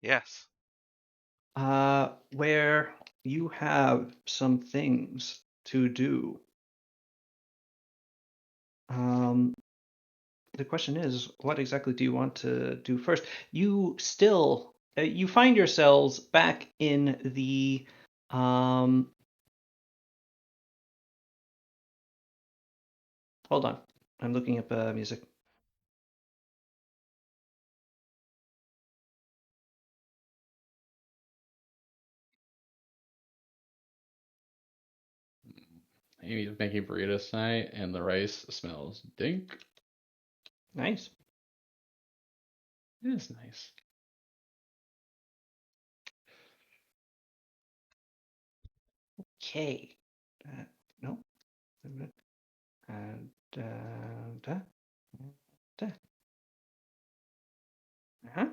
Yes. where you have some things to do. Um, the question is, what exactly do you want to do first? You find yourselves back in the hold on, I'm looking up music. Amy's making burritos tonight, and the rice smells dink. Nice. It is nice. Okay. No. And da. Uh-huh.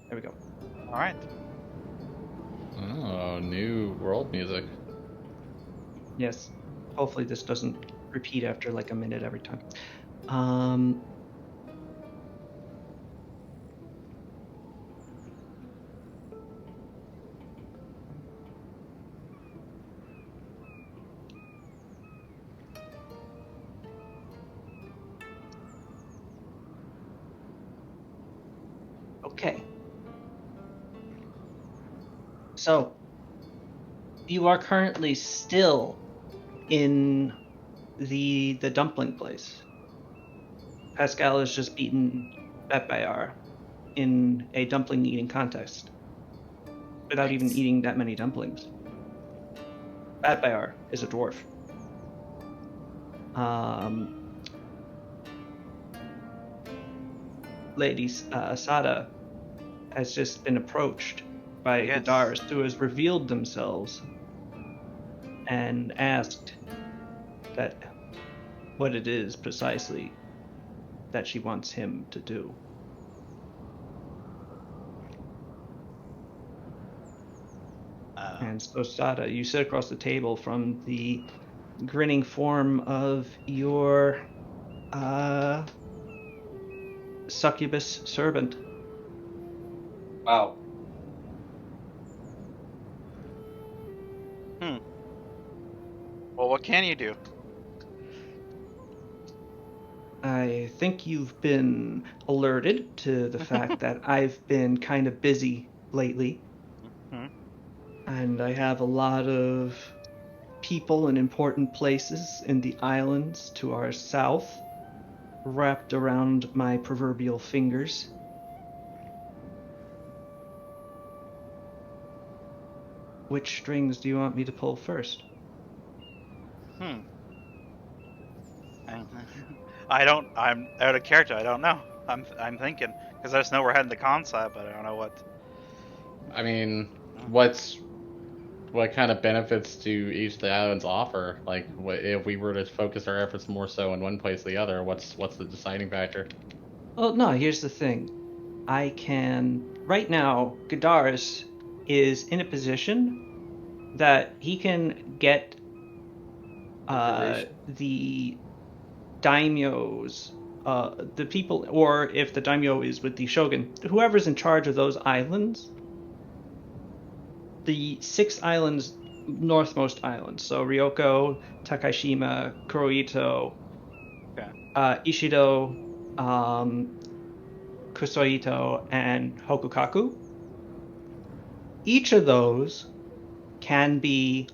There we go. All right. Oh, new world music. Yes. Hopefully this doesn't repeat after like a minute every time. Um, okay. So you are currently still in the dumpling place. Pascal has just beaten Betbayar in a dumpling eating contest without even Nice. eating that many dumplings. Betbayar is a dwarf. Um, Lady Sada has just been approached by Yes. Gadaris, who has revealed themselves and asked that what it is precisely that she wants him to do. And so, Sada, you sit across the table from the grinning form of your succubus servant. Wow. Well, what can you do? I think you've been alerted to the fact that I've been kind of busy lately, Hmm. and I have a lot of people in important places in the islands to our south wrapped around my proverbial fingers. Which strings do you want me to pull first? Hmm. I don't. I'm out of character. I don't know. I'm thinking because I just know we're heading to Kansai, but I don't know what. I mean, what kind of benefits do each of the islands offer? Like, what if we were to focus our efforts more so in one place or the other? What's the deciding factor? Well, no, here's the thing. I can. Right now, Gadaris is in a position that he can get the daimyos, the people, or if the daimyo is with the shogun, whoever's in charge of those islands, the 6 islands, northmost islands, so Ryoko, Takashima, Kuroito, Okay. Ishido, Kusoito, and Hokukaku. Each of those can be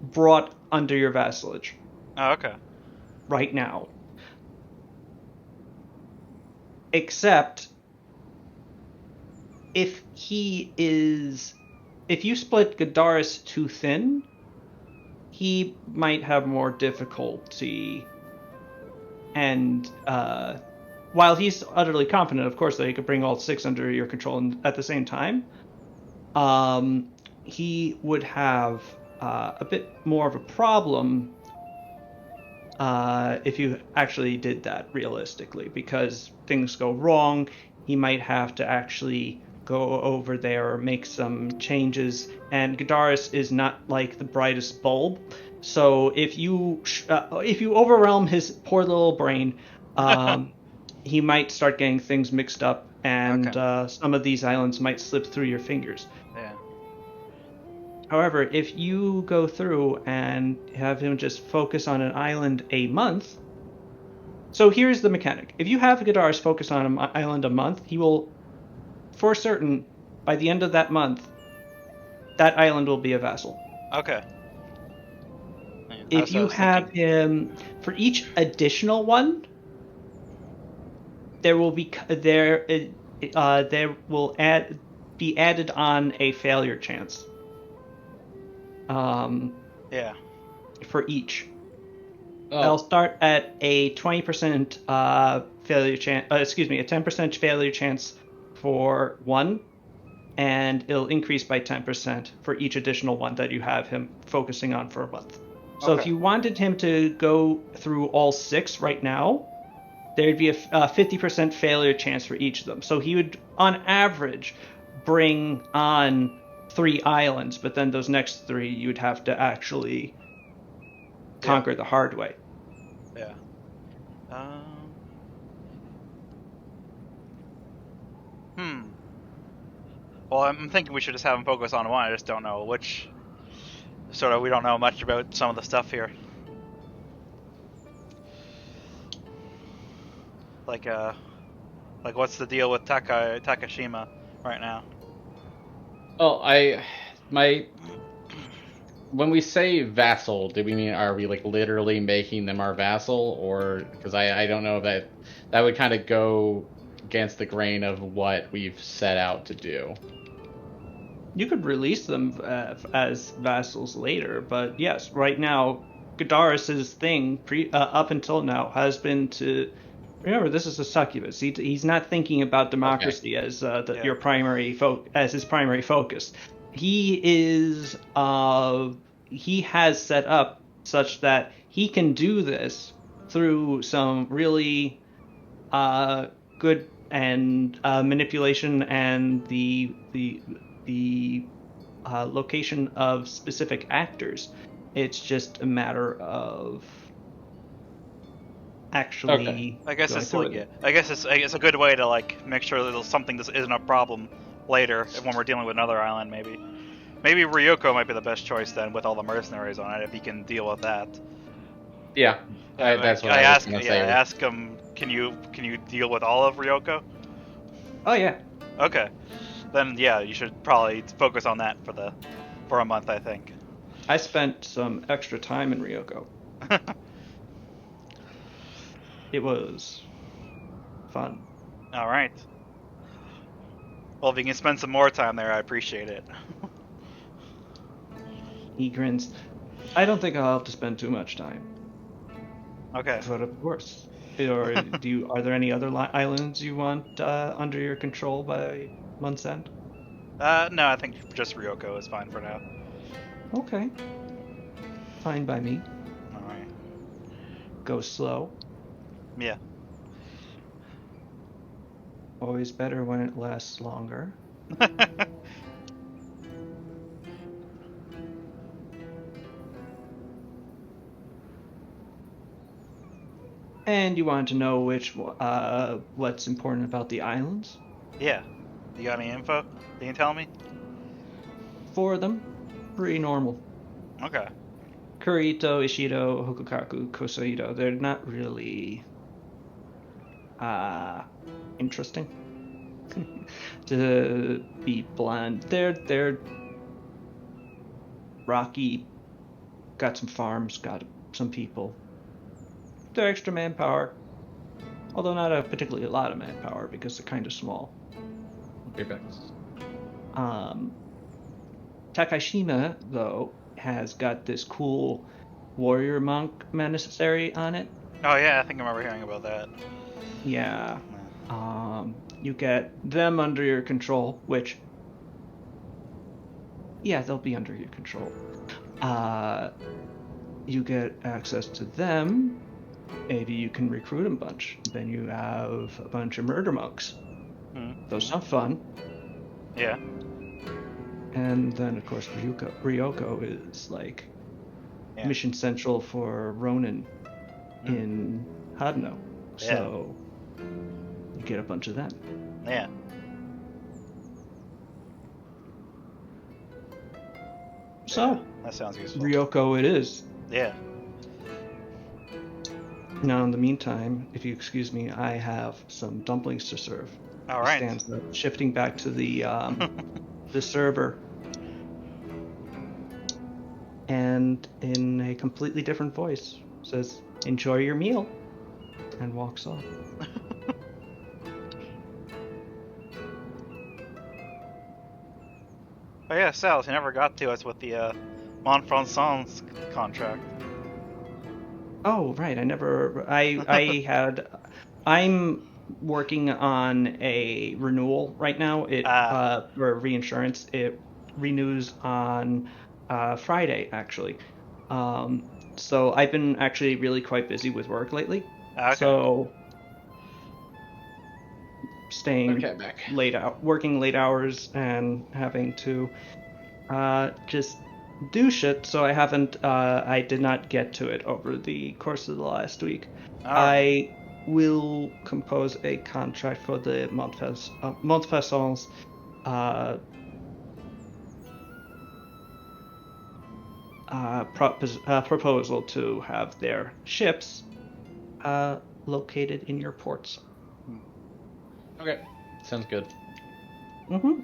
brought under your vassalage Oh, okay. right now. Except if you split Gadaris too thin, he might have more difficulty. And while he's utterly confident, of course, that he could bring all 6 under your control at the same time, he would have a bit more of a problem if you actually did that realistically, because things go wrong. He might have to actually go over there or make some changes, and Gadaris is not like the brightest bulb. So if you overwhelm his poor little brain, he might start getting things mixed up, and Okay. some of these islands might slip through your fingers. Yeah. However, if you go through and have him just focus on an island a month, so here's the mechanic. If you have Gadaris focus on an island a month, he will, for certain, by the end of that month, that island will be a vassal. Okay. Yeah, If that's what I you was thinking. have him, for each additional one, there will be there will be added on a failure chance. Yeah. For each. Oh, I'll start at a 20% failure chance. Excuse me, a 10% failure chance for one, and it'll increase by 10% for each additional one that you have him focusing on for a month. So if Okay. you wanted him to go through all 6 right now, there'd be a 50% failure chance for each of them. So he would, on average, bring on 3 islands, but then those next 3 you'd have to actually conquer the hard way. Yeah. Hmm. Well, I'm thinking we should just have him focus on one. I just don't know which. Sort of, we don't know much about some of the stuff here. Like what's the deal with Takashima right now? oh, when we say vassal, do we mean, are we like literally making them our vassal, or because I don't know if that would kind of go against the grain of what we've set out to do. You could release them as vassals later, but yes, right now, Gadaris' thing up until now has been to remember this is a succubus. He's not thinking about Okay. democracy as Yeah. your primary as his primary focus. He is he has set up such that he can do this through some really good and manipulation and the location of specific actors. It's just a matter of actually I guess going it's through like with it. I guess it's a good way to like make sure that something this isn't a problem later when we're dealing with another island. Maybe Ryoko might be the best choice then with all the mercenaries on it if he can deal with that. Yeah, that's what I was gonna I say. ask him, can you deal with all of Ryoko? Oh yeah, Okay, then yeah, you should probably focus on that for a month, I think. I spent some extra time in Ryoko. It was fun. All right. Well, if you can spend some more time there, I appreciate it. He grins. I don't think I'll have to spend too much time, Okay. but of course. Or are there any other islands you want under your control by month's end? No, I think just Ryoko is fine for now. Okay, fine by me. All right. Go slow. Yeah. Always better when it lasts longer. And you want to know what's important about the islands? Yeah. You got any info? You can tell me? 4 of them, pretty normal. Okay. Kurito, Ishido, Hokukaku, Kosoito. They're not really interesting. To be blunt, they're rocky. Got some farms, got some people. They're extra manpower, although not a particularly a lot of manpower because they're kind of small. Perfect. Takashima, though, has got this cool warrior monk monastery on it. Oh yeah, I think I remember hearing about that. Yeah. You get them under your control, which, yeah, they'll be under your control. You get access to them. Maybe you can recruit a bunch. Then you have a bunch of murder monks. Those sound fun. Yeah. And then, of course, Ryoko is like mission central for Ronin in Hadno. So you get a bunch of them. Yeah. So That sounds useful. Ryoko it is. Yeah. Now, in the meantime, if you excuse me, I have some dumplings to serve. All He right. stands up, shifting back to the server, and in a completely different voice says, "Enjoy your meal," and walks off. Oh yeah, Sal, you never got to us with the Montfrancons contract. Oh, right. I'm working on a renewal right now. For reinsurance. It renews on Friday, actually. So I've been actually really quite busy with work lately. Okay. So staying back. working late hours and having to just do shit. So I did not get to it over the course of the last week. All right. I will compose a contract for the Montfaucon's proposal to have their ships located in your ports. Okay, sounds good. Mm-hmm.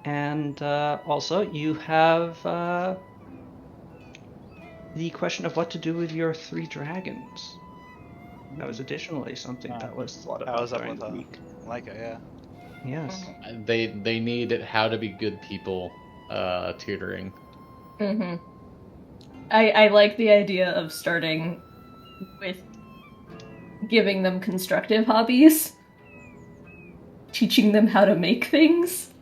And also, you have the question of what to do with your 3 dragons. That was additionally something that was thought I about was up during with the week. like it, yeah. Yes. They need how to be good people tutoring. Mm-hmm. I like the idea of starting with giving them constructive hobbies, teaching them how to make things.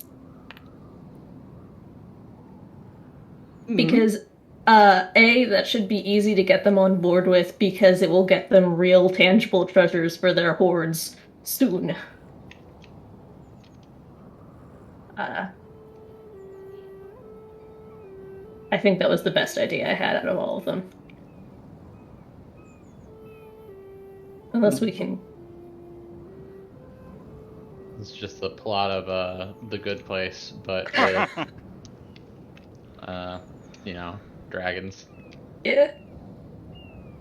Because that should be easy to get them on board with, because it will get them real tangible treasures for their hoards soon. I think that was the best idea I had out of all of them. Unless we can... It's just the plot of The Good Place, but with, dragons. Yeah.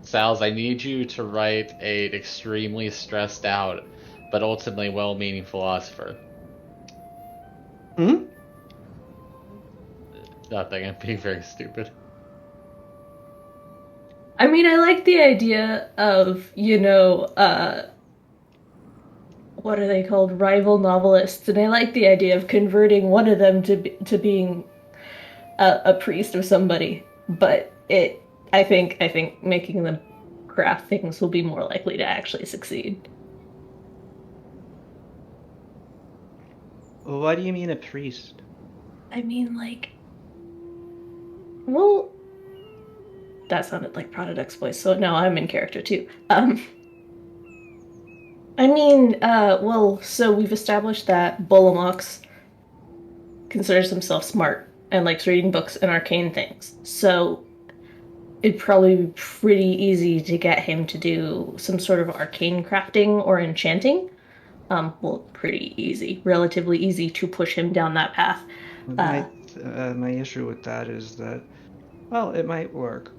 Sal's, I need you to write an extremely stressed out, but ultimately well-meaning philosopher. Hmm? Nothing, I'm being very stupid. I mean, I like the idea of, what are they called? Rival novelists. And I like the idea of converting one of them to being a priest or somebody. But I think making them craft things will be more likely to actually succeed. Well, what do you mean a priest? I mean, well, that sounded like Product voice, so now I'm in character too. I mean, so we've established that Bolomox considers himself smart and likes reading books and arcane things. So it'd probably be pretty easy to get him to do some sort of arcane crafting or enchanting. Pretty easy, relatively easy to push him down that path. My issue with that is that, well, it might work,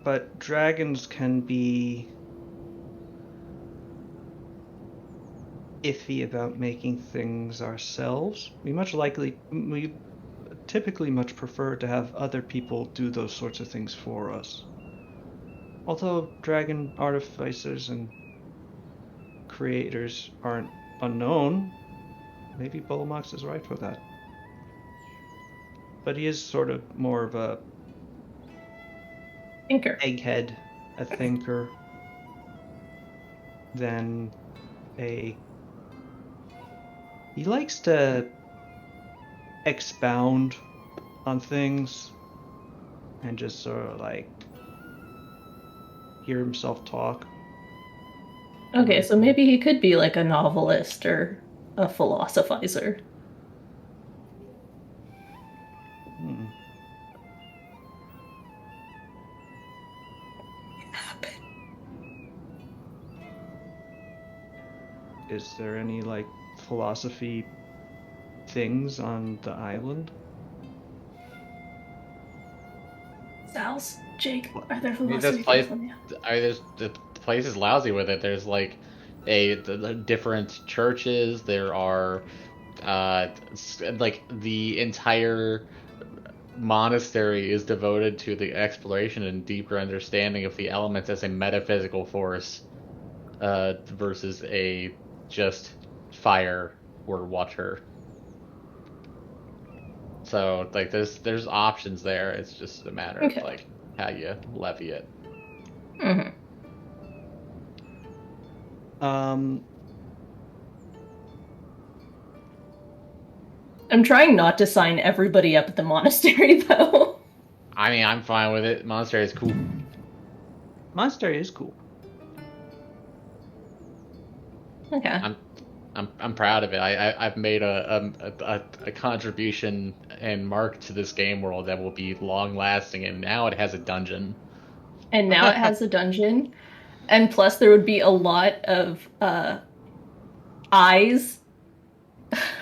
but dragons can be iffy about making things ourselves. We typically much prefer to have other people do those sorts of things for us. Although dragon artificers and creators aren't unknown, maybe Bolomox is right for that. But he is sort of more of a Thinker. egghead, a thinker, than a... He likes to expound on things and just sort of hear himself talk. Okay, so maybe he could be like a novelist or a philosophizer. is there any like philosophy things on the island? Sal's, Jake, are there I mean, philosophy things on you? the place is lousy with it. There's like the different churches. There are like the entire monastery is devoted to the exploration and deeper understanding of the elements as a metaphysical force, versus a just fire or water. So like there's options there. It's just a matter of Okay. like how you levy it. Mm-hmm. I'm trying not to sign everybody up at the monastery, though. I mean, I'm fine with it. Monastery is cool. Monastery is cool. Okay. I'm proud of it. I've made a contribution and mark to this game world that will be long lasting, and now it has a dungeon. And now it has a dungeon. And plus, there would be a lot of eyes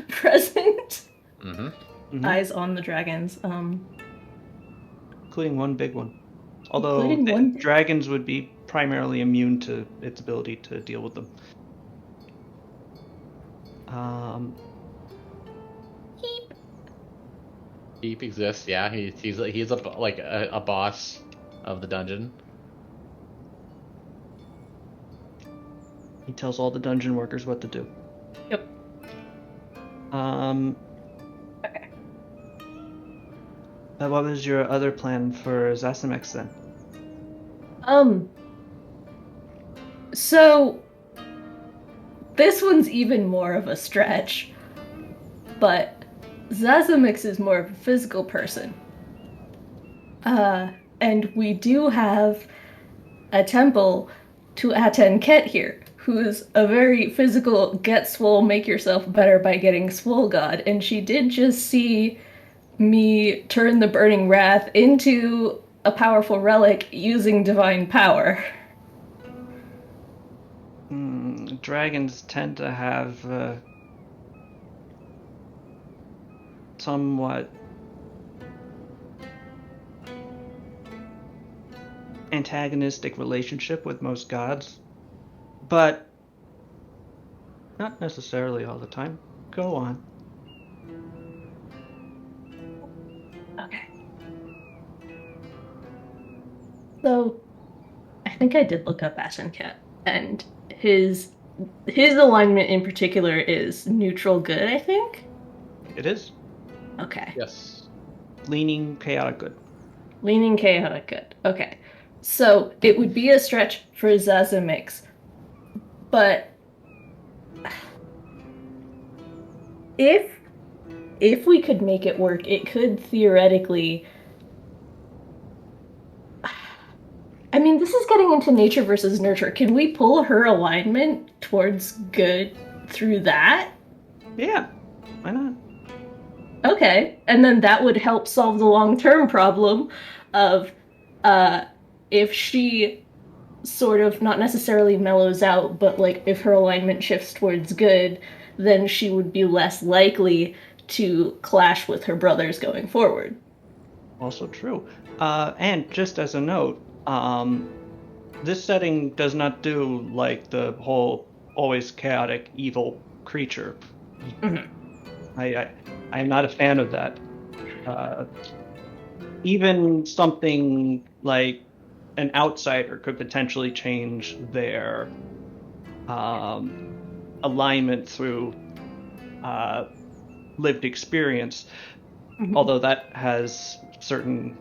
present. Mm-hmm. Eyes on the dragons. Including one big one. Although Including one big- dragons would be primarily immune to its ability to deal with them. Keep exists. Yeah, he's a boss of the dungeon. He tells all the dungeon workers what to do. Yep. Okay. What was your other plan for Zasimex then? So this one's even more of a stretch, but Zazamix is more of a physical person. And we do have a temple to Atenket here, who's a very physical, get swole, make yourself better by getting swole god, and she did just see me turn the burning wrath into a powerful relic using divine power. Dragons tend to have somewhat antagonistic relationship with most gods, but not necessarily all the time. Go on. Okay. So, I think I did look up Atenket, and his alignment in particular is neutral good, I think? It is. Okay. Yes. Leaning chaotic good. Leaning chaotic good. Okay. So it would be a stretch for Zazamix, but if we could make it work, it could theoretically. I mean, this is getting into nature versus nurture. Can we pull her alignment towards good through that? Yeah, why not? Okay, and then that would help solve the long-term problem of if she sort of not necessarily mellows out, but like if her alignment shifts towards good, then she would be less likely to clash with her brothers going forward. Also true. And just as a note, this setting does not do like the whole always chaotic evil creature. Mm-hmm. I am not a fan of that. Even something like an outsider could potentially change their alignment through lived experience, although that has certain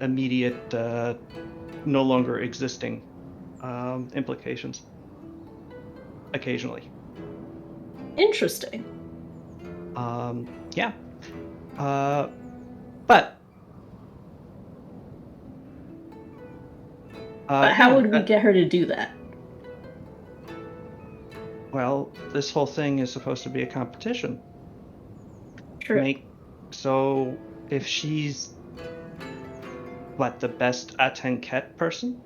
immediate, no longer existing implications occasionally. Interesting. Yeah. But how would we get her to do that? Well, this whole thing is supposed to be a competition. True. So if she's the best Atenket person?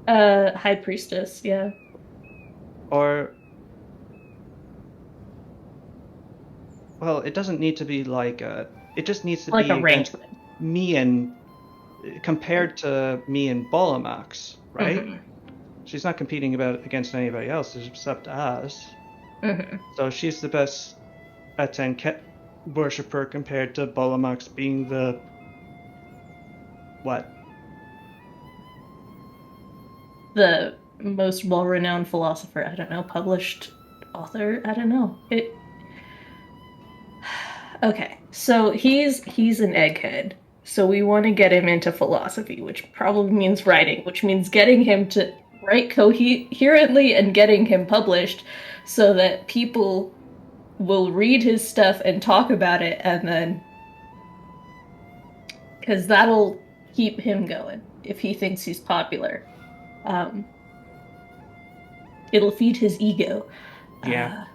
High Priestess, yeah. Or, well, it doesn't need to be like it just needs to Like be a against rank. me and compared to me and Bolamax, right? Mhm. She's not competing against anybody else except us. Mhm. So she's the best Atenket worshiper compared to Bolamax being the what? The most well-renowned philosopher, I don't know, published author, I don't know. It Okay. So he's an egghead. So we want to get him into philosophy, which probably means writing, which means getting him to write coherently and getting him published so that people will read his stuff and talk about it, and then because that'll keep him going if he thinks he's popular. Um, it'll feed his ego. Yeah.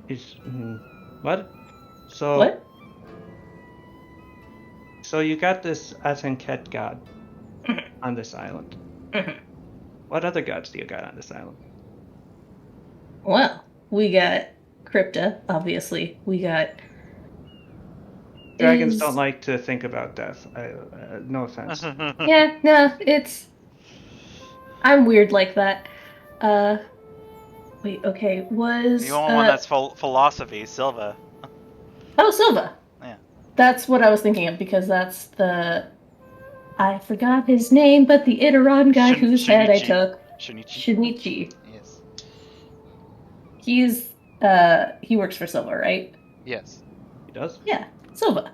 Uh, What? So what? so you got this Atenket god on this island. What other gods do you got on this island? Well, we got Crypta, obviously. We got Dragons don't is like to think about death. No offense. yeah, no, it's I'm weird like that. Uh wait, okay, The was only one that's philosophy, Silva. oh, Silva. Yeah. That's what I was thinking of because that's the I forgot his name, but the Iteron guy whose head I Shinichi. took. Shinichi. Shinichi. Yes. He works for Silva, right? Yes. He does? Yeah, Silva.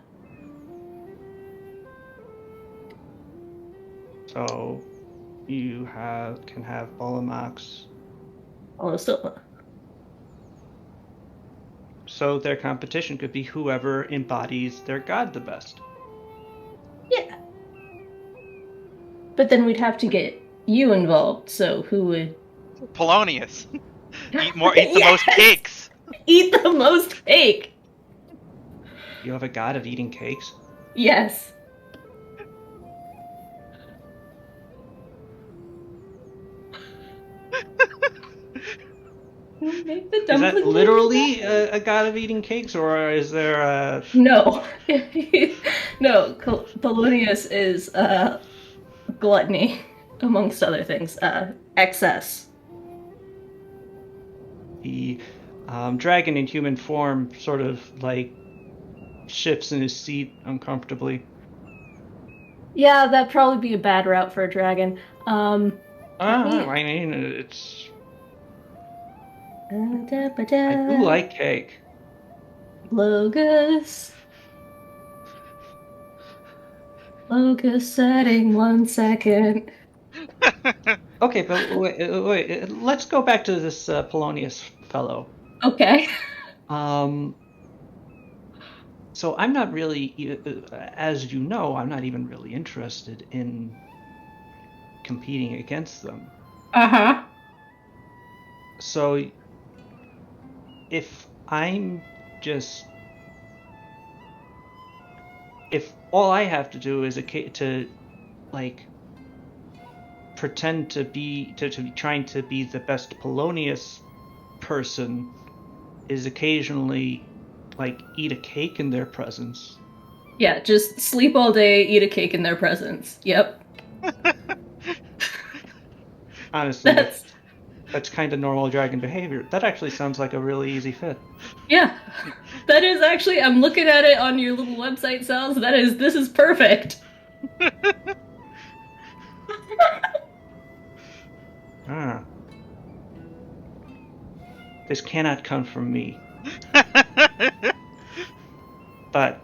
So you can have Bolamax. Oh, Silva. So their competition could be whoever embodies their god the best. Yeah. But then we'd have to get you involved, so who would Polonius. Eat the most Yes! cakes. Eat the most cake. You have a god of eating cakes? Yes. Make the Is that dumpling literally a god of eating cakes, or is there a... No. No, Polonius is gluttony, amongst other things. Excess. The dragon in human form sort of like shifts in his seat uncomfortably. Yeah, that'd probably be a bad route for a dragon. I mean, it's... I do like cake. Logus. Logus setting 1 second. Okay, but wait, let's go back to this Polonius fellow. Okay. So I'm not really, as you know, I'm not even really interested in competing against them. Uh-huh. So if all I have to do is to like pretend to be trying to be the best Polonius person is occasionally like eat a cake in their presence. Yeah, just sleep all day, eat a cake in their presence. Yep. Honestly, that's kind of normal dragon behavior. That actually sounds like a really easy fit. Yeah. That is actually, I'm looking at it on your little website, Sal's. This is perfect. Ah. This cannot come from me. But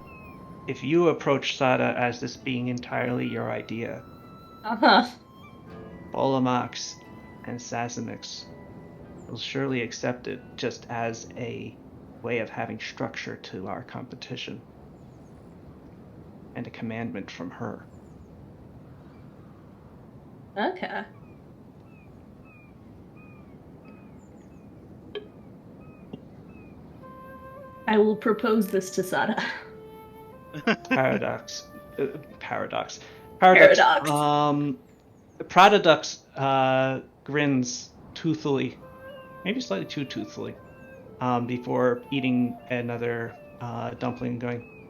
if you approach Sada as this being entirely your idea, Uh-huh. Bolamax and Sazimix will surely accept it just as a way of having structure to our competition and a commandment from her. Okay. I will propose this to Sada. Paradox. Paradox. Prododux grins toothily, maybe slightly too toothily, before eating another dumpling and going,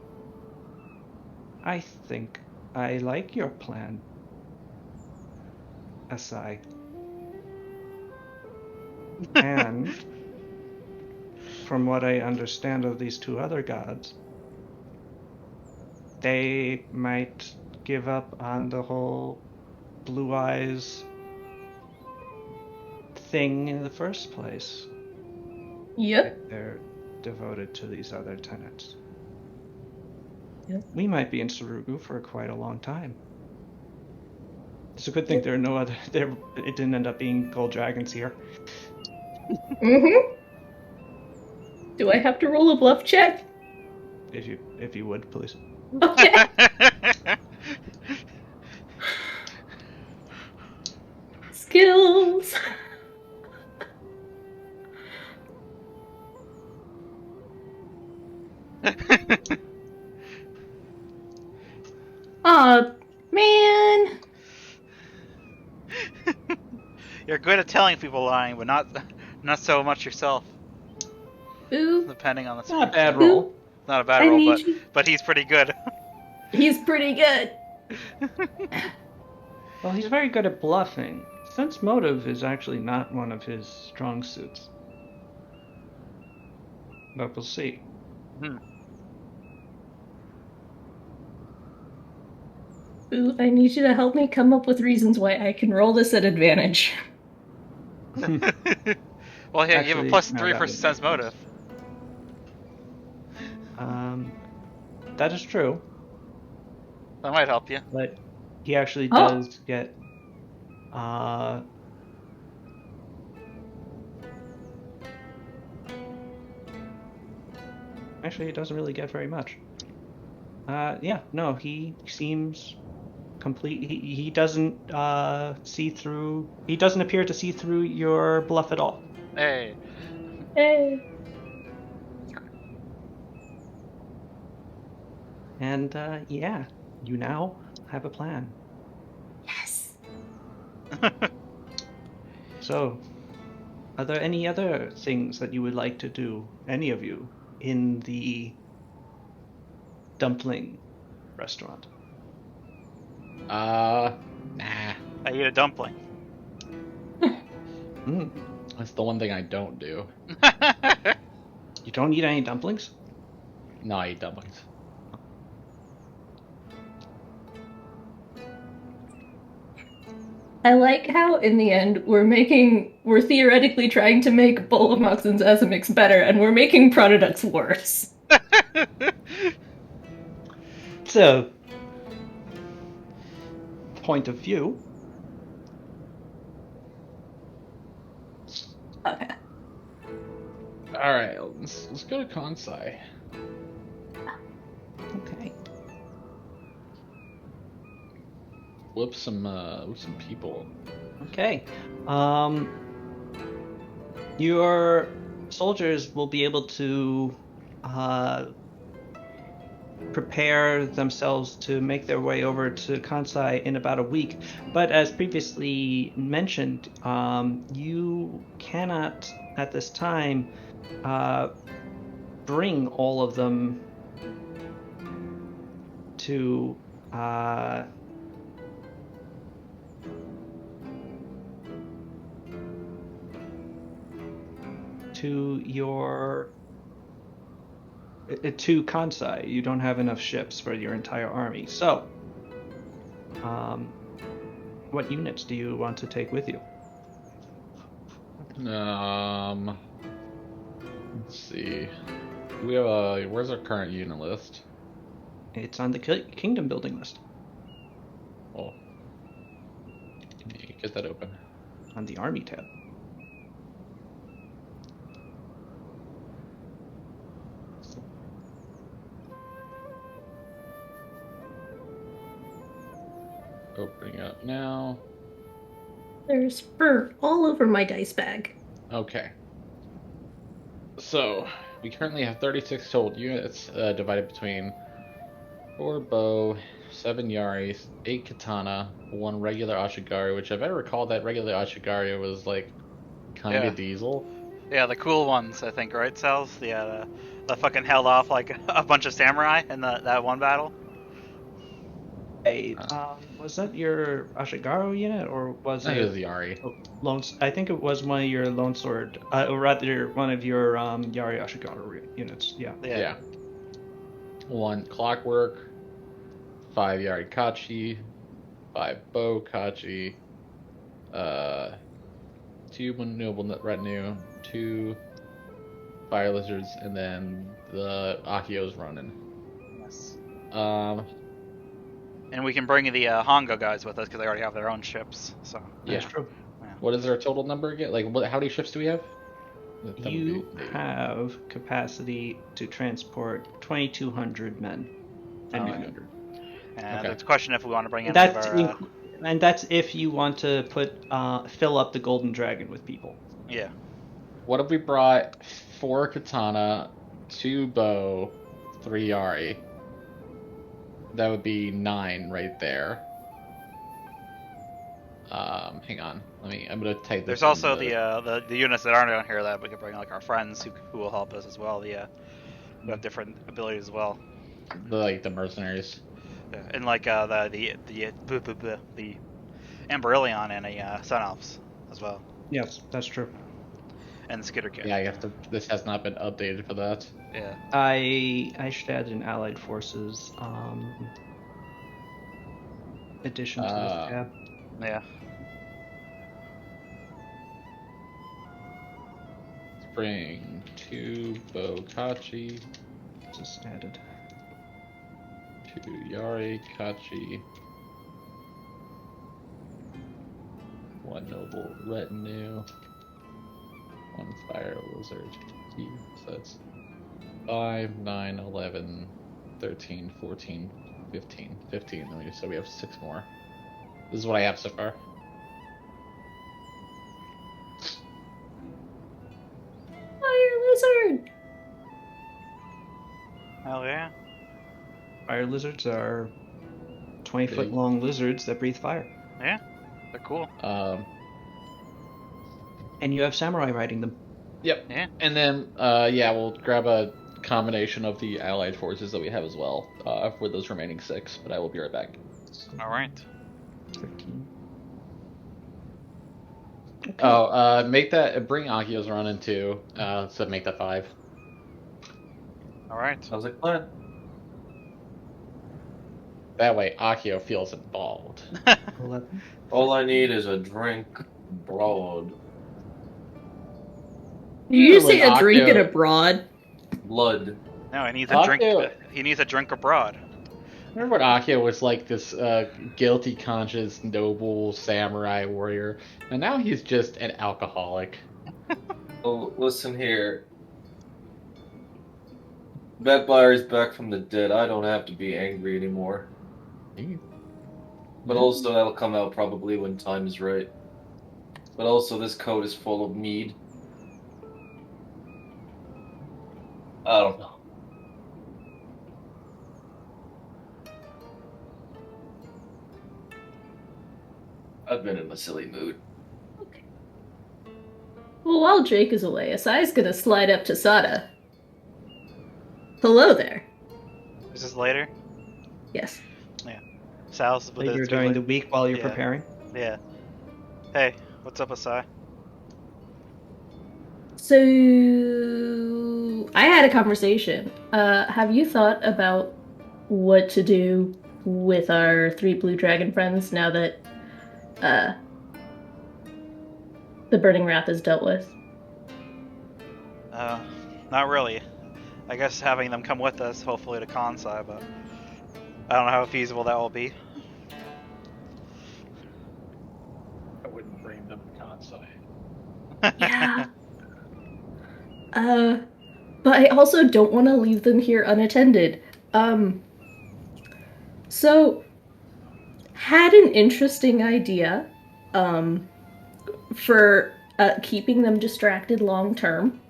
I think I like your plan, Asai. And from what I understand of these two other gods, they might give up on the whole Blue Eyes thing in the first place. Yep. They're devoted to these other tenets. Yep. We might be in Surugu for quite a long time. It's a good thing there are no other. It didn't end up being gold dragons here. Mm-hmm. Do I have to roll a bluff check? If you would, please. Okay. Skills. Aw, man. You're good at telling people lying, but not so much yourself. Boo. Depending on the Not a bad circumstance. roll. Not a bad I roll, need you. but he's pretty good. He's pretty good. Well, he's very good at bluffing. Sense motive is actually not one of his strong suits. But we'll see. Boo, I need you to help me come up with reasons why I can roll this at advantage. Well, yeah, you have Actually, a plus no, 3 that for would sense make motive. That is true, That might help you. but he actually Oh. does get actually he doesn't really get very much. Yeah, no, he seems complete. He doesn't see through. He doesn't appear to see through your bluff at all. Hey. Hey. And yeah, you now have a plan. Yes. So, are there any other things that you would like to do, any of you, in the dumpling restaurant? Nah. I eat a dumpling. Mm. That's the one thing I don't do. You don't eat any dumplings? No, I eat dumplings. I like how in the end we're theoretically trying to make Bowl of Mox and Zasamix better, and we're making Prododux worse. So, point of view. Okay. All right, let's go to Kansai. Okay. Whoop some people. Okay. Your soldiers will be able to prepare themselves to make their way over to Kansai in about a week. But as previously mentioned, you cannot at this time bring all of them to to Kansai. You don't have enough ships for your entire army. So, what units do you want to take with you? Let's see. We have where's our current unit list? It's on the kingdom building list Oh, get that open. on the army tab. Opening up now. There's fur all over my dice bag. Okay. So we currently have 36 total units divided between 4 bow, 7 yari, 8 katana, 1 regular ashigari, which if I recall, that regular ashigari was like kind of Yeah. diesel. Yeah, the cool ones, I think, right, Cells? The fucking held off like a bunch of samurai in that one battle. Hey, was that your Ashigaru unit, or was I think it it was yari. lone? I think it was one of your lone sword, or rather one of your Yari Ashigaru units. Yeah. Yeah. 1 clockwork, 5 yari kachi, 5 bow kachi, 2 noble retinue, 2 fire lizards, and then the Akio's running. Yes. And we can bring the Hongo guys with us because they already have their own ships. So That's yeah. true. What is our total number again? Like, how many ships do we have? You have capacity to transport 2,200 men. And Alright. 900. And Okay. it's a question if we want to bring in That's our, and that's if you want to fill up the Golden Dragon with people. yeah. What if we brought 4 katana, 2 bow, 3 yari? That would be 9 right there. Hang on. I'm gonna type this. There's also the units that aren't on here that we can bring, like our friends who will help us as well. Who have different abilities as well. the mercenaries. Yeah. And like the Amberillion and Sun Elves as well. Yes, that's true. And Skitter Kid. Yeah, I guess this has not been updated for that. Yeah. I should add an Allied Forces addition to this tab. Yeah. Bring 2 bow kachi, Just added. 2 yari kachi, 1 noble retinue, 1 fire lizard. So that's 5, 9, 11, 13, 14, 15. 15. So we have 6 more. This is what I have so far. Fire lizard! Hell yeah. Fire lizards are 20-foot long lizards that breathe fire. Yeah. They're cool. And you have samurai riding them. Yep. Yeah. And then, we'll grab a combination of the allied forces that we have as well for those remaining 6. But I will be right back. All right. 13. Okay. Oh, bring Akio's run in too. So make that 5. All right. Sounds like a plan. That way, Akio feels involved. 11. All I need is a drink broad. Did you say When a drink Akio- and a broad? Blood. No, he needs a drink. Akio- He needs a drink abroad. Remember when Akio was like this guilty conscious noble samurai warrior, and now he's just an alcoholic. Oh, listen here. Vetbuyer's back from the dead. I don't have to be angry anymore. But also, that'll come out probably when time is right. But also, this coat is full of mead. I don't know. I've been in a silly mood. Okay. Well, while Jake is away, Asai's gonna slide up to Sada. Hello there. Is this later? Yes. Sal's with Later it's during like- the week while you're Yeah. preparing. Yeah. Hey, what's up, Asai? So, I had a conversation. Have you thought about what to do with our 3 blue dragon friends now that the Burning Wrath is dealt with? Not really. I guess having them come with us, hopefully to Kansai, but I don't know how feasible that will be. I wouldn't bring them to Kansai. Yeah. But I also don't want to leave them here unattended. So had an interesting idea, for keeping them distracted long term.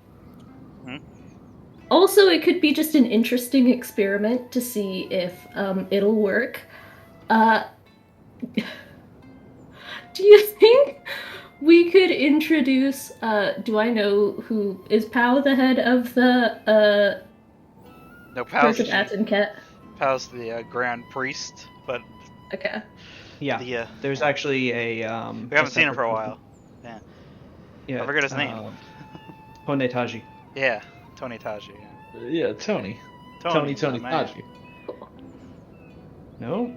Also, it could be just an interesting experiment to see if it'll work. Uh, do you think we could introduce? Do I know who is Pow, the head of the No, Church of Atenket? Pal's the Grand Priest, but Okay. Yeah, the there's actually a. we haven't seen him for a while. Yeah, Yeah, I forget his name. Honetaji. Yeah, Tony Taji. Yeah. Yeah, Tony. Tony my man. Taji. No.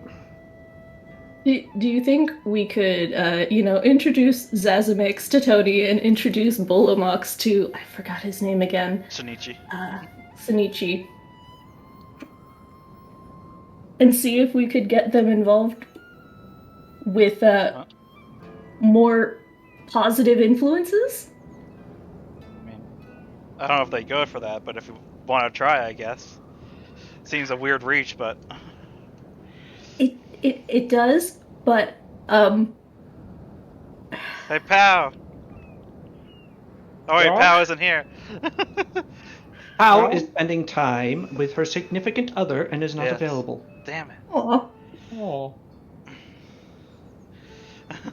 Do you think we could, introduce Zazamix to Tony and introduce Bolomox to, I forgot his name again, Shinichi. Sunichi, and see if we could get them involved with more positive influences? I mean, I don't know if they go for that, but if you want to try, I guess. Seems a weird reach, but It does, but hey, Pow. Oh wait, Yeah? Pow isn't here. Pow No? is spending time with her significant other and is not Yes. available. Damn it. aw, Oh.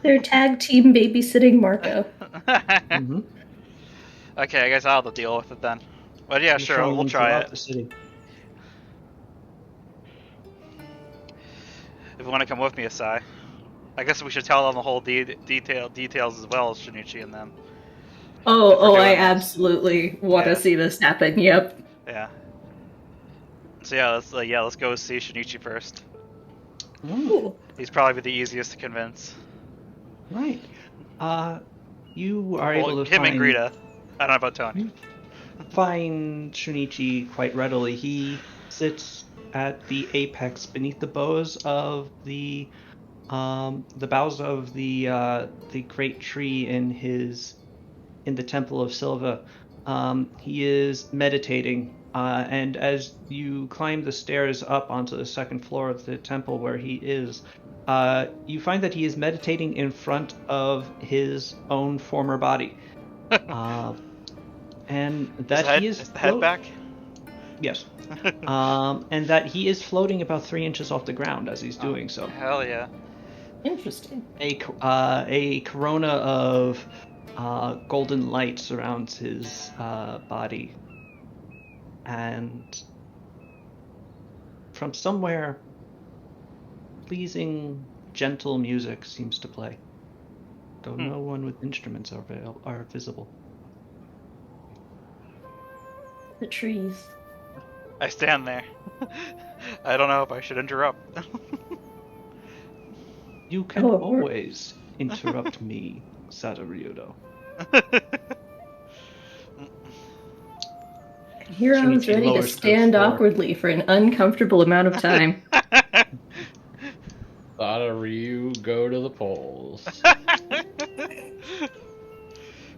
they're tag team babysitting Marco. Mm-hmm. Okay, I guess I'll have to deal with it then. But yeah, sure, we'll try it. The city. If you want to come with me, Asai. I guess we should tell them the whole details as well as Shinichi and them. Oh, doing I this. absolutely want to Yeah. see this happen. Yep. Yeah. So yeah, let's go see Shinichi first. Ooh. He's probably the easiest to convince. Right. You are able to him find, and Greta. I don't know about Tony. find Shunichi quite readily. He sits at the apex beneath the boughs of the boughs of the great tree in the Temple of Silva. He is meditating, and as you climb the stairs up onto the second floor of the temple where he is, you find that he is meditating in front of his own former body, and that he is Is the head back? Yes, and that he is floating about 3 inches off the ground as he's doing so. Hell yeah. Interesting. A corona of golden light surrounds his body, and from somewhere, pleasing, gentle music seems to play, though no one with instruments are visible. The trees. I stand there. I don't know if I should interrupt. You can Oh. always interrupt me, Sadaryudo. Here I was Shinichi ready to lowers to the stand floor. awkwardly for an uncomfortable amount of time. Thought Ryu go to the polls.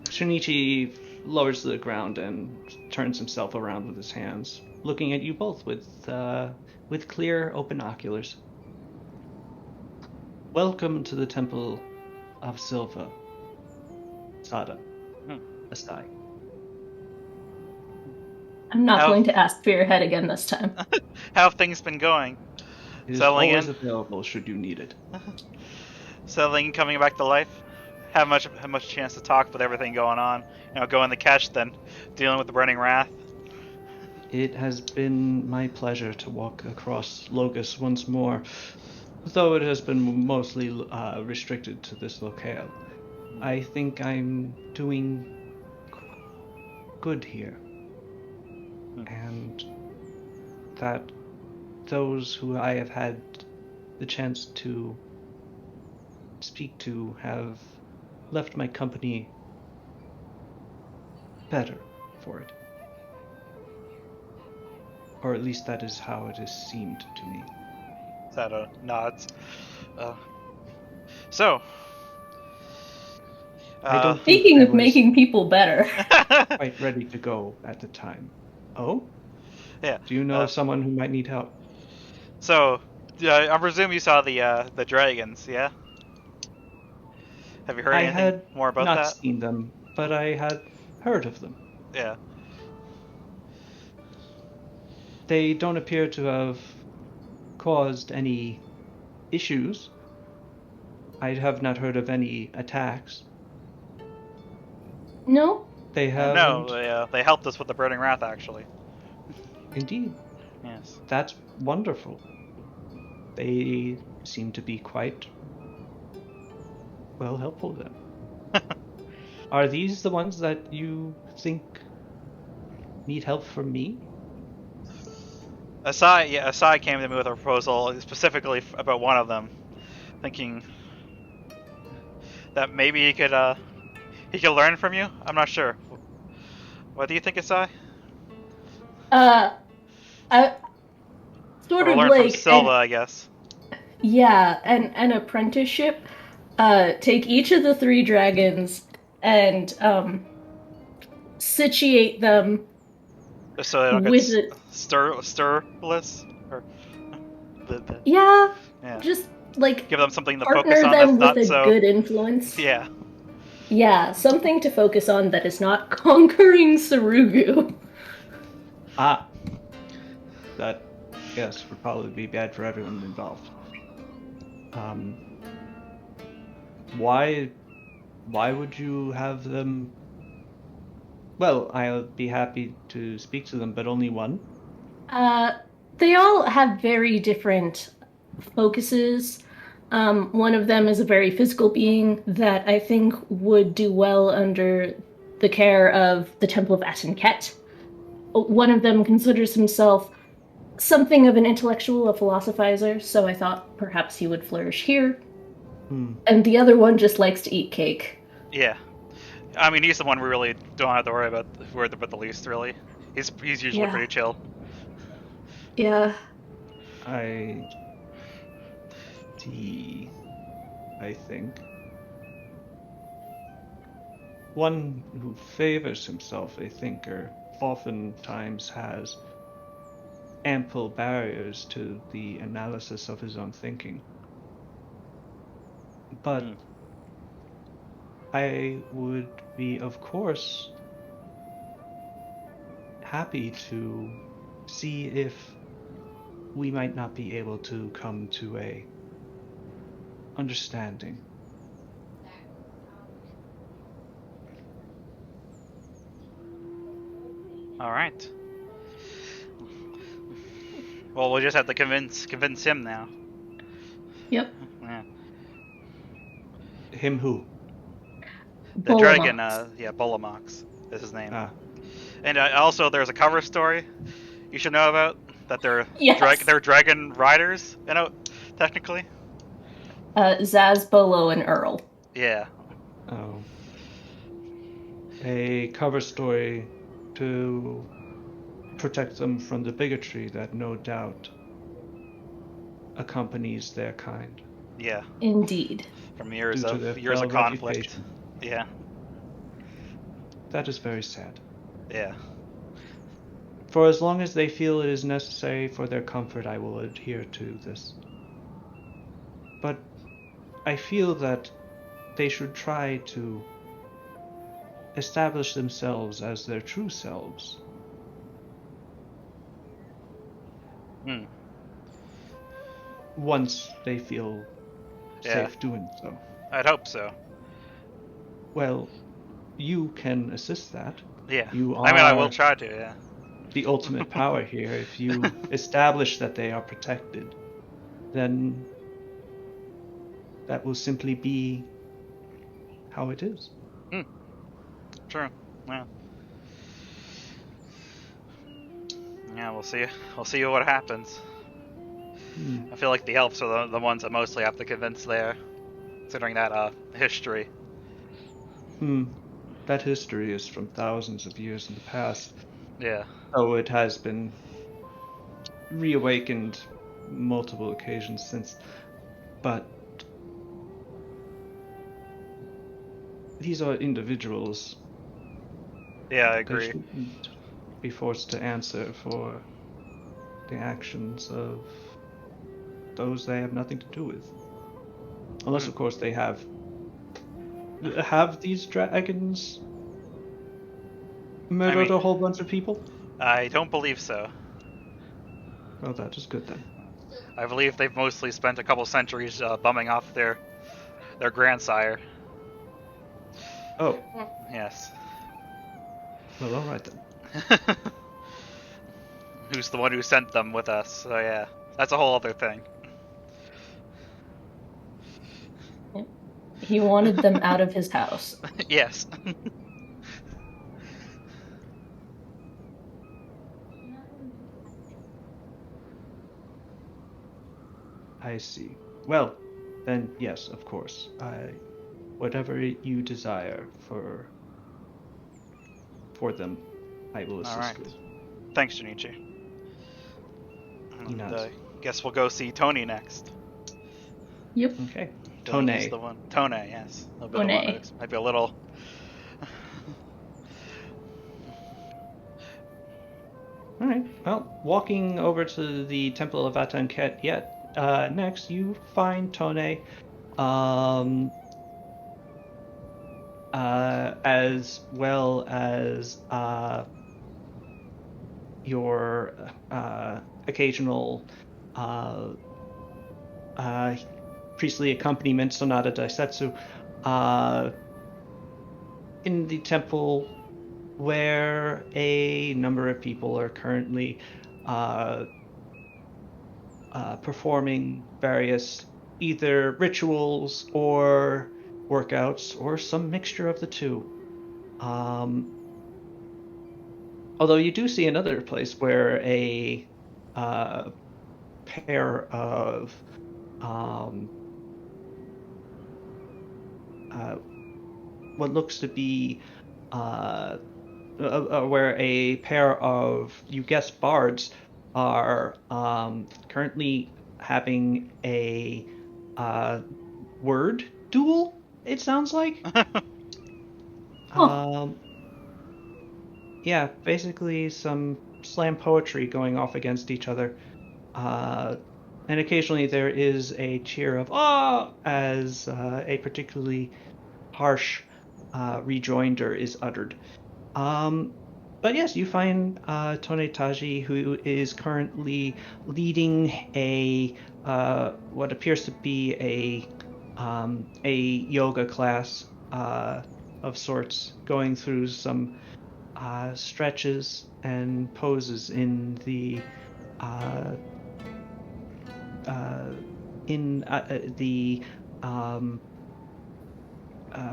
Shinichi lowers to the ground and turns himself around with his hands, looking at you both with clear, open oculars. Welcome to the Temple of Silva, Sada, Asai. I'm not Oh. going to ask for your head again this time. How have things been going? It is Settling always in? available should you need it. Settling, coming back to life? Have much chance to talk with everything going on? Go in the catch, then dealing with the burning wrath. It has been my pleasure to walk across Logus once more, though it has been mostly restricted to this locale. I think I'm doing good here, and that those who I have had the chance to speak to have left my company better for it. Or at least that is how it has seemed to me. Sada nods. So. I don't think Speaking I of was making people better, quite ready to go at the time. Oh? Yeah. Do you know of someone who might need help? So, I presume you saw the dragons, yeah? Have you heard I anything had more about not that? seen them, but I had heard of them. Yeah. They don't appear to have caused any issues. I have not heard of any attacks. No? They haven't. No, they helped us with the Burning Wrath, actually. Indeed. Yes. That's wonderful. They seem to be quite well helpful then. Are these the ones that you think need help from me? Asai came to me with a proposal specifically about one of them, thinking that maybe he could learn from you. I'm not sure. What do you think, Asai? I sort Or of learn from like Silva, I guess. an apprenticeship. Take each of the 3 dragons and situate them So they don't with get it. stirless. Or Yeah, yeah. just like Give them something to partner focus on them that's with not a so. good influence. Yeah. Yeah, something to focus on that is not conquering Sarugu. Ah. That, yes, would probably be bad for everyone involved. Why would you have them? Well, I'll be happy to speak to them, but only one? They all have very different focuses. One of them is a very physical being that I think would do well under the care of the Temple of Atenket. One of them considers himself something of an intellectual, a philosophizer, so I thought perhaps he would flourish here. And the other one just likes to eat cake. Yeah. I mean, he's the one we really don't have to worry about the least, really. He's usually pretty chill. Yeah. I think. One who favors himself a thinker oftentimes has ample barriers to the analysis of his own thinking. But I would be, of course, happy to see if we might not be able to come to a understanding. All right. Well, we'll just have to convince him now. Yep. Yeah. Him who? The dragon, Bolomox is his name. And also, there's a cover story you should know about that they're dragon riders, technically. Zaz, Bolo, and Earl. Yeah. Oh. A cover story to protect them from the bigotry that no doubt accompanies their kind. Yeah. Indeed. From years of conflict. Reputation. Yeah. That is very sad. Yeah. For as long as they feel it is necessary for their comfort, I will adhere to this. But I feel that they should try to establish themselves as their true selves. Once they feel safe doing so. I'd hope so. Well, you can assist that. Yeah. You are I will try to, yeah. The ultimate power here. If you establish that they are protected, then that will simply be how it is. True. Yeah. Yeah, we'll see. We'll see what happens. I feel like the elves are the ones that mostly have to convince there, considering that history. That history is from thousands of years in the past. Yeah. Oh, it has been reawakened multiple occasions since, but these are individuals. Yeah, I agree. They shouldn't be forced to answer for the actions of those they have nothing to do with. Unless, of course, they have these dragons murdered a whole bunch of people? I don't believe so. Well, that is good then. I believe they've mostly spent a couple centuries bumming off their grandsire. Oh. Yes. Well, all right then. Who's the one who sent them with us? So yeah, that's a whole other thing. He wanted them out of his house. Yes. I see. Well, then yes, of course. Whatever you desire for them, I will assist Alright. with. Thanks, Junichi. Nice. Guess we'll go see Tony next. Yep. Okay. Tony's the one. Tone, yes. A little bit of one that might be a little. All right. Well, walking over to the Temple of Atanket next you find Tone, as well as your occasional priestly accompaniment, Sonata Daisetsu, in the temple, where a number of people are currently performing various either rituals or workouts, or some mixture of the two. Although you do see another place where a pair of what looks to be where a pair of, you guess, bards are currently having a word duel, it sounds like. Yeah, basically some slam poetry going off against each other. And occasionally there is a cheer of "ah" as a particularly harsh rejoinder is uttered. But yes, you find Tone Taji, who is currently leading a what appears to be a yoga class of sorts, going through some stretches and poses in the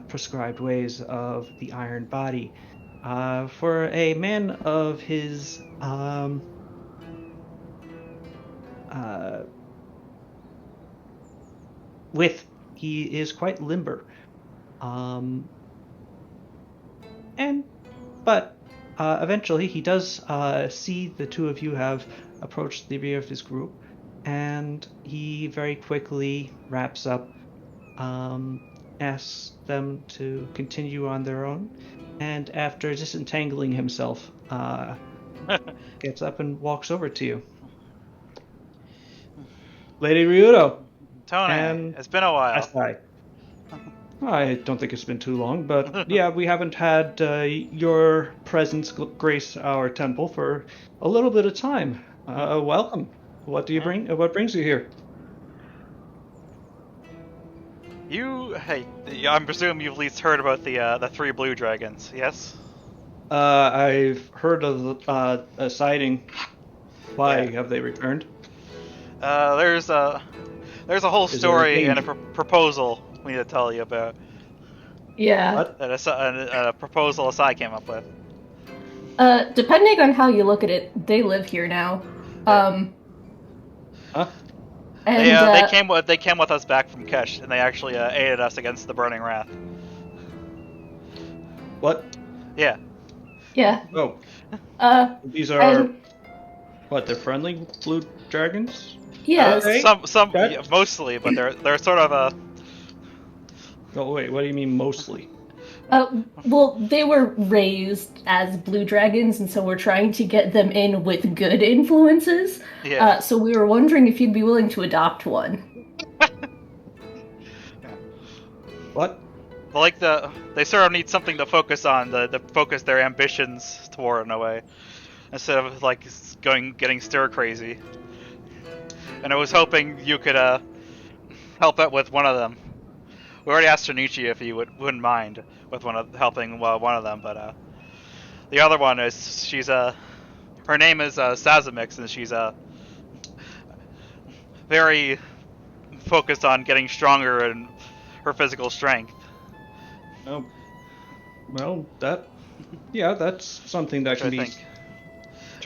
prescribed ways of the iron body. For a man of his width, he is quite limber. But eventually he does see the two of you have approached the rear of his group, and he very quickly wraps up, asks them to continue on their own, and after disentangling himself, gets up and walks over to you. Lady Ryudo. Tony, it's been a while. I don't think it's been too long, but yeah, we haven't had your presence grace our temple for a little bit of time. Welcome. What do you bring? What brings you here? I'm presuming you've at least heard about the three blue dragons, yes? I've heard of a sighting. Why have they returned? There's a whole story and a proposal we need to tell you about. Yeah. What? A proposal Asai came up with. Depending on how you look at it, they live here now. Huh? And they came with us back from Kesh, and they actually aided us against the Burning Wrath. What? Yeah. Yeah. Oh. These are what? They're friendly blue dragons? Yes. Some mostly, but they're sort of a. Oh wait, what do you mean mostly? Well, they were raised as blue dragons, and so we're trying to get them in with good influences. Yeah. So we were wondering if you'd be willing to adopt one. What? Well, they sort of need something to focus on, to focus their ambitions toward in a way, instead of getting stir crazy. and I was hoping you could help out with one of them. We already asked Shinichi if he wouldn't mind with helping one of them, but the other one is her name is Sazamix, and she's very focused on getting stronger and her physical strength. Oh, well, that's something that can be.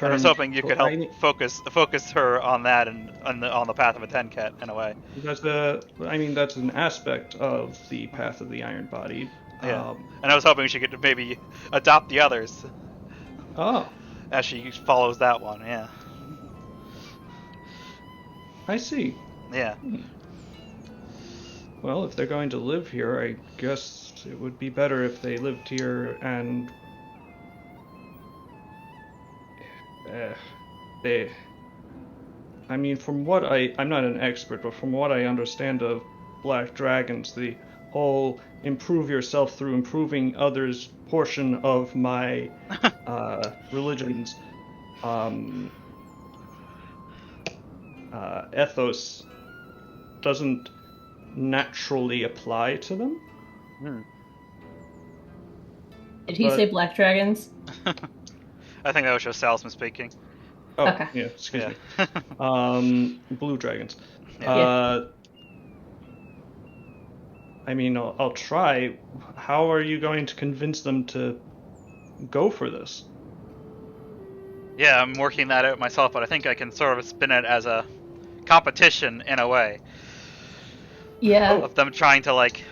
I was hoping you could help focus her on that and on the path of a Tenket in a way. That's an aspect of the path of the Iron Body. Yeah, and I was hoping she could maybe adopt the others. Oh, as she follows that one, yeah. I see. Yeah. Well, if they're going to live here, I guess it would be better if they lived here and I mean, from what I'm not an expert, but from what I understand of black dragons, the whole improve yourself through improving others portion of my religion's ethos doesn't naturally apply to them. Did he say black dragons? I think that was just Salzman speaking. Oh, okay. Yeah, excuse me. Blue dragons. Yeah. I mean, I'll try. How are you going to convince them to go for this? Yeah, I'm working that out myself, but I think I can sort of spin it as a competition in a way. Yeah. Of them trying to like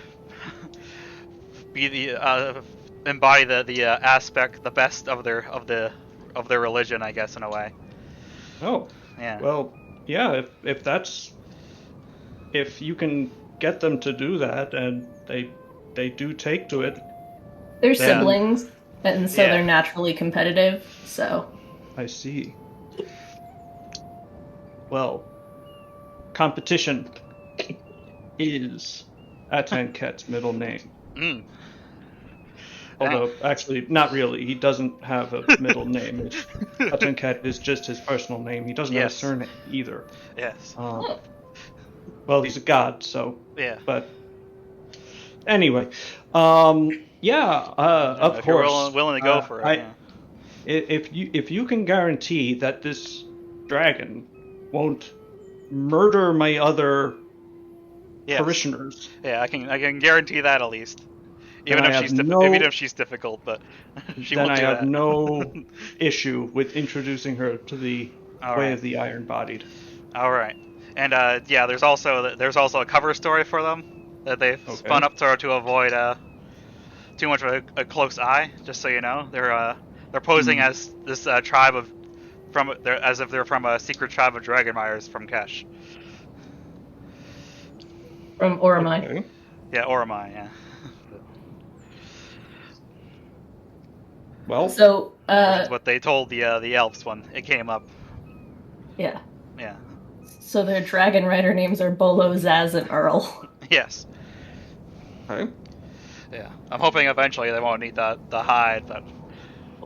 be the embody the aspect, the best of their religion, I guess, in a way. Oh. Yeah. Well, yeah. If you can get them to do that, and they do take to it. They're siblings, and so they're naturally competitive. So. I see. Well, competition is Atanket's middle name. Although, actually, not really. He doesn't have a middle name. Atanket is just his personal name. He doesn't have a surname either. Yes. Well, he's a god, so. Yeah. But anyway, of if course. You're willing to go for it. If you can guarantee that this dragon won't murder my other parishioners. Yeah, I can guarantee that at least. Even if she's difficult, but she won't do that. Then I have no issue with introducing her to the way of the Iron-Bodied. All right, and there's also a cover story for them that they've spun up to avoid too much of a close eye. Just so you know, they're posing as this tribe as if they're from a secret tribe of dragon riders from Kesh. From Oromai. Okay. Yeah, Oromai. Yeah. Well, so that's what they told the elves when it came up. Yeah. Yeah. So their dragon rider names are Bolo, Zaz, and Earl. Yes. Okay. Yeah, I'm hoping eventually they won't need the hide, but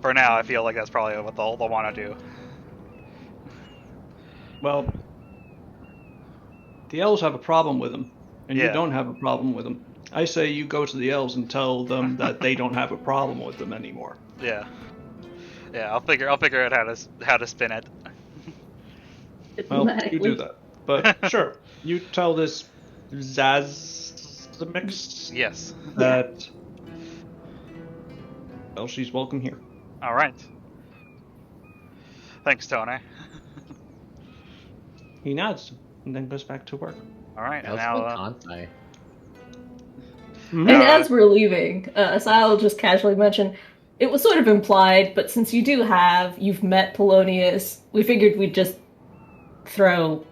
for now I feel like that's probably what they'll want to do. Well, the elves have a problem with them, and you don't have a problem with them. I say you go to the elves and tell them that they don't have a problem with them anymore. Yeah. I'll figure out how to spin it. Well, you do that, but sure, you tell this Zazmix. Yes. That. Well, she's welcome here. All right. Thanks, Tony. He nods and then goes back to work. All right. And now. And as we're leaving, so I'll just casually mention, it was sort of implied, but since you've met Polonius, we figured we'd just throw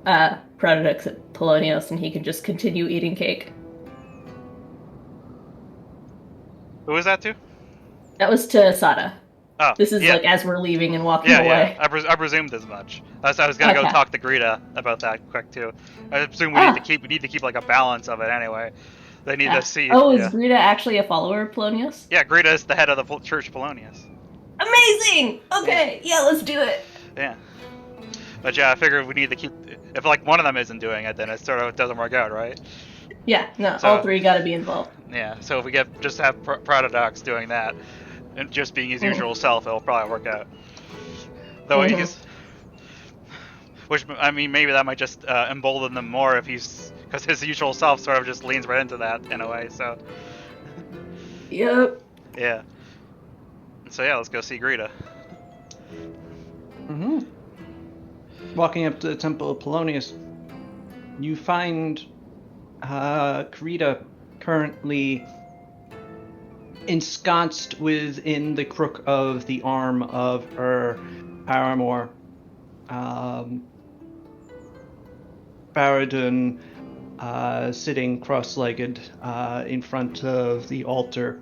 Prodix at Polonius and he can just continue eating cake. Who was that to? That was to Sada. Oh, this is like as we're leaving and walking away. Yeah, I presumed as much. I was gonna go talk to Greta about that quick too. I presume we need to keep like a balance of it anyway. They need to see. Oh, is Greta actually a follower of Polonius? Yeah, Greta is the head of the Church of Polonius. Amazing! Okay, yeah, let's do it. Yeah. But yeah, I figured we need to keep. If like one of them isn't doing it, then it sort of doesn't work out, right? Yeah, no, So, all three got to be involved. Yeah. So if we just have Paradox doing that, and just being his usual self, it'll probably work out. Though he's, which I mean, maybe that might just embolden them more if he's, because his usual self sort of just leans right into that in a way. So. Yep. Yeah. So yeah, let's go see Greta. Walking up to the Temple of Polonius, you find Greta currently ensconced within the crook of the arm of her paramour, Baradun, sitting cross-legged in front of the altar.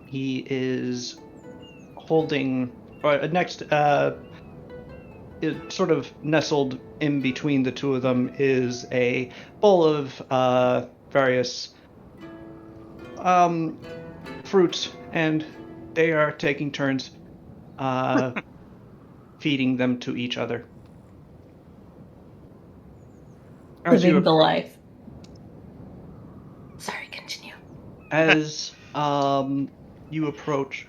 He is holding, or next, sort of nestled in between the two of them is a bowl of various fruits, and they are taking turns feeding them to each other. Living the life. Sorry, continue. As you approach,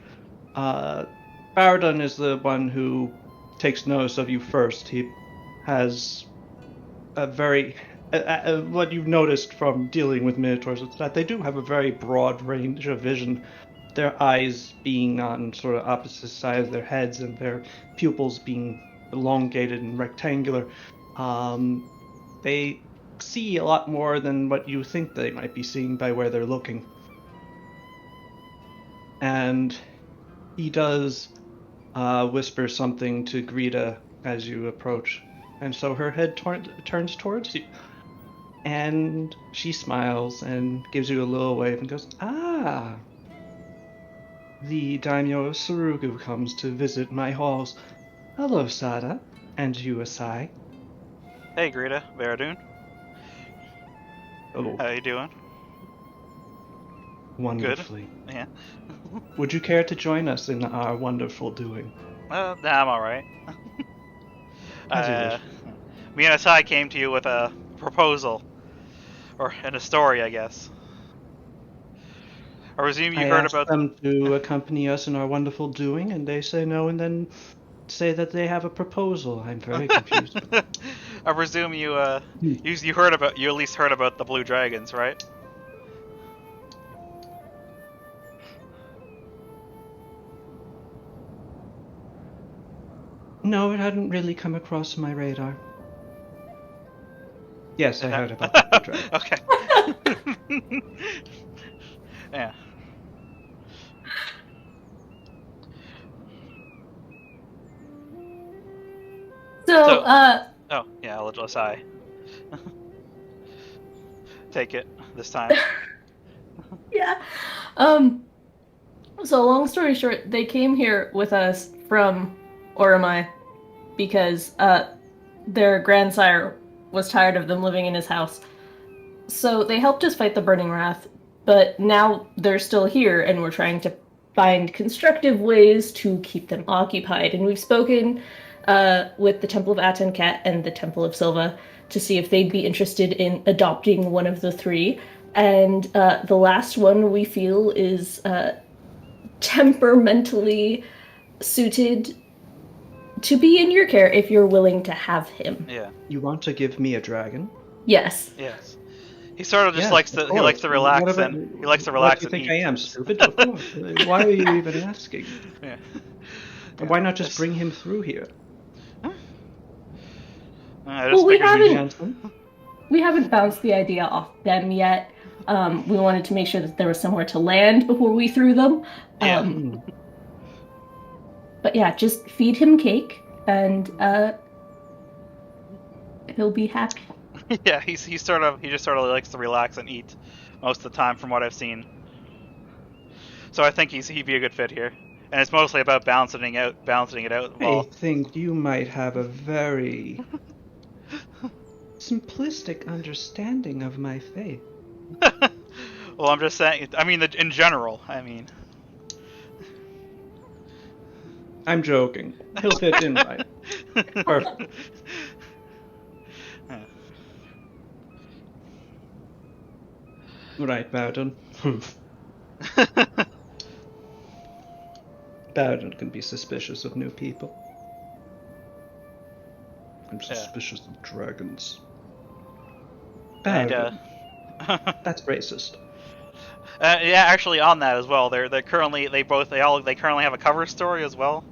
Baradun is the one who takes notice of you first. He has a very... what you've noticed from dealing with Minotaurs is that they do have a very broad range of vision. Their eyes being on sort of opposite sides of their heads and their pupils being elongated and rectangular. They see a lot more than what you think they might be seeing by where they're looking. And he does whisper something to Greta as you approach. And so her head turns towards you. And she smiles and gives you a little wave and goes, "Ah, the daimyo of Sarugu comes to visit my halls. Hello, Sada. And you, Asai." Hey, Greta, Baradun. Hello. How you doing? Wonderfully. Good. Yeah. Would you care to join us in our wonderful doing? Nah, I'm alright. As you wish. Me and Asai came to you with a proposal. And a story, I guess. I presume you heard about them to accompany us in our wonderful doing, and they say no, and then say that they have a proposal. I'm very confused. I presume you heard about, you at least heard about the Blue Dragons, right? No, it hadn't really come across my radar. Yes, I heard about the Blue Dragons. Okay. Yeah. So, oh, yeah, I'll let Asai take it this time. Yeah. So long story short, they came here with us from Oromai because their grandsire was tired of them living in his house. So they helped us fight the Burning Wrath, but now they're still here and we're trying to find constructive ways to keep them occupied. And we've spoken with the Temple of Atenket and the Temple of Silva to see if they'd be interested in adopting one of the three. And the last one we feel is temperamentally suited to be in your care if you're willing to have him. Yeah. You want to give me a dragon? Yes. Yes. He sort of just likes to relax and he likes to relax and eat. What do you think I am, stupid? Of course. Why are you even asking? Yeah. And why not just bring him through here? Well, we haven't bounced the idea off them yet. We wanted to make sure that there was somewhere to land before we threw them. But yeah, just feed him cake and he'll be happy. Yeah, he just sort of likes to relax and eat most of the time, from what I've seen. So I think he'd be a good fit here, and it's mostly about balancing it out. I think you might have a very simplistic understanding of my faith. Well, I'm just saying. I mean, in general. I mean, I'm joking. He'll fit in right. Perfect. Right, Bowden. Bowden can be suspicious of new people. I'm suspicious of dragons. Bowden. That's racist. Yeah, actually, on that as well, they currently have a cover story as well,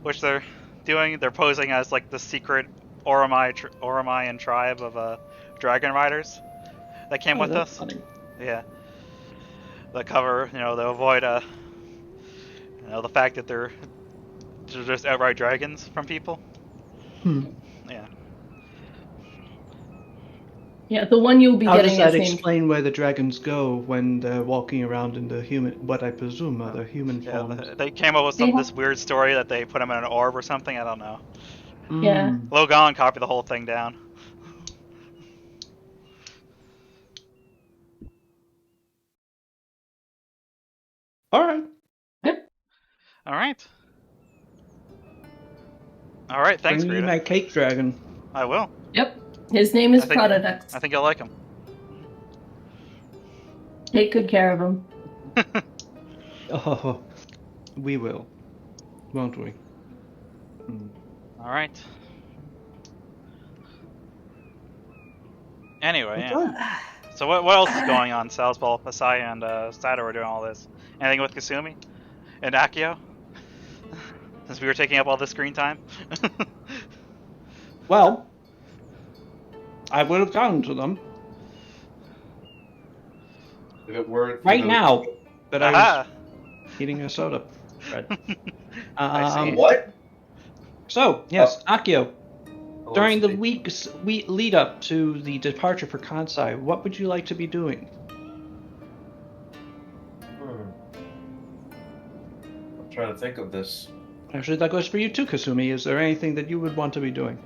which they're doing. They're posing as like the secret Oromaian tribe of dragon riders that came with us. Funny. Yeah, the cover, they avoid the fact that they're just outright dragons from people. Yeah. Yeah, the one you'll be How getting does that is explain where the dragons go when they're walking around in the what I presume are their human forms? They came up with this weird story that they put them in an orb or something. I don't know. Yeah. Logan copied the whole thing down. All right. Yep. All right. All right. Thanks, Bring me Rita. my cake dragon. I will. Yep. His name is Prododux. I think you'll like him. Take good care of him. Oh, we will, won't we? All right. Anyway, yeah. So what else is going on? Salzball, Asai, and Sato are doing all this. Anything with Kasumi and Akio? Since we were taking up all the screen time. Well, I would have gone to them. If it weren't right now, but I was eating a soda. I see. What? So, yes, Akio. During the weeks lead up to the departure for Kansai, what would you like to be doing? I'm trying to think of this. Actually, that goes for you too, Kasumi. Is there anything that you would want to be doing?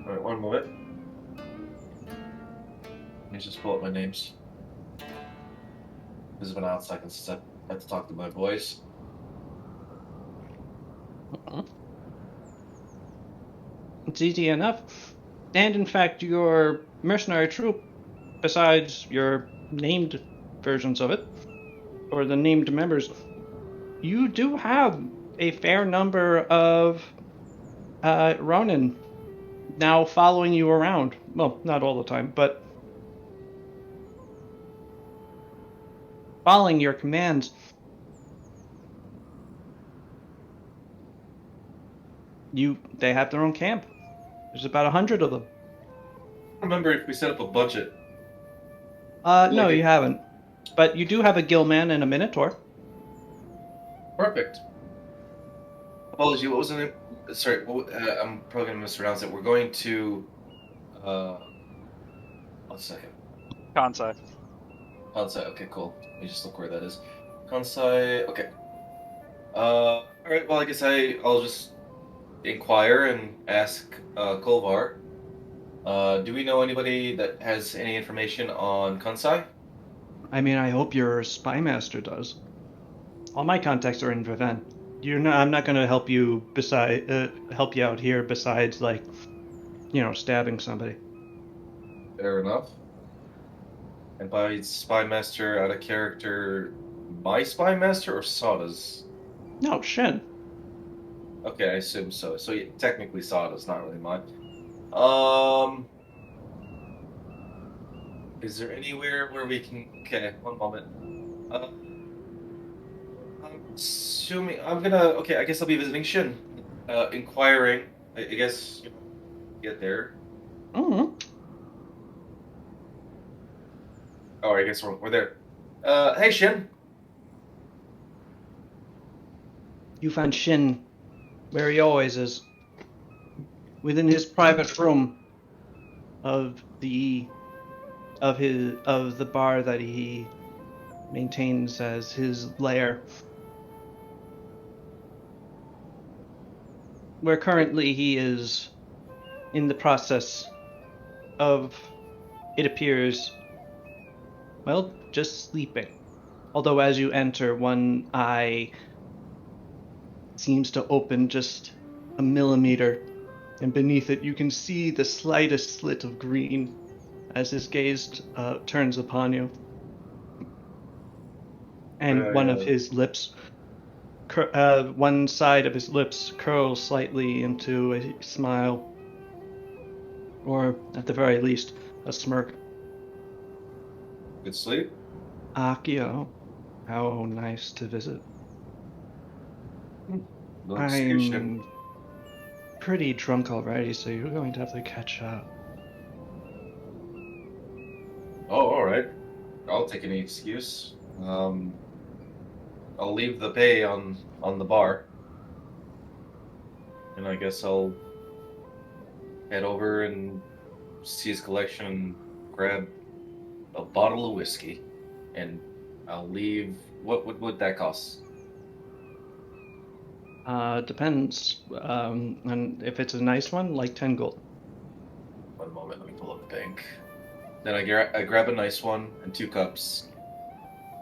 Alright, one moment. Let me just pull up my names. This has been out seconds since I had to talk to my boys. It's easy enough. And in fact, your mercenary troop, besides your named versions of it, or the named members, you do have a fair number of Ronin now following you around. Well, not all the time, but following your commands. They have their own camp. There's about 100 of them. I remember if we set up a budget. No, you haven't. But you do have a Gillman and a Minotaur. Perfect. Apology, what was the name? Sorry, I'm probably going to mispronounce it. We're going to... 1 second. Kansai. Kansai, okay, cool. Let me just look where that is. Kansai, okay. Alright, well, I guess I'll just inquire and ask Kolvar. Do we know anybody that has any information on Kansai? I mean, I hope your spy master does. All my contacts are in Viven. I'm not going to help you help you out here besides, like, stabbing somebody. Fair enough. And by spy master, out of character, my spy master or Sada's? No, Shin. Okay, I assume so. So yeah, technically Sada's, not really mine. Is there anywhere where we can... Okay, one moment. I'm assuming... Okay, I guess I'll be visiting Shin. Inquiring. I guess... get there. Mm-hmm. Oh, I guess we're there. Hey, Shin. You found Shin where he always is. Within his private room of the bar that he maintains as his lair. Where currently he is in the process of, it appears, well, just sleeping. Although as you enter, one eye seems to open just a millimeter, and beneath it you can see the slightest slit of green as his gaze turns upon you. And one of his lips, one side of his lips curls slightly into a smile, or at the very least, a smirk. Good sleep? Akio, how nice to visit. No excuse. I'm pretty drunk already, so you're going to have to catch up. Oh, all right. I'll take any excuse. I'll leave the pay on the bar, and I guess I'll head over and see his collection and grab a bottle of whiskey, and I'll leave. What would that cost? Depends. And if it's a nice one, like 10 gold. 1 moment, let me pull up the bank. Then I grab a nice one and 2 cups.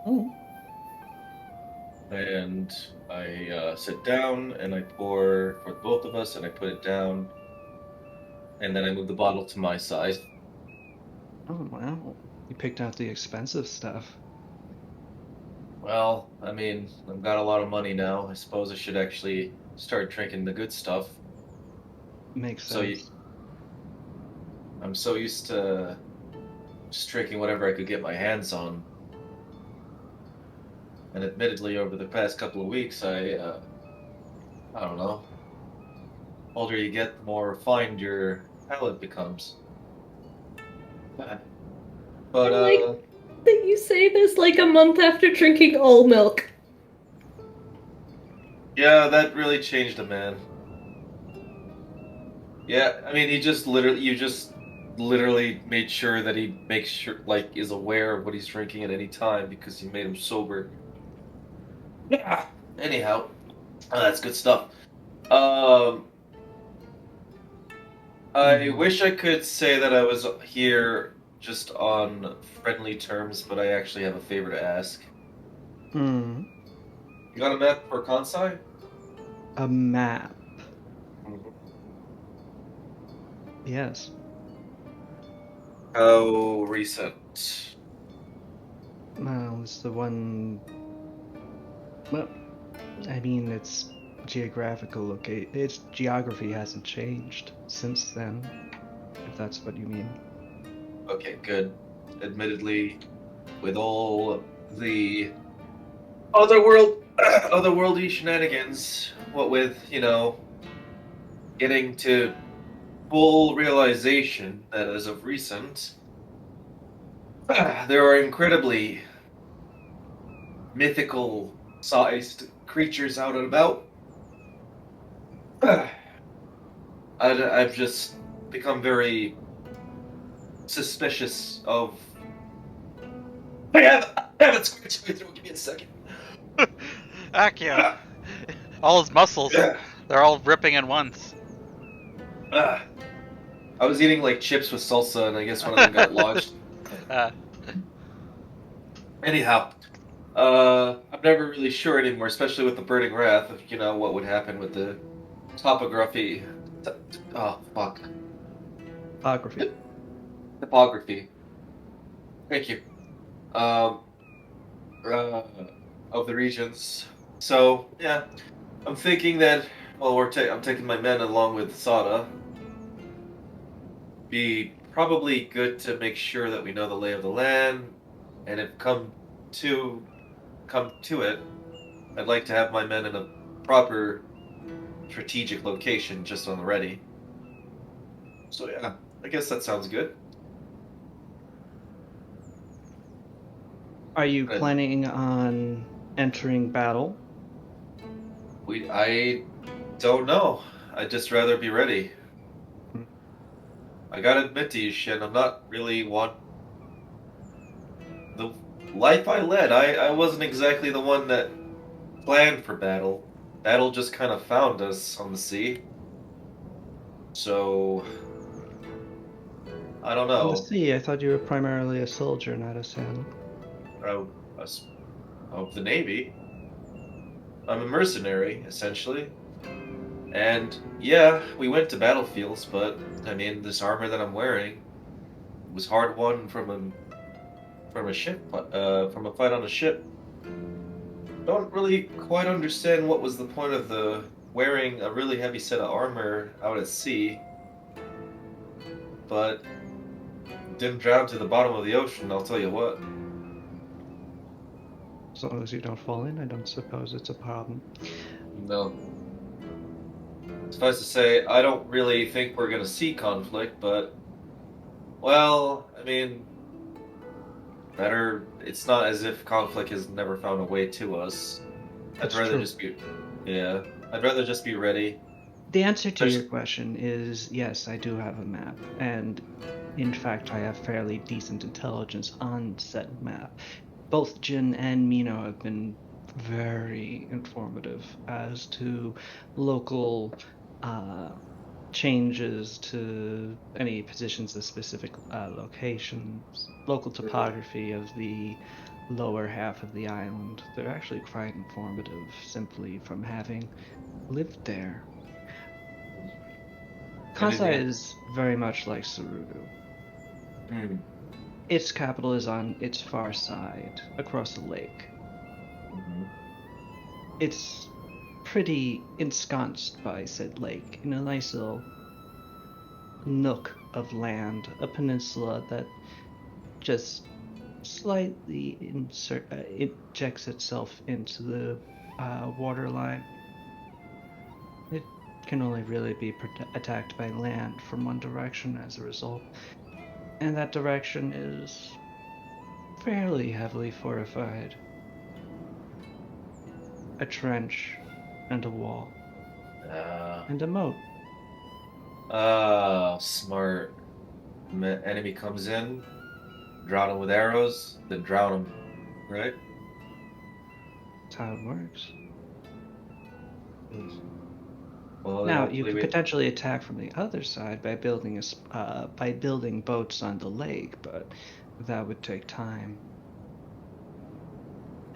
Mm. And I sit down and I pour for both of us and I put it down. And then I move the bottle to my side. Oh, wow. You picked out the expensive stuff. Well, I mean, I've got a lot of money now. I suppose I should actually start drinking the good stuff. Makes sense. So I'm so used to just drinking whatever I could get my hands on. And admittedly, over the past couple of weeks, I don't know. The older you get, the more refined your palate becomes. But I like that you say this like a month after drinking all milk. yeah, that really changed a man. Yeah, I mean, you just literally made sure that he makes sure, like, is aware of what he's drinking at any time because you made him sober. Yeah. Anyhow, that's good stuff. I wish I could say that I was here just on friendly terms, but I actually have a favor to ask. Hmm. You got a map for Kansai? A map. Yes. How recent? Well, it's the one. Well, I mean, its geographical location. Its geography hasn't changed since then, if that's what you mean. Okay, good. Admittedly, with all the otherworldly shenanigans, what with, getting to full realization that as of recent, there are incredibly mythical sized creatures out and about. I've just become very suspicious of. I haven't scratched my throat. Give me a second. Akio. All his muscles, they're all ripping at once. I was eating like chips with salsa, and I guess one of them got lodged. Anyhow, I'm never really sure anymore, especially with the Burning Wrath, of what would happen with the topography. Oh fuck. Topography. Topography. Thank you. Of the regions. So yeah, I'm thinking that I'm taking my men along with Sada. Be probably good to make sure that we know the lay of the land, and if come to it, I'd like to have my men in a proper strategic location just on the ready. So yeah, I guess that sounds good. Are you planning on entering battle? I don't know. I'd just rather be ready. I gotta admit to you, Shin, I'm not really one. The life I led, I wasn't exactly the one that planned for battle. Battle just kind of found us on the sea. So, I don't know. On the sea, I thought you were primarily a soldier, not a sailor. Of the Navy. I'm a mercenary, essentially. And yeah, we went to battlefields, but I mean, this armor that I'm wearing was hard won from a ship, from a fight on a ship. Don't really quite understand what was the point of the wearing a really heavy set of armor out at sea, but didn't drown to the bottom of the ocean, I'll tell you what. As long as you don't fall in, I don't suppose it's a problem. No. Suffice to say, I don't really think we're gonna see conflict, but, well, I mean, better. It's not as if conflict has never found a way to us. That's I'd rather true. just be, yeah, I'd rather just be ready. The answer to your question is yes, I do have a map, and in fact, I have fairly decent intelligence on said map. Both Jin and Mino have been very informative as to local changes to any positions of specific locations, local topography of the lower half of the island. They're actually quite informative simply from having lived there. Kansai is very much like Surugu. Its capital is on its far side, across the lake. It's pretty ensconced by said lake in a nice little nook of land, a peninsula that just slightly injects itself into the waterline. It can only really be attacked by land from one direction as a result, and that direction is fairly heavily fortified. A trench and a wall and a moat. Smart. Enemy comes in, drown him with arrows, then drown him, right? That's how it works. Well, now you could potentially attack from the other side by building boats on the lake, but that would take time.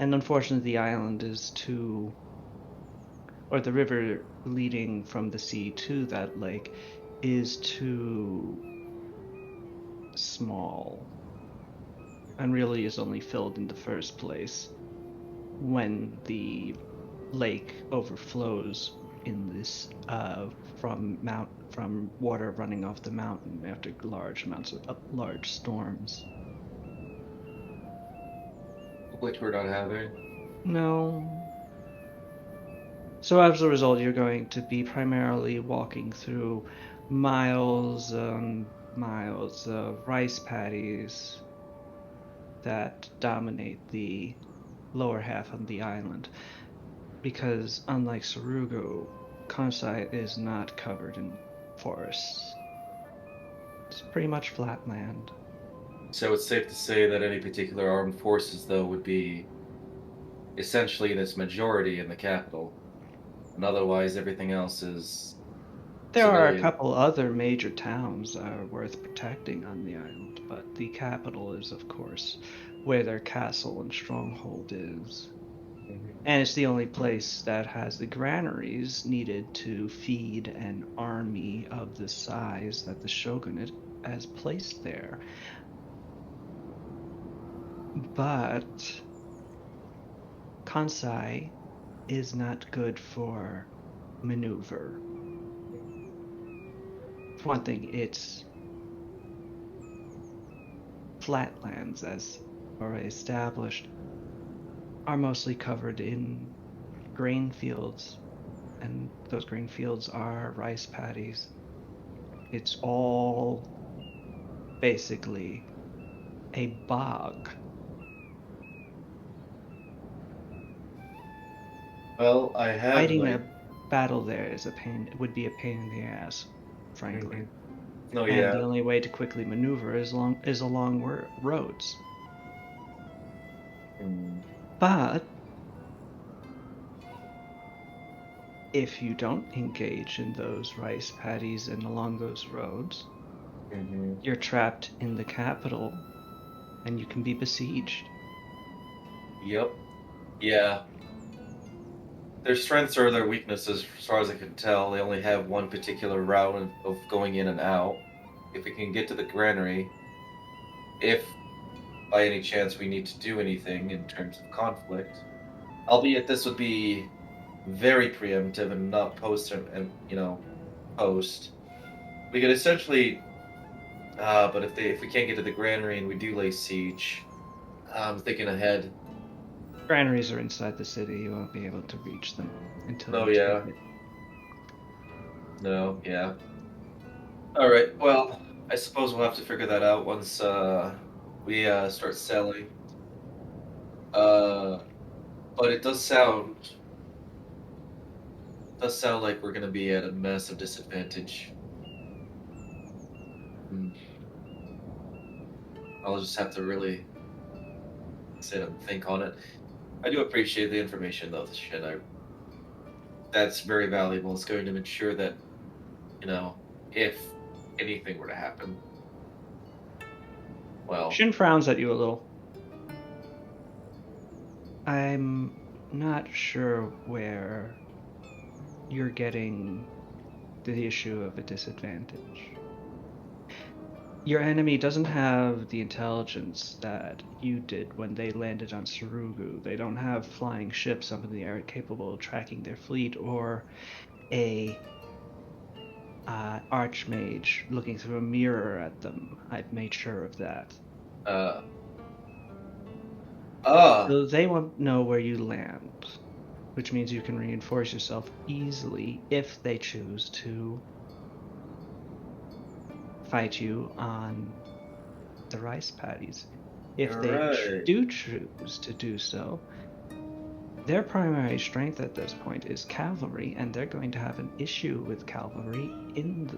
And unfortunately, the island is or the river leading from the sea to that lake is too small, and really is only filled in the first place when the lake overflows in this from water running off the mountain after large storms. Which we're not having. No. So as a result, you're going to be primarily walking through miles and miles of rice paddies that dominate the lower half of the island. Because unlike Surugu, Kansai is not covered in forests. It's pretty much flat land. So it's safe to say that any particular armed forces, though, would be essentially in its majority in the capital. And otherwise, everything else is There are a couple other major towns that are worth protecting on the island, but the capital is, of course, where their castle and stronghold is. And it's the only place that has the granaries needed to feed an army of the size that the shogunate has placed there. But Kansai is not good for maneuver. For one thing, it's flatlands, as already established, are mostly covered in grain fields, and those grain fields are rice paddies. It's all basically a bog. Well, I have fighting a battle there is would be a pain in the ass, frankly. No, and the only way to quickly maneuver is along roads. But if you don't engage in those rice paddies and along those roads, you're trapped in the capital and you can be besieged. Yep. Yeah. their strengths or their weaknesses, as far as I can tell. They only have one particular route of going in and out. If we can get to the granary, if by any chance we need to do anything in terms of conflict, albeit this would be very preemptive and not post and post, we could essentially. But if we can't get to the granary and we do lay siege, I'm thinking ahead. Granaries are inside the city. You won't be able to reach them until Oh, you yeah. take it. No, yeah. All right. Well, I suppose we'll have to figure that out once we start selling. But it does sound like we're gonna be at a massive disadvantage. I'll just have to really sit and think on it. I do appreciate the information though, Shin. That's very valuable. It's going to ensure that, if anything were to happen. Well, Shin frowns at you a little. I'm not sure where you're getting the issue of a disadvantage. Your enemy doesn't have the intelligence that you did when they landed on Surugu. They don't have flying ships up in the air capable of tracking their fleet, or a archmage looking through a mirror at them. I've made sure of that. So they won't know where you land, which means you can reinforce yourself easily if they choose to fight you on the rice paddies. If they do choose to do so, their primary strength at this point is cavalry, and they're going to have an issue with cavalry in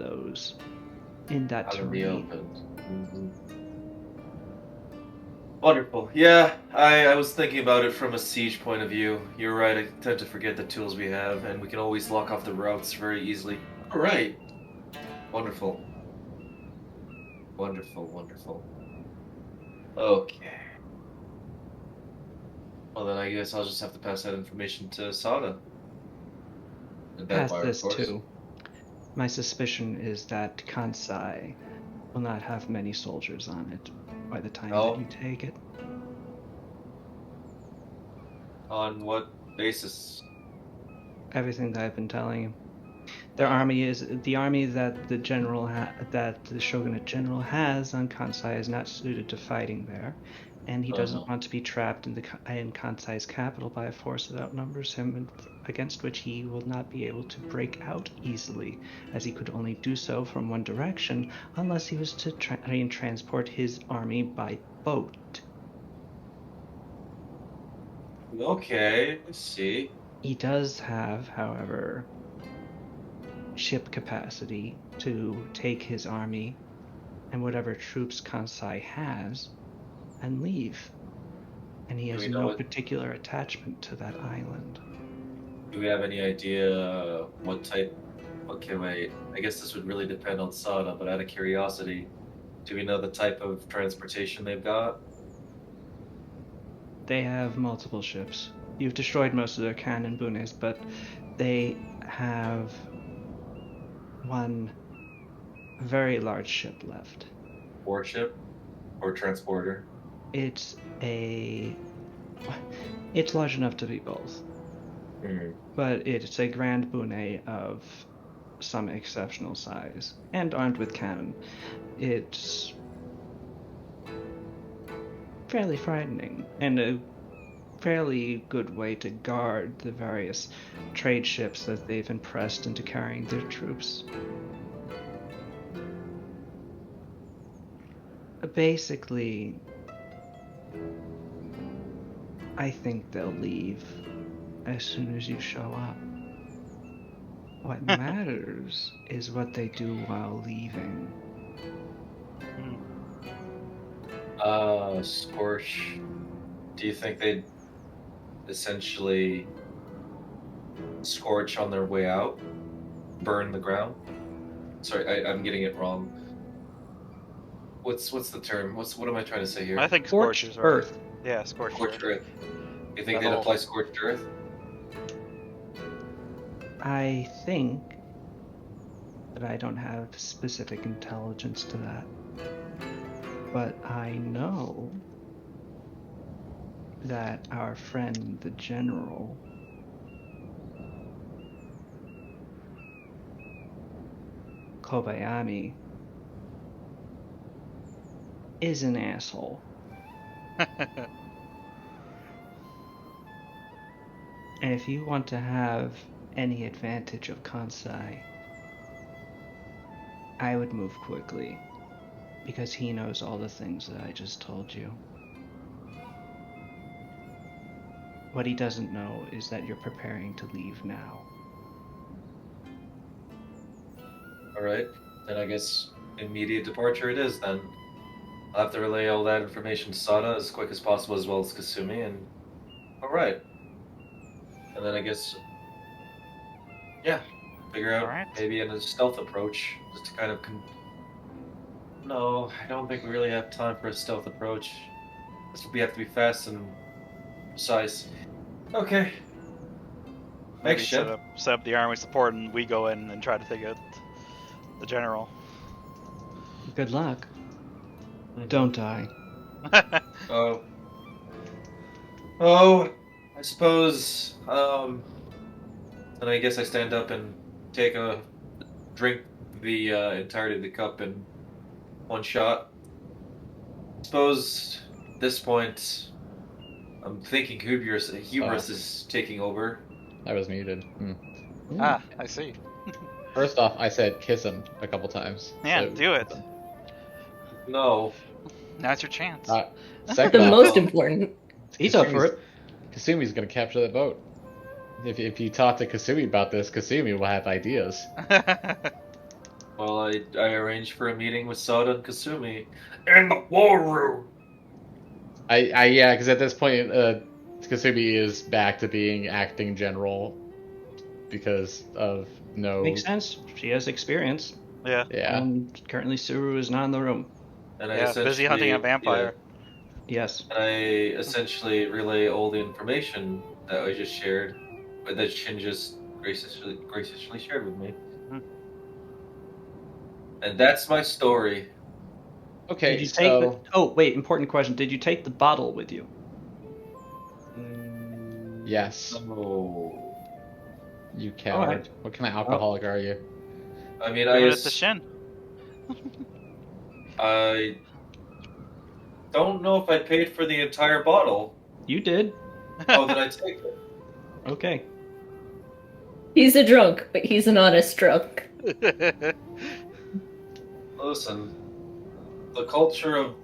that terrain. Mm-hmm. Wonderful. Yeah, I was thinking about it from a siege point of view. You're right, I tend to forget the tools we have, and we can always lock off the routes very easily. All right. Wonderful. Wonderful. Okay. Well, then I guess I'll just have to pass that information to Sada. Pass this too. My suspicion is that Kansai will not have many soldiers on it by the time that you take it. On what basis? Everything that I've been telling you. Their army is the army that the general that the shogunate general has on Kansai is not suited to fighting there, and he doesn't want to be trapped in Kansai's capital by a force that outnumbers him, and against which he will not be able to break out easily, as he could only do so from one direction unless he was to transport his army by boat. Okay, let's see. He does have, however, ship capacity to take his army and whatever troops Kansai has and leave. And he has no particular attachment to that island. Do we have any idea what type? Okay, wait. I guess this would really depend on Sada, but out of curiosity, do we know the type of transportation they've got? They have multiple ships. You've destroyed most of their cannon bunes, but they have one very large ship left. Warship or transporter? It's large enough to be both. But it's a grand bune of some exceptional size and armed with cannon. It's fairly frightening and a fairly good way to guard the various trade ships that they've impressed into carrying their troops. Basically, I think they'll leave as soon as you show up. What matters is what they do while leaving. Scorch, do you think they'd essentially scorch on their way out? Burn the ground? Sorry, I'm getting it wrong. What's the term? What am I trying to say here? I think scorched earth. Yeah, scorched earth. You think they'd apply scorched earth? I think that I don't have specific intelligence to that. But I know that our friend, the General, Kobayami, is an asshole. And if you want to have any advantage of Kansai, I would move quickly, because he knows all the things that I just told you. What he doesn't know is that you're preparing to leave now. Alright, then I guess immediate departure it is then. I'll have to relay all that information to Sada as quick as possible, as well as Kasumi, and... Alright. And then I guess... Yeah, figure out maybe a stealth approach, just to kind of... No, I don't think we really have time for a stealth approach. We have to be fast and precise. Okay. Maybe set up the army support and we go in and try to take out the general. Good luck. Don't die. Oh, I suppose, and I guess I stand up and drink the entirety of the cup in one shot. I suppose at this point, I'm thinking hubris is taking over. I was muted. Ah, I see. First off, I said kiss him a couple times. Yeah, so, do it. No. Now's your chance. Second the most important. He's up for it. Kasumi's gonna capture that boat. If you talk to Kasumi about this, Kasumi will have ideas. Well, I arranged for a meeting with Sada and Kasumi in the war room. Yeah, because at this point, Kasumi is back to being acting general because of no. Makes sense. She has experience. Yeah. And currently, Suru is not in the room. And I busy hunting a vampire. Yeah. Yes. And I essentially relay all the information that I just shared, that Shin just graciously shared with me. Mm-hmm. And that's my story. Okay. Did you take Oh, wait! Important question. Did you take the bottle with you? Yes. Oh. You coward! Right. What kind of alcoholic are you? I mean, it's the Shin. I don't know if I paid for the entire bottle. You did. Oh, did I take it? Okay. He's a drunk, but he's an honest drunk. Listen, the culture of...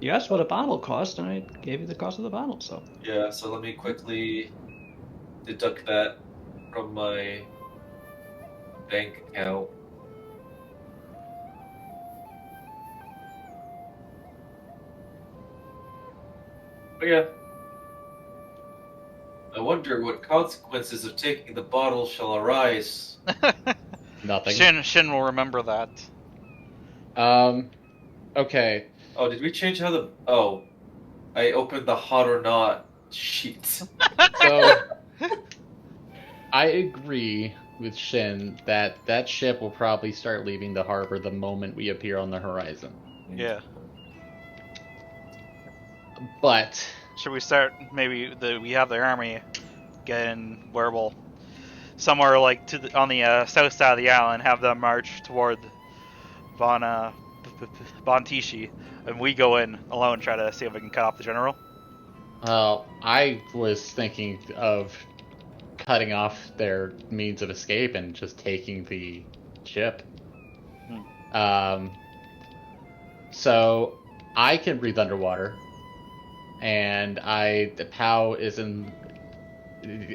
You asked what a bottle cost, and I gave you the cost of the bottle, so... Yeah, so let me quickly deduct that from my bank account. But yeah. I wonder what consequences of taking the bottle shall arise. Nothing. Shin will remember that. Okay. Oh, did we change how the... Oh. I opened the hot or not sheet. So, I agree with Shin that ship will probably start leaving the harbor the moment we appear on the horizon. Yeah. But... Should we start, maybe, we have the army getting where we'll... Somewhere, like, on the south side of the island, have them march toward Bontishi, and we go in alone and try to see if we can cut off the general? Well, I was thinking of cutting off their means of escape and just taking the ship. So, I can breathe underwater. And Pao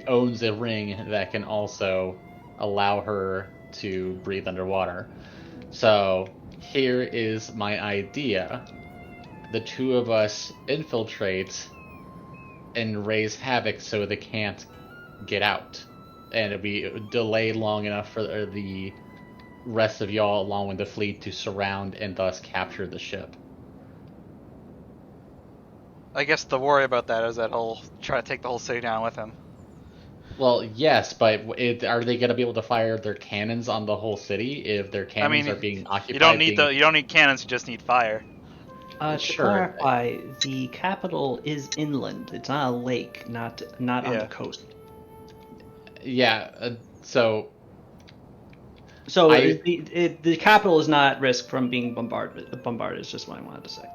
owns a ring that can also allow her to breathe underwater. So here is my idea. The two of us infiltrate and raise havoc so they can't get out. And it'll be delayed long enough for the rest of y'all along with the fleet to surround and thus capture the ship. I guess the worry about that is that he'll try to take the whole city down with him. Well, yes, but are they going to be able to fire their cannons on the whole city if their cannons are being occupied? You don't need cannons. You just need fire. To clarify, the capital is inland. It's not a lake, not on the coast. Yeah. So the capital is not at risk from being bombarded. Is just what I wanted to say.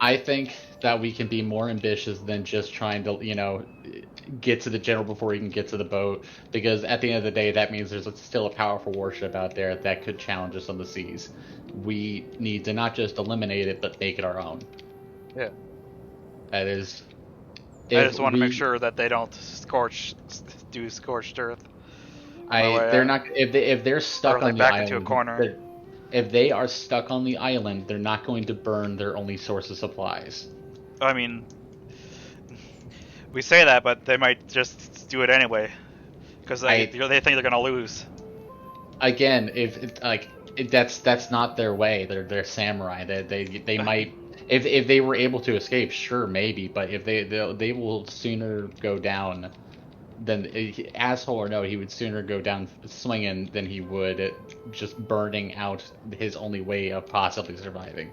I think that we can be more ambitious than just trying to, get to the general before he can get to the boat, because at the end of the day, that means there's still a powerful warship out there that could challenge us on the seas. We need to not just eliminate it, but make it our own. Yeah. That is. I just want to make sure that they don't do scorched earth. They're not if they're stuck on the island into a corner. If they are stuck on the island, they're not going to burn their only source of supplies. I mean, we say that, but they might just do it anyway, because they think they're gonna lose. Again, that's not their way. They're samurai. They might if they were able to escape, sure, maybe. But if they will sooner go down. Then, asshole or no, he would sooner go down swinging than he would just burning out his only way of possibly surviving.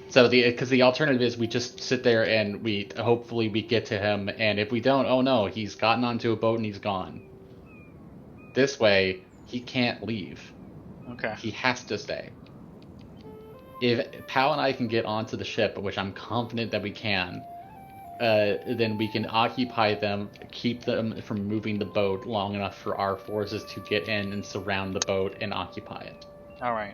So because the alternative is we just sit there and hopefully we get to him, and if we don't, oh no, he's gotten onto a boat and he's gone. This way, he can't leave. Okay. He has to stay. If Pal and I can get onto the ship, which I'm confident that we can, then we can occupy them, keep them from moving the boat long enough for our forces to get in and surround the boat and occupy it. All right.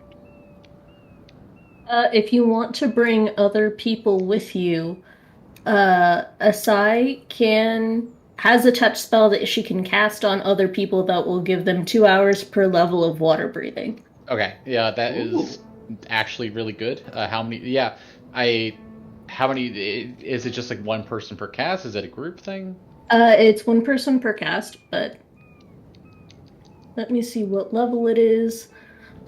If you want to bring other people with you, Asai has a touch spell that she can cast on other people that will give them 2 hours per level of water breathing. Okay, yeah, that is actually really good. How many? Yeah, How many? Is it just like one person per cast? Is it a group thing? It's one person per cast, but let me see what level it is.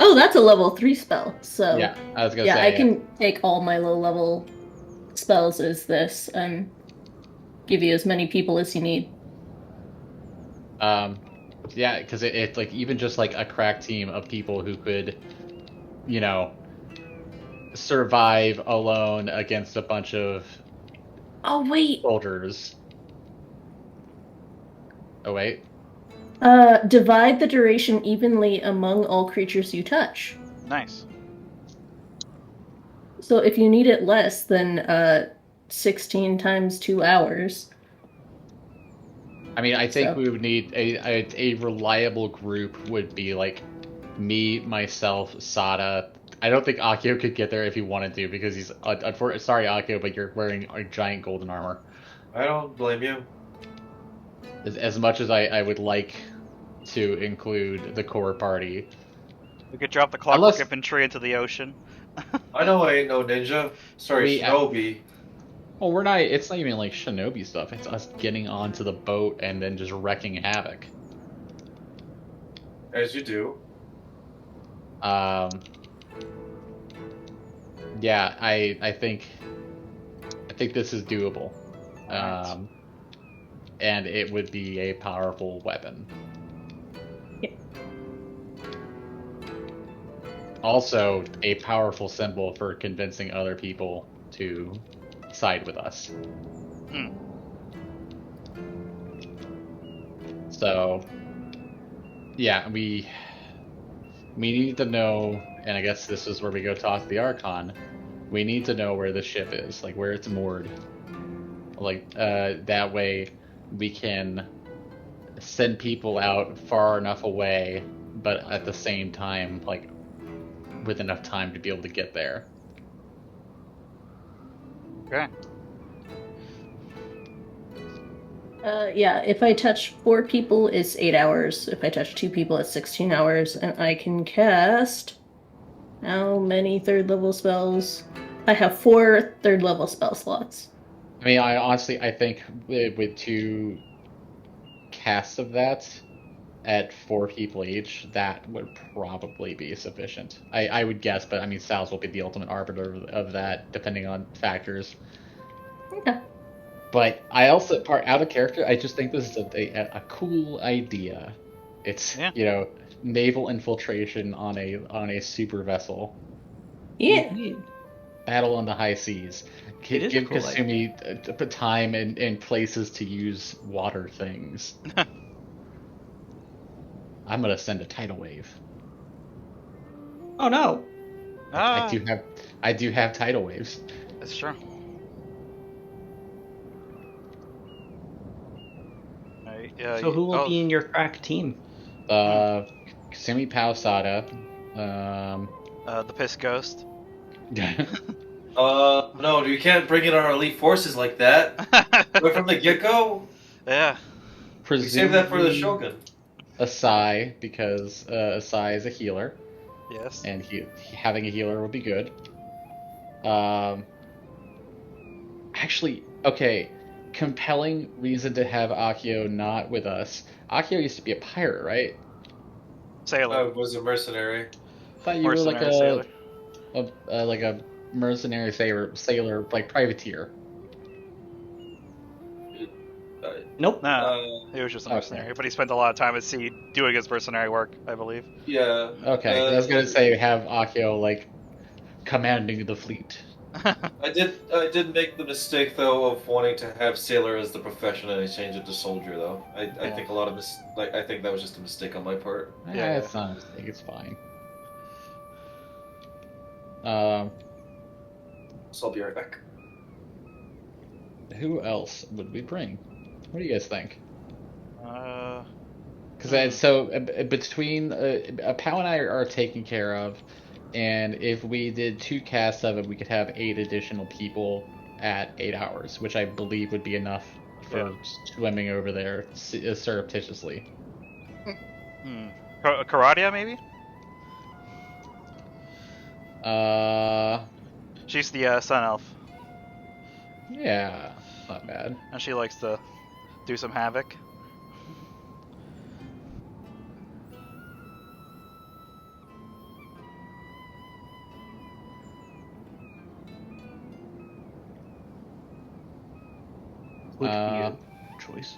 Oh, that's a level 3 spell. So yeah, I was gonna say. I can take all my low level spells as this and give you as many people as you need. Yeah, because it's like even just like a crack team of people who could, survive alone against a bunch of soldiers. Oh wait. Divide the duration evenly among all creatures you touch. Nice. So if you need it less than 16 times 2 hours. I mean, I think we would need a reliable group would be like me, myself, Sada. I don't think Akio could get there if he wanted to, because he's sorry, Akio, but you're wearing a giant golden armor. I don't blame you. As much as I would like to include the core party. We could drop the clockwork infantry into the ocean. I know I ain't no ninja. Sorry, shinobi. Well, we're not. It's not even like shinobi stuff. It's us getting onto the boat and then just wrecking havoc. As you do. Yeah, I think this is doable. Right. And it would be a powerful weapon. Yeah. Also, a powerful symbol for convincing other people to side with us. So, yeah, we need to know, and I guess this is where we go talk to the Archon. We need to know where the ship is, like where it's moored. Like, that way we can send people out far enough away, but at the same time, like, with enough time to be able to get there. Okay. Yeah, if I touch 4 people, it's 8 hours. If I touch 2 people, it's 16 hours. And I can cast... how many 3rd level spells? I have 4 3rd level spell slots. I mean, I think with 2 casts of that at 4 people each, that would probably be sufficient. I would guess, but I mean, Sal's will be the ultimate arbiter of that, depending on factors. Okay. But I also, part out of character, I just think this is a cool idea. It's naval infiltration on a super vessel. Yeah. Indeed. Battle on the high seas. Give Cool Kasumi time and places to use water things. I'm gonna send a tidal wave. Oh no! I do have tidal waves. That's true. So who will be in your crack team? Kasumi Pausada. The Piss Ghost. No, you can't bring in our elite forces like that. Right from the get-go? Yeah. We save that for the Shogun. Asai, because Asai is a healer. Yes. And having a healer would be good. Actually, okay. Compelling reason to have Akio not with us. Akio used to be a pirate, right? Sailor. I was a mercenary. I thought you were like sailor. like a mercenary sailor, like privateer. Nope. No, he was just a mercenary, but he spent a lot of time at sea doing his mercenary work, I believe. Yeah. Okay, I was gonna say have Akio like commanding the fleet. I did make the mistake though of wanting to have sailor as the profession and I changed it to soldier though. I think a lot of I think that was just a mistake on my part. Yeah, it's not a mistake. It's fine. So I'll be right back. Who else would we bring? What do you guys think? Because so between Pow and I are taken care of, and if we did 2 casts of it, we could have 8 additional people at 8 hours, which I believe would be enough for swimming over there surreptitiously. Karadia, maybe? She's the sun elf. Yeah, not bad. And she likes to do some havoc. Would be a choice.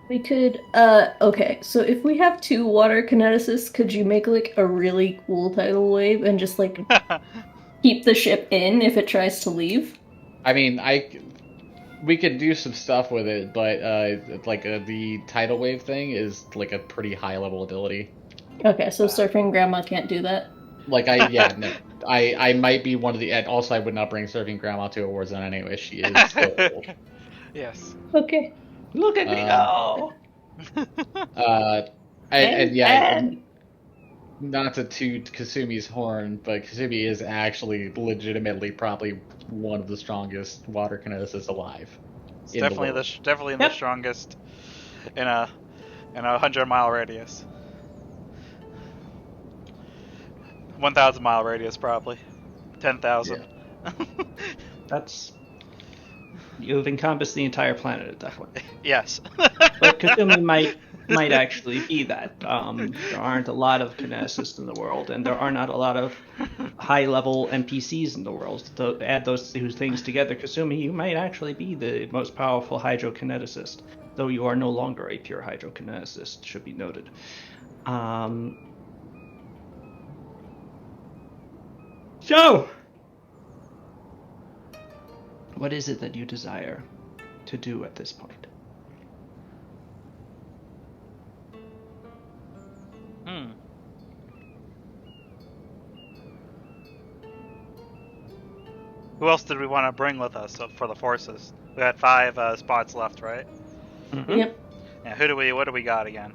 We could, okay, so if we have 2 water kineticists, could you make, like, a really cool tidal wave and just, like, keep the ship in if it tries to leave? I mean, we could do some stuff with it, but, the tidal wave thing is, like, a pretty high-level ability. Okay, so Surfing Grandma can't do that? No. I might be one of the... And also, I would not bring Surfing Grandma to a war zone anyway. She is so old. Yes. Okay. Look at me go! Not to toot Kasumi's horn, but Kasumi is actually legitimately probably one of the strongest water kineticists alive. It's definitely the strongest in a 100-mile radius. 1,000-mile radius, probably. 10,000. Yeah. That's... You've encompassed the entire planet at that point. Yes. But Kasumi might actually be that. There aren't a lot of kineticists in the world, and there are not a lot of high-level NPCs in the world. To add those 2 things together, Kasumi, you might actually be the most powerful hydrokineticist, though you are no longer a pure hydrokineticist, should be noted. So, what is it that you desire to do at this point? Who else did we want to bring with us for the forces? We had 5 spots left, right? Mm-hmm. Yep. Yeah. What do we got again?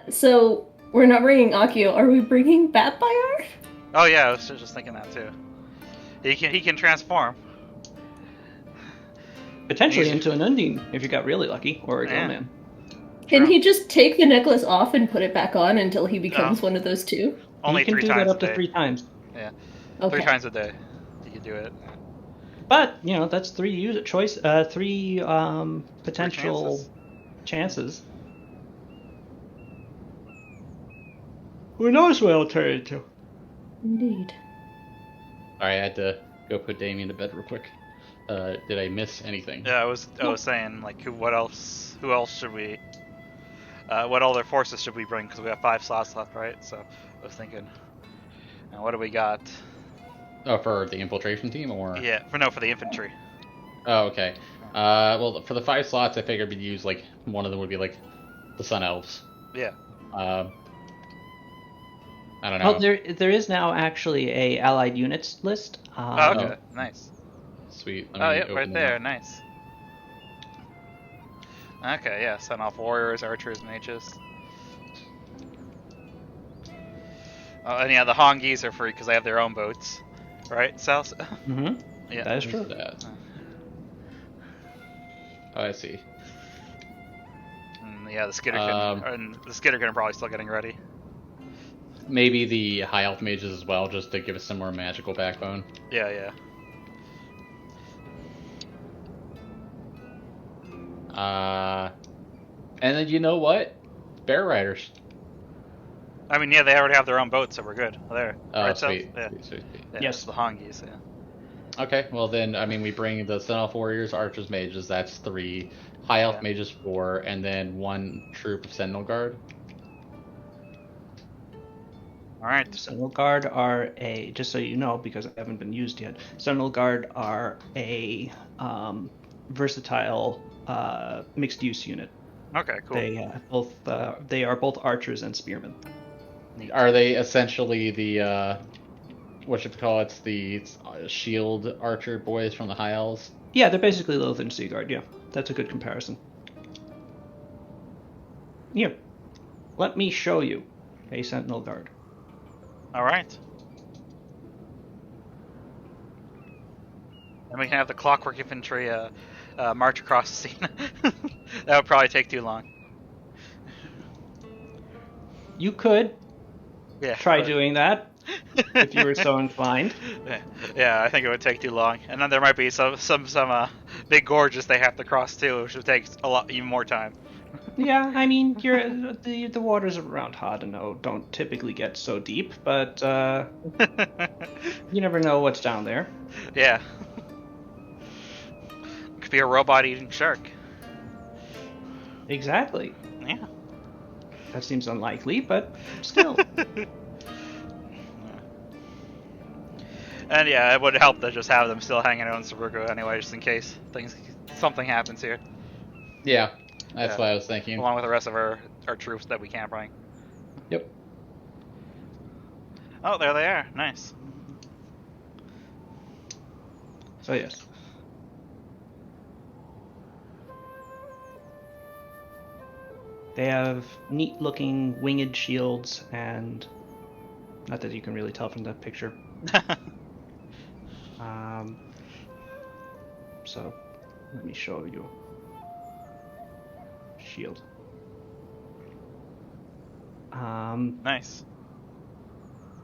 So we're not bringing Akio. Are we bringing Batbayar? Oh yeah, I was just thinking that too. He can transform. Potentially into an Undine, if you got really lucky, or a Gilman. Can he just take the necklace off and put it back on until he becomes one of those 2? Only 3 times. You can do that up to 3 times. Yeah. Okay. 3 times a day. You can do it. But that's 3 3 potential chances. Who knows what it'll turn into? Indeed. Alright, I had to go put Damien to bed real quick. Did I miss anything? Yeah, I was saying, like, who else should we, what other forces should we bring? Because we have 5 slots left, right? So I was thinking, what do we got? Oh, for the infiltration team, or? Yeah, for the infantry. Oh, okay. Well, for the 5 slots, I figured we'd use, like, one of them would be, like, the Sun Elves. Yeah. I don't know. Oh, there is now actually a allied units list. Okay, nice. Sweet. Yeah, right there, nice. Okay, yeah, send off warriors, archers, mages. And yeah, the Hongis are free because they have their own boats, right, Sal? Mm-hmm. Yeah, that is true. Oh, I see. And yeah, the Skitterkin are probably still getting ready. Maybe the High Elf mages as well, just to give us some more magical backbone. Yeah. And then you know what? Bear Riders. I mean, yeah, they already have their own boats, so we're good. There. Oh, right, sweet. Yeah. Sweet. Yeah, Yes. the Hongis, yeah. Okay, well then, I mean, we bring the Sun Elf Warriors, Archers, Mages, that's 3. High Elf Mages, 4, and then 1 troop of Sentinel Guard. Alright. Sentinel Guard are just so you know, because they haven't been used yet, Sentinel Guard are a versatile mixed use unit. Okay, cool. They are both archers and spearmen. Neat. Are they essentially the the shield archer boys from the High Elves? Yeah, they're basically Lothern Sea Guard. Yeah, that's a good comparison. Here, let me show you a Sentinel Guard. Alright. And we can have the Clockwork Infantry march across the scene. That would probably take too long. You could try doing that if you were so inclined. Yeah, I think it would take too long. And then there might be some big gorges they have to cross too, which would take even more time. Yeah, I mean, the waters around Hadano don't typically get so deep, but you never know what's down there. Yeah. Could be a robot eating shark. Exactly. Yeah. That seems unlikely, but still. And yeah, it would help to just have them still hanging out in Sarugo anyway, just in case something happens here. Yeah, that's what I was thinking. Along with the rest of our troops that we can't bring. Yep. Oh, there they are. Nice. So yes. They have neat-looking winged shields, and not that you can really tell from the picture. So let me show you. Shield. Nice.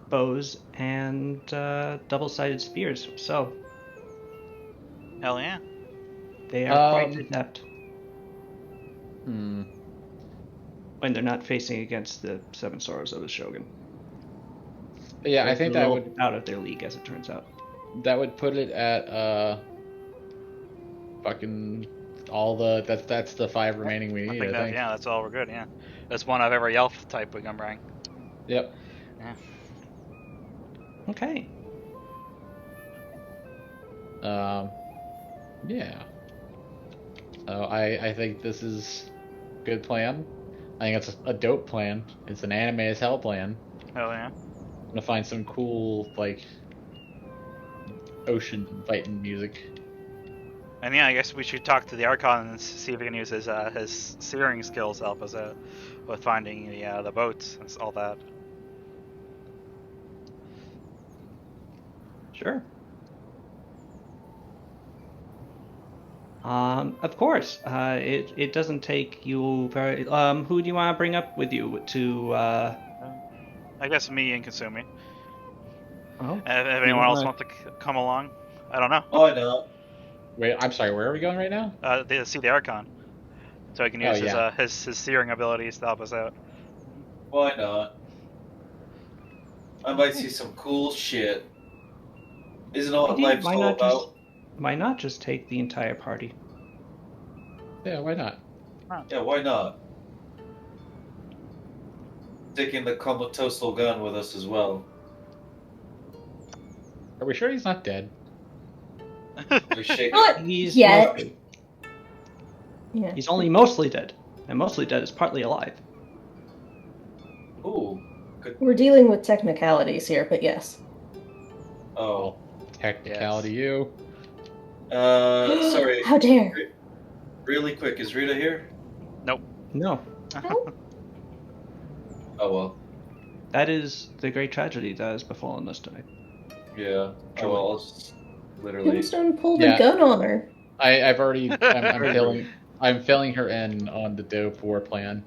Bows and double-sided spears. So Hell yeah. they are quite adept. Hmm. When they're not facing against the Seven Sorrows of the Shogun. Yeah, I think that would out of their league, as it turns out. That would put it at fucking all the that's the 5 remaining we need. I think. Yeah, that's all we're good. Yeah, that's one of every elf type we can bring. Yep. Yeah. Okay. Yeah. So I think this is a good plan. I think it's a dope plan. It's an anime as hell plan. Hell yeah. I'm gonna find some cool like ocean fighting music. And yeah, I guess we should talk to the Archon and see if we can use his searing skills to help us out with finding the boats and all that. Sure. Of course. It doesn't take you very. Who do you want to bring up with you to? I guess me and Kasumi. Oh. If anyone else wants to come along, I don't know. Why not? Wait, I'm sorry. Where are we going right now? They see the Archon, so he can use his searing abilities to help us out. Why not? I might see some cool shit. Isn't all what life's all about? Why not just take the entire party? Yeah, why not? Yeah, why not? Taking the comatose gun with us as well. Are we sure he's not dead? We shake. Not He's yet. mostly. Yeah. He's only mostly dead, and mostly dead is partly alive. Ooh. Good. We're dealing with technicalities here, but yes. Oh. Technicality, you. Sorry. How dare! Really quick, is Rita here? No. Oh. Oh well. That is the great tragedy that has befallen us tonight. Yeah. Oh well, I'll just literally. Tombstone pulled a gun on her. I've already. I'm filling her in on the dope war plan.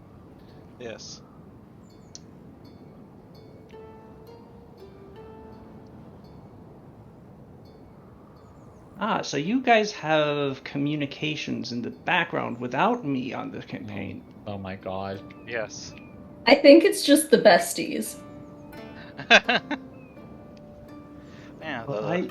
Yes. So you guys have communications in the background without me on the campaign. Oh my god. Yes. I think it's just the besties. Yeah. Well,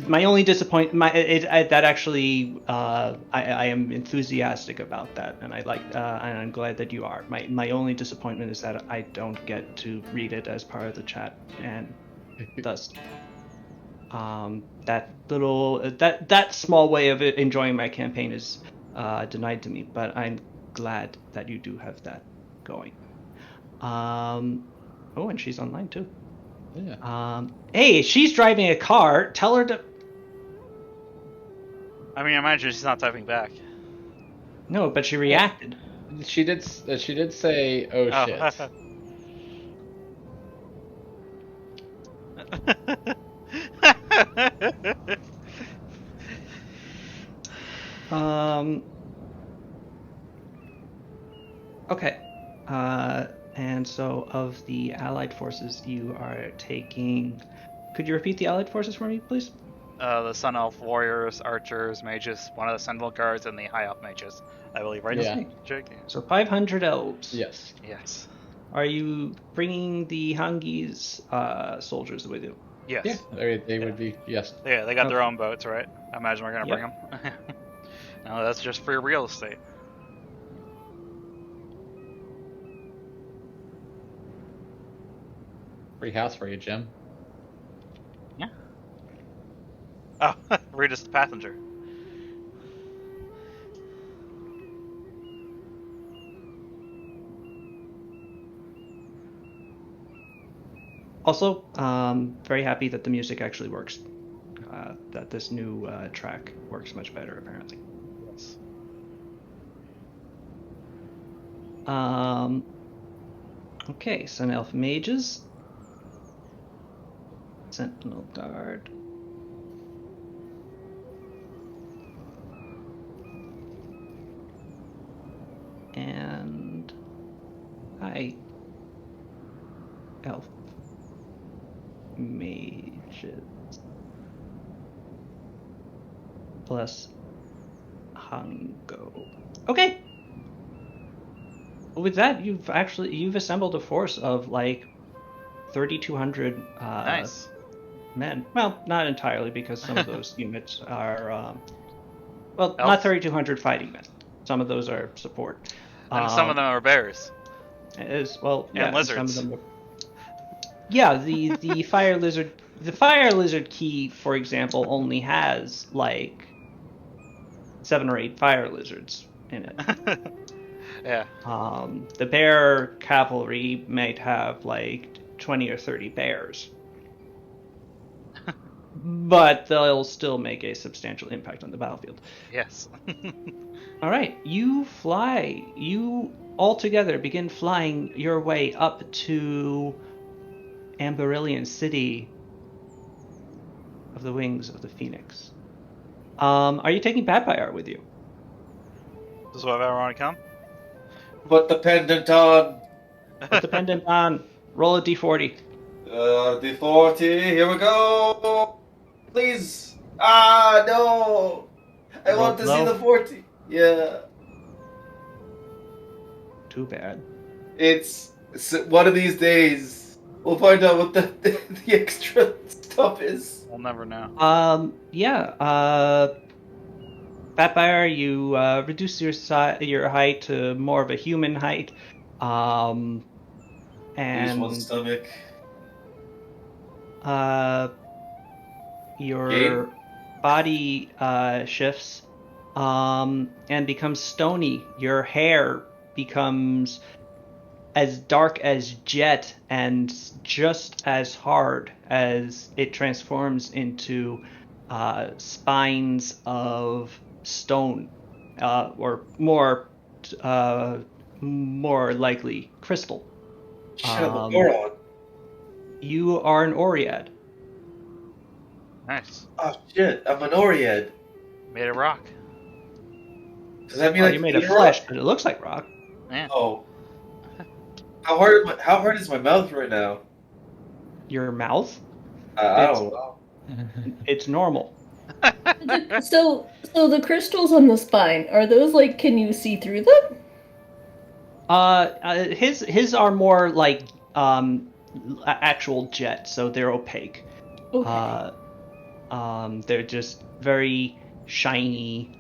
my only disappointment, that actually, I am enthusiastic about that, and and I'm glad that you are. My only disappointment is that I don't get to read it as part of the chat, and thus, that small way of enjoying my campaign is denied to me. But I'm glad that you do have that going. Oh, and she's online too. Yeah. Hey, she's driving a car. Tell her to. I mean, imagine she's not typing back. No, but she reacted. She did say, "Oh shit." Okay. And so of the allied forces you are taking, could you repeat the allied forces for me, please? The Sun Elf warriors, archers, mages, one of the Sentinel guards, and the High Elf mages. I believe, right? Yeah. Jake? So 500 elves. Yes. Yes. Are you bringing the Hungie's soldiers with you? Yes. Yeah, they would be. Yes. Yeah, they got their own boats, right? I imagine we're gonna bring them. No, that's just free real estate. Free house for you, Jim. Yeah. Oh, we're just the passenger. Also, very happy that the music actually works. That this new track works much better, apparently. Yes. Okay, Sun Elf mages. Sentinel guard. And High Elf mages. Plus Hungo. Okay. With that, you've assembled a force of like 3,200 Nice. men. Well, not entirely, because some of those units are not Elf? 3,200 fighting men. Some of those are support. And some of them are bears. As well, yeah, and lizards. some of them. Yeah, the fire lizard. The fire lizard key, for example, only has like 7 or 8 fire lizards in it. Yeah. The bear cavalry might have like 20 or 30 bears. But they'll still make a substantial impact on the battlefield. Yes. All right, you fly. You all together begin flying your way up to Amberillian City of the Wings of the Phoenix. Are you taking Pathfinder with you? Does whoever want to come? Put the pendant on. Put the pendant on. Roll a d40. D40. Here we go. Please. Ah, no. I Roll want to low. see the 40. Yeah. Too bad. It's So one of these days, we'll find out what the extra stuff is. We'll never know. Fatfire, you reduce your height to more of a human height, Use and one stomach. your body shifts and becomes stony. Your hair becomes as dark as jet and just as hard as it transforms into spines of stone, or more likely crystal. Shit, I'm a moron. You are an Oread. Nice. Oh shit, I'm an Oread. Made a rock. Does that mean You made a flesh, but it looks like rock. Yeah. Oh. How hard is my mouth right now? Your mouth? I don't know. It's normal. So the crystals on the spine, are those like, can you see through them? His are more like actual jet, so they're opaque. Okay. They're just very shiny,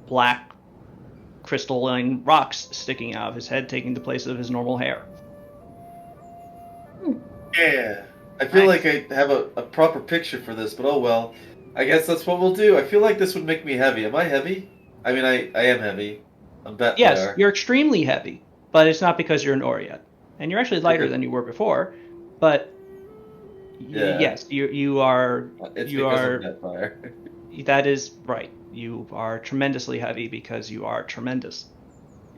black crystalline rocks sticking out of his head, taking the place of his normal hair. Yeah. I feel like I have a proper picture for this, but oh well. I guess that's what we'll do. I feel like this would make me heavy. Am I heavy? I mean, I am heavy. I'm Batfire. Yes, you're extremely heavy, but it's not because you're an Oread. And you're actually lighter Okay. than you were before, but Yeah. yes, you are. It's you because are. I'm Batfire. That is right. You are tremendously heavy because you are tremendous.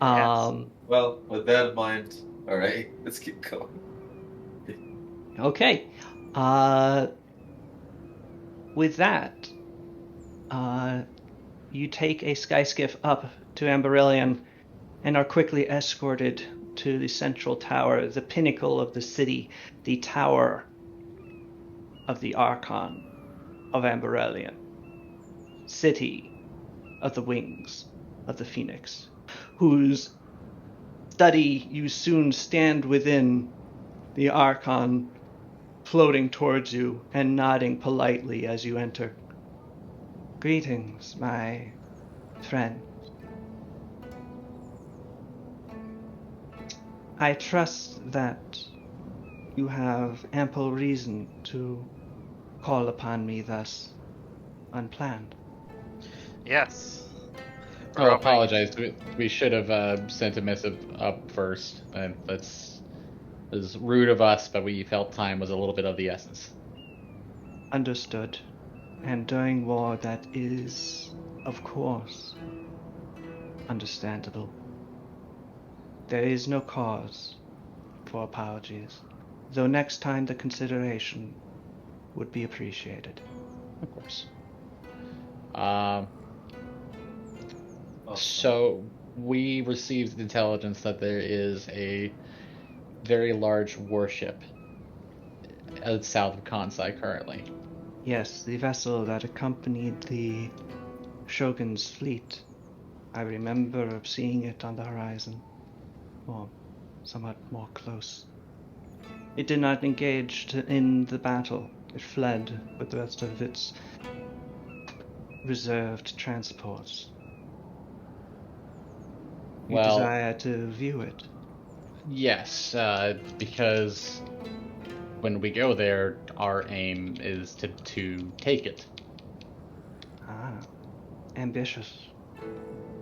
Yes. Well, with that in mind, alright, let's keep going. Okay. With that, you take a sky skiff up to Amberyllion and are quickly escorted to the central tower, the pinnacle of the city, the tower of the Archon of Amberyllion, city of the wings of the Phoenix, whose study you soon stand within, the Archon floating towards you and nodding politely as you enter. Greetings, my friend. I trust that you have ample reason to call upon me thus unplanned. Yes. Oh, apologize. We should have sent a missive up first. And that's was rude of us, but we felt time was a little bit of the essence. Understood. And during war, that is, of course, understandable. There is no cause for apologies, though next time the consideration would be appreciated. Of course. So we received intelligence that there is a very large warship south of Kansai currently. Yes, the vessel that accompanied the Shogun's fleet. I remember seeing it on the horizon, or somewhat more close. It did not engage in the battle. It fled with the rest of its reserved transports. You desire to view it? Yes, because when we go there, our aim is to take it. Ah, ambitious.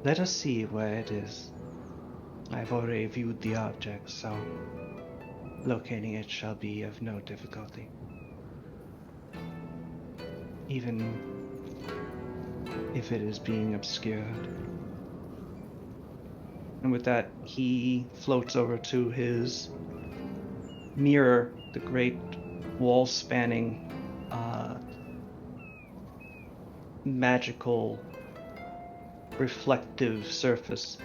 Let us see where it is. I've already viewed the object, so locating it shall be of no difficulty. Even if it is being obscured. And with that, he floats over to his mirror, the great wall-spanning, magical, reflective surface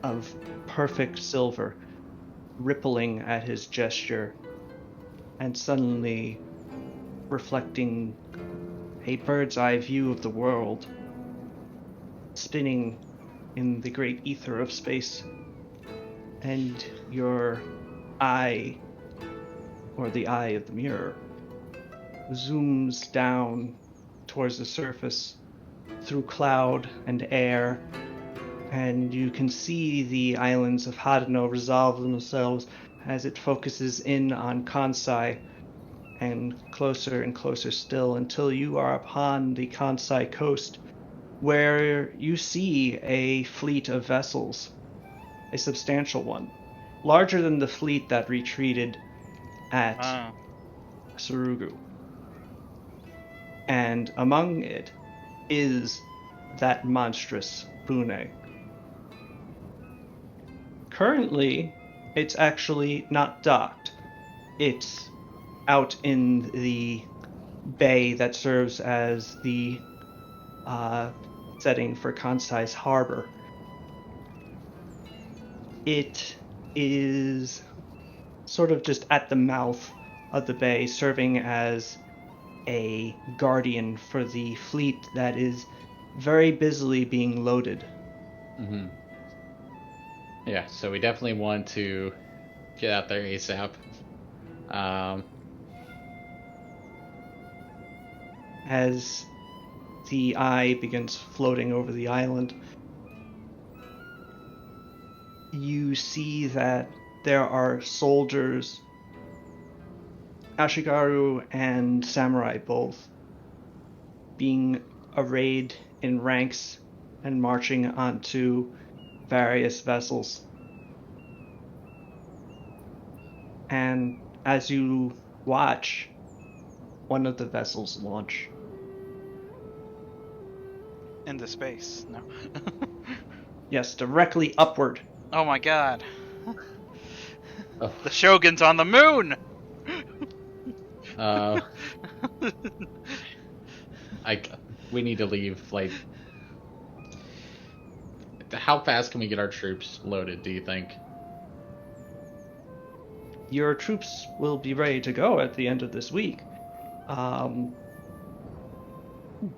of perfect silver, rippling at his gesture, and suddenly reflecting a bird's eye view of the world, spinning in the great ether of space, and your eye, or the eye of the mirror, zooms down towards the surface through cloud and air, and you can see the islands of Hadano resolve themselves as it focuses in on Kansai, and closer still until you are upon the Kansai coast, where you see a fleet of vessels, a substantial one, larger than the fleet that retreated at Surugu. And among it is that monstrous Bune. Currently, it's actually not docked. It's out in the bay that serves as the setting for Kansai's harbor. It is sort of just at the mouth of the bay, serving as a guardian for the fleet that is very busily being loaded. Mm-hmm. Yeah, so we definitely want to get out there ASAP. As the eye begins floating over the island, you see that there are soldiers, Ashigaru and samurai both, being arrayed in ranks and marching onto various vessels. And as you watch, one of the vessels launch. Into space. No. Yes, directly upward. Oh my god. Oh. The Shogun's on the moon! We need to leave, like... How fast can we get our troops loaded, do you think? Your troops will be ready to go at the end of this week.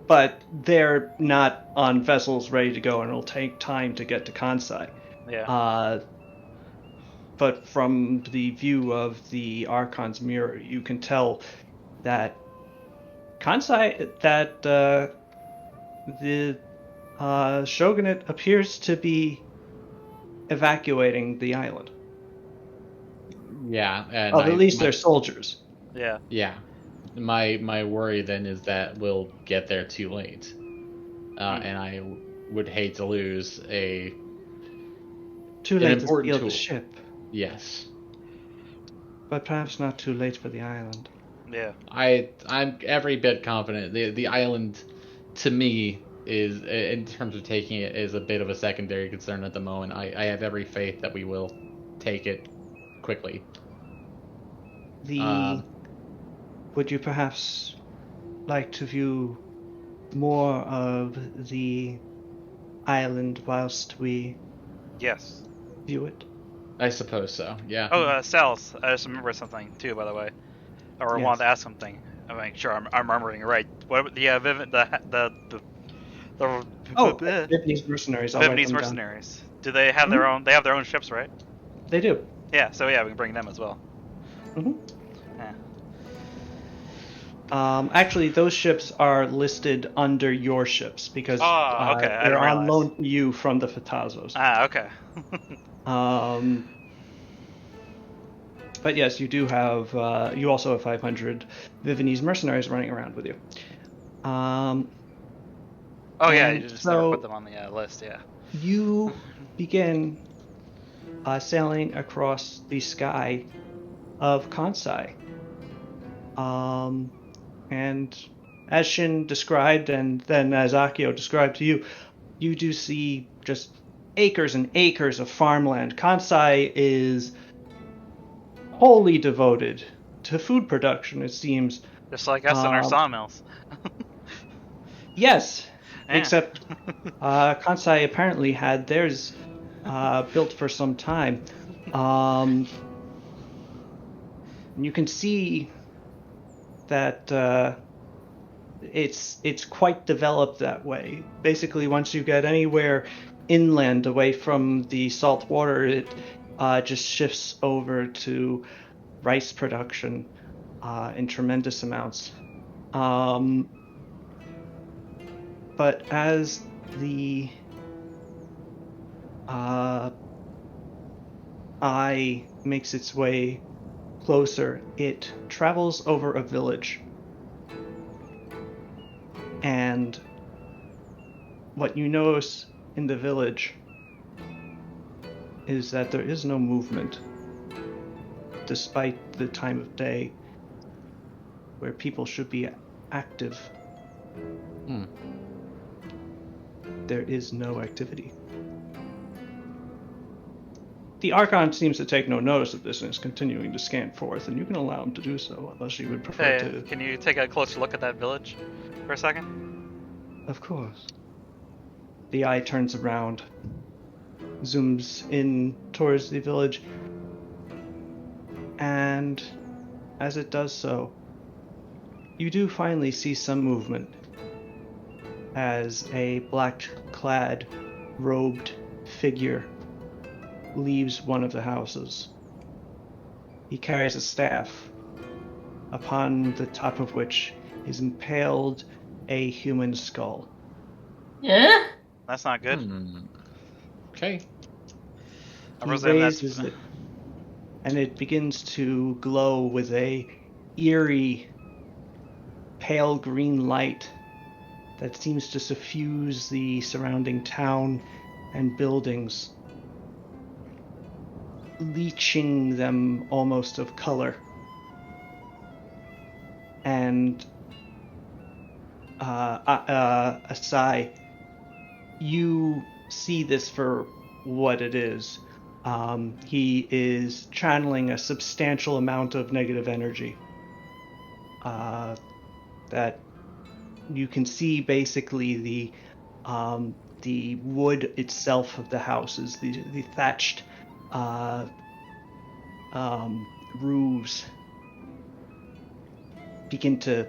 But they're not on vessels ready to go, and it'll take time to get to Kansai. Yeah. But from the view of the Archon's mirror, you can tell that Kansai, that the shogunate appears to be evacuating the island. Yeah, and at least they're soldiers. Yeah. Yeah. My worry then is that we'll get there too late. And I would hate to lose too late to steal the ship. Yes. But perhaps not too late for the island. Yeah. I'm every bit confident. The island, to me, is, in terms of taking it, is a bit of a secondary concern at the moment. I have every faith that we will take it quickly. Would you perhaps like to view more of the island whilst we Yes. view it? I suppose so, yeah. Oh, Cells. I just remember something, too, by the way. Or Yes. wanted to ask something. I make sure I'm remembering right. What? Yeah, Vivianese mercenaries. Vivianese mercenaries. Do they have their own? They have their own ships, right? They do. Yeah. So yeah, we can bring them as well. Mm-hmm. Yeah. Actually, those ships are listed under your ships because they're on loan to you from the Fatazos. Okay. But yes, you do have. You also have 500 Vivianese mercenaries running around with you. Oh yeah, you just never put them on the list. Yeah. You begin sailing across the sky of Kansai. And as Shin described, and then as Akio described to you, you do see just acres and acres of farmland. Kansai is wholly devoted to food production, it seems. Just like us in our sawmills. Yes, yeah. Except Kansai apparently had theirs built for some time. You can see that it's quite developed that way. Basically, once you get anywhere inland, away from the salt water, it just shifts over to rice production in tremendous amounts. But as the eye makes its way closer, it travels over a village. And what you notice in the village is that there is no movement, despite the time of day where people should be active. There is no activity. The Archon seems to take no notice of this and is continuing to scan forth, and you can allow him to do so, unless you would prefer to... Can you take a closer look at that village for a second? Of course. The eye turns around, zooms in towards the village, and as it does so, you do finally see some movement as a black-clad, robed figure leaves one of the houses. He carries a staff, upon the top of which is impaled a human skull. Yeah? That's not good. Okay. He raises it, and it begins to glow with a eerie, pale green light that seems to suffuse the surrounding town and buildings, leaching them almost of color. And Asai, you see this for what it is. He is channeling a substantial amount of negative energy that you can see basically the wood itself of the houses, the thatched roofs begin to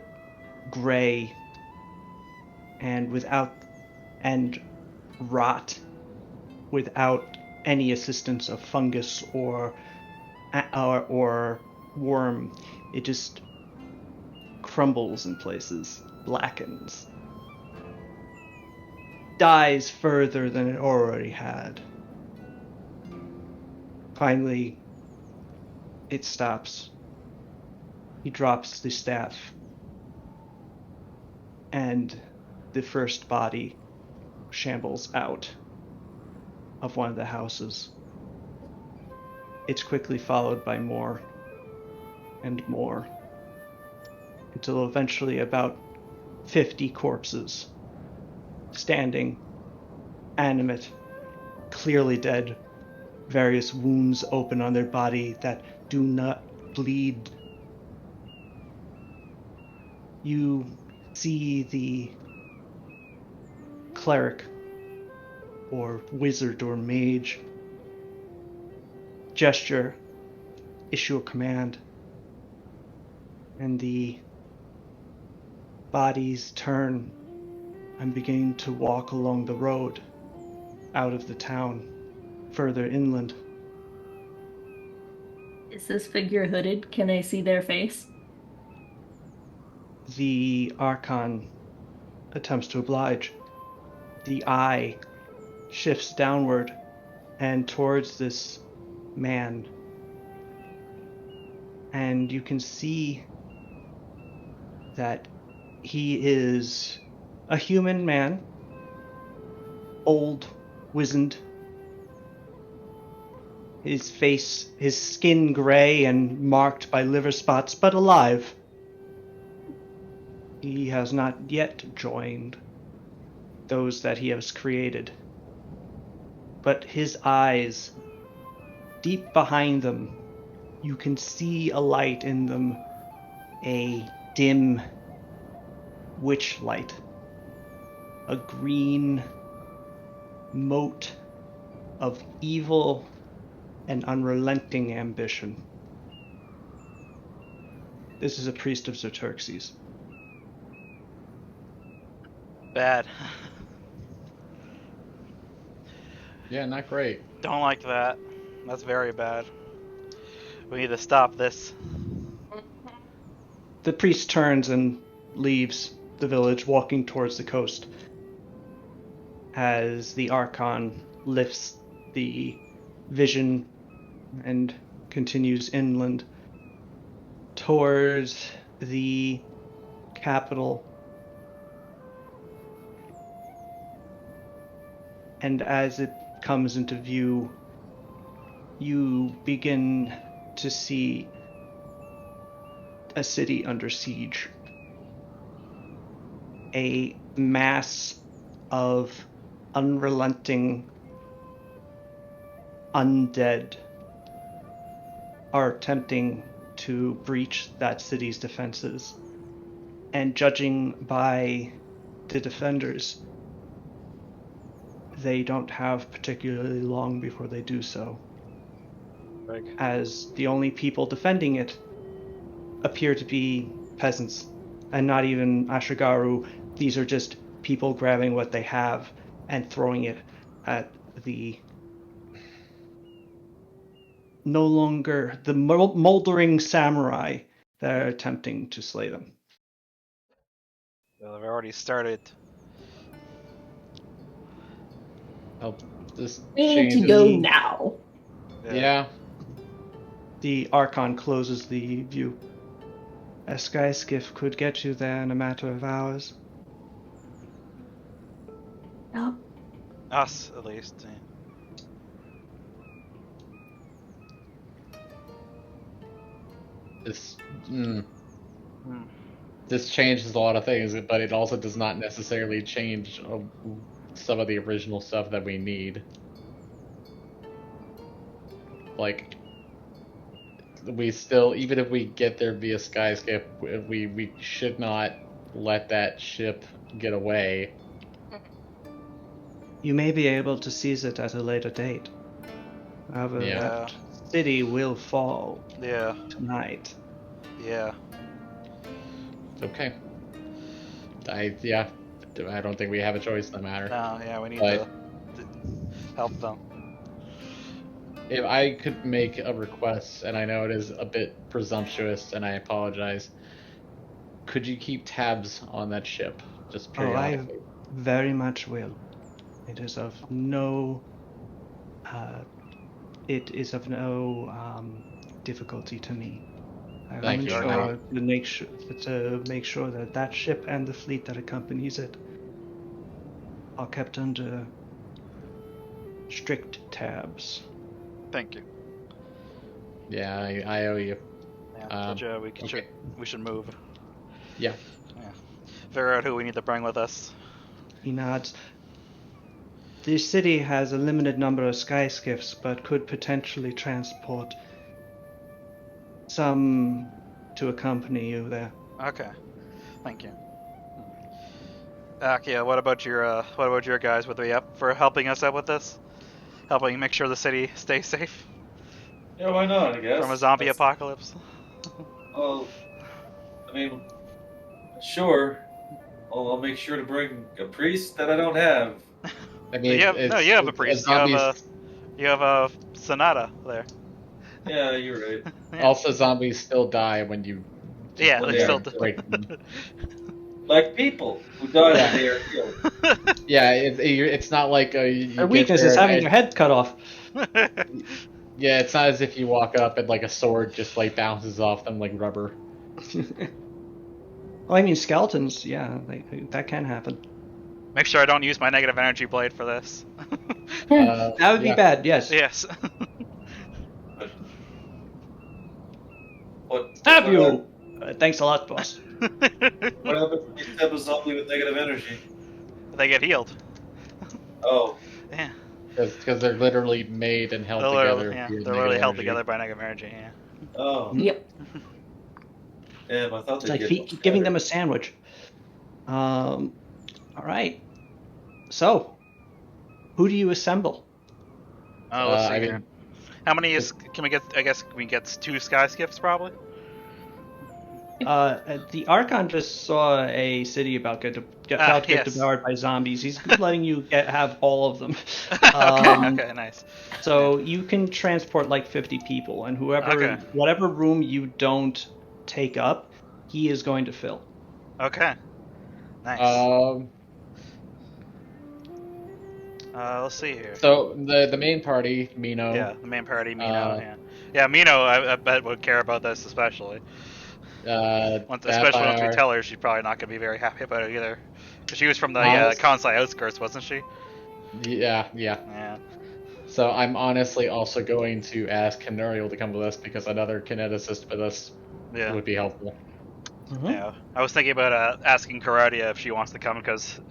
gray and rot without any assistance of fungus or worm. It just crumbles in places, blackens, dies further than it already had. Finally, it stops. He drops the staff, and the first body shambles out of one of the houses. It's quickly followed by more and more, until eventually about 50 corpses, standing, animate, clearly dead, various wounds open on their body that do not bleed. You see the cleric or wizard or mage gesture, issue a command, and the bodies turn and begin to walk along the road out of the town, further inland. Is this figure hooded? Can I see their face? The Archon attempts to oblige. The eye shifts downward and towards this man, and you can see that he is a human man, old, wizened, his face, his skin gray and marked by liver spots, but alive. He has not yet joined those that he has created. But his eyes, deep behind them, you can see a light in them, a dim witch light, a green mote of evil and unrelenting ambition. This is a priest of Xerxes. Bad. Yeah, not great. Don't like that. That's very bad. We need to stop this. The priest turns and leaves the village, walking towards the coast. As the Archon lifts the vision and continues inland towards the capital. And as it comes into view, you begin to see a city under siege. A mass of unrelenting undead are attempting to breach that city's defenses. And judging by the defenders, they don't have particularly long before they do so. As the only people defending it appear to be peasants, and not even Ashigaru. These are just people grabbing what they have and throwing it at the no longer the moldering samurai that are attempting to slay them. Well, I've already started. Oh, this We need to changes. go now. Yeah. The Archon closes the view. A sky skiff could get you there in a matter of hours. Yep. Us, at least. Yeah. This this changes a lot of things, but it also does not necessarily change some of the original stuff that we need. Like, we still, even if we get there via skyskip, we should not let that ship get away. You may be able to seize it at a later date. However, that city will fall tonight. Yeah. Okay. I don't think we have a choice in the matter. No, yeah, we need to help them. If I could make a request, and I know it is a bit presumptuous, and I apologize, could you keep tabs on that ship just periodically? I very much will. It is of no difficulty to me. I will ensure to make sure that that ship and the fleet that accompanies it are kept under strict tabs. Thank you. Yeah, I owe you. Yeah, we should move. Yeah. Figure out who we need to bring with us. He nods. This city has a limited number of sky skiffs, but could potentially transport some to accompany you there. Okay, thank you. Akia, what about your guys? Would they be up for helping us out with this? Helping make sure the city stays safe? Yeah, why not, I guess. From a zombie apocalypse? Well, I mean, sure. I'll make sure to bring a priest that I don't have. I mean, you have a priest. You have a Sonata there. Yeah, you're right. Yeah. Also, zombies still die when you. Yeah, when they still do. Like people who die when they are killed. Yeah, it's not like Their weakness is having their head cut off. Yeah, it's not as if you walk up and like a sword just like bounces off them like rubber. Well, I mean, skeletons, yeah, that can happen. Make sure I don't use my negative energy blade for this. That would be bad, yes. Yes. Have you? Thanks a lot, boss. What happens if you stab a zombie with negative energy? They get healed. Oh. Yeah. Because they're literally made and held together. Yeah, they're literally held together by negative energy, yeah. Oh. Yep. Damn, I thought it's like giving them a sandwich. All right. So, who do you assemble? Oh, let's see here. How many can we get? I guess we get 2 sky skiffs probably. The Archon just saw a city about to get devoured by zombies. He's letting you have all of them. Okay, nice. So you can transport like 50 people, and whatever room you don't take up, he is going to fill. Okay. Nice. Let's see here. So the main party, Mino. Yeah, the main party, Mino. Yeah, Mino. I bet would care about this especially. Especially once we tell her, she's probably not gonna be very happy about it either. Because she was from the Kansai outskirts, wasn't she? Yeah. So I'm honestly also going to ask Canuriel to come with us because another kineticist with us would be helpful. Mm-hmm. Yeah, I was thinking about asking Karadia if she wants to come because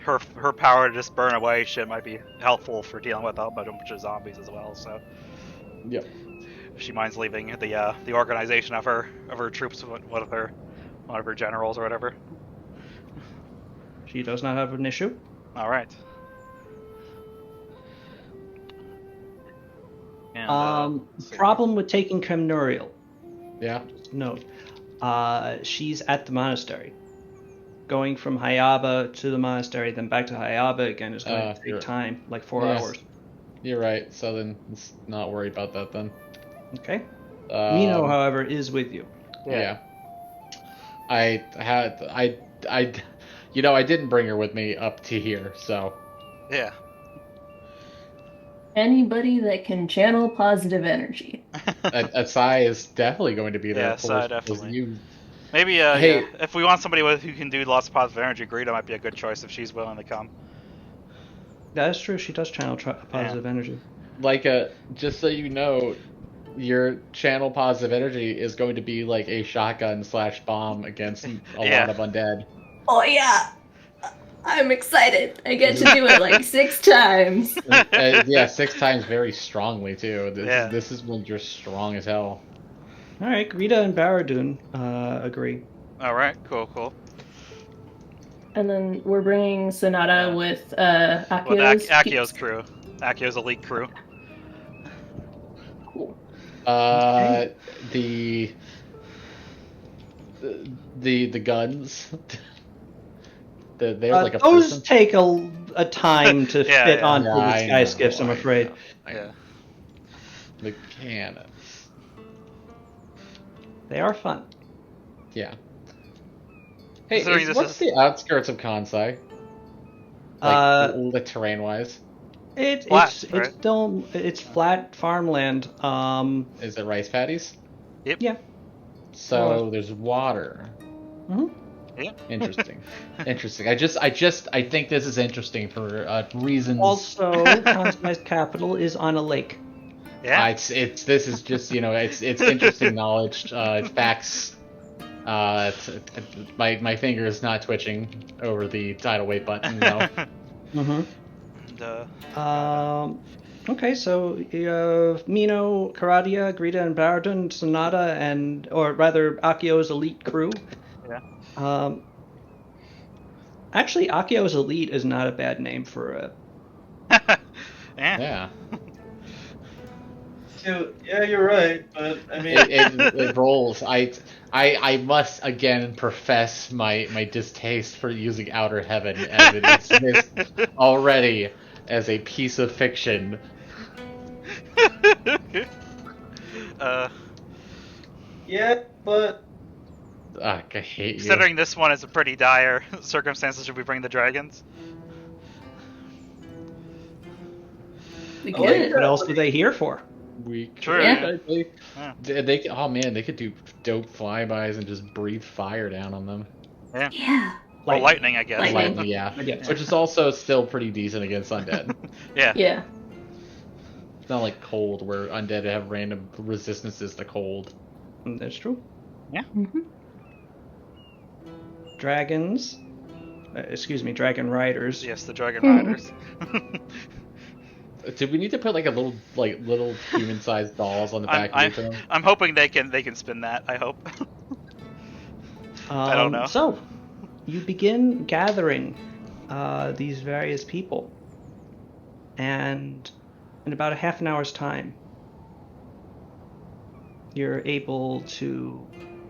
her power to just burn away shit might be helpful for dealing with a bunch of zombies as well. So, yep. If she minds leaving the organization of her troops, one of her generals or whatever. She does not have an issue. All right. And, problem with taking Canuriel. Yeah. Note. She's at the monastery. Going from Hayaba to the monastery, then back to Hayaba again is going to take time, like 4 hours. You're right. So then, let's not worry about that then. Okay. Mino, however, is with you. Yeah. I didn't bring her with me up to here, so. Yeah. Anybody that can channel positive energy. Asai is definitely going to be there. Yeah, Asai definitely. Maybe, hey, if we want somebody who can do lots of positive energy, Greta might be a good choice if she's willing to come. That is true. She does channel positive energy. Like, just so you know, your channel positive energy is going to be like a shotgun/bomb against a lot of undead. Oh, yeah. I'm excited. I get to do it like 6 times. 6 times very strongly, too. This is when you're strong as hell. All right, Greta and Baradun agree. All right, cool. And then we're bringing Sonata with Akio's crew. Akio's elite crew. Cool. The guns. They're like a those person. take a time to fit onto the sky skiffs, I'm afraid. Yeah. The cannons. They are fun. Yeah. Hey, what's the outskirts of Kansai? Like terrain-wise? It's flat farmland. Is it rice paddies? Yep. Yeah. So there's water. Mm-hmm. Yeah. Interesting. I think this is interesting for reasons. Also, Kansai's capital is on a lake. Yeah. This is just it's interesting knowledge. Facts. My finger is not twitching over the tidal wave button. No. Okay, so Mino, Karadia, Greta, and Baradun, Sonata, or rather Akio's elite crew. Yeah. Actually, Akio's elite is not a bad name for a. Yeah. Yeah, you're right, but I mean, it rolls. I must again profess my distaste for using Outer Heaven, as it is dismissed already as a piece of fiction. Yeah, but I hate you. Considering this one is a pretty dire circumstances, should we bring the dragons? What else are they here for? True. They could do dope flybys and just breathe fire down on them. Yeah. Well, lightning, I guess. Lightning, yeah. Which is also still pretty decent against undead. Yeah. It's not like cold, where undead have random resistances to cold. That's true. Yeah. Mm-hmm. Dragons. Dragon riders. Yes, the dragon riders. Do we need to put like little human-sized dolls on the back of them? I'm hoping they can spin that. I hope. I don't know. So, you begin gathering these various people, and in about a half an hour's time, you're able to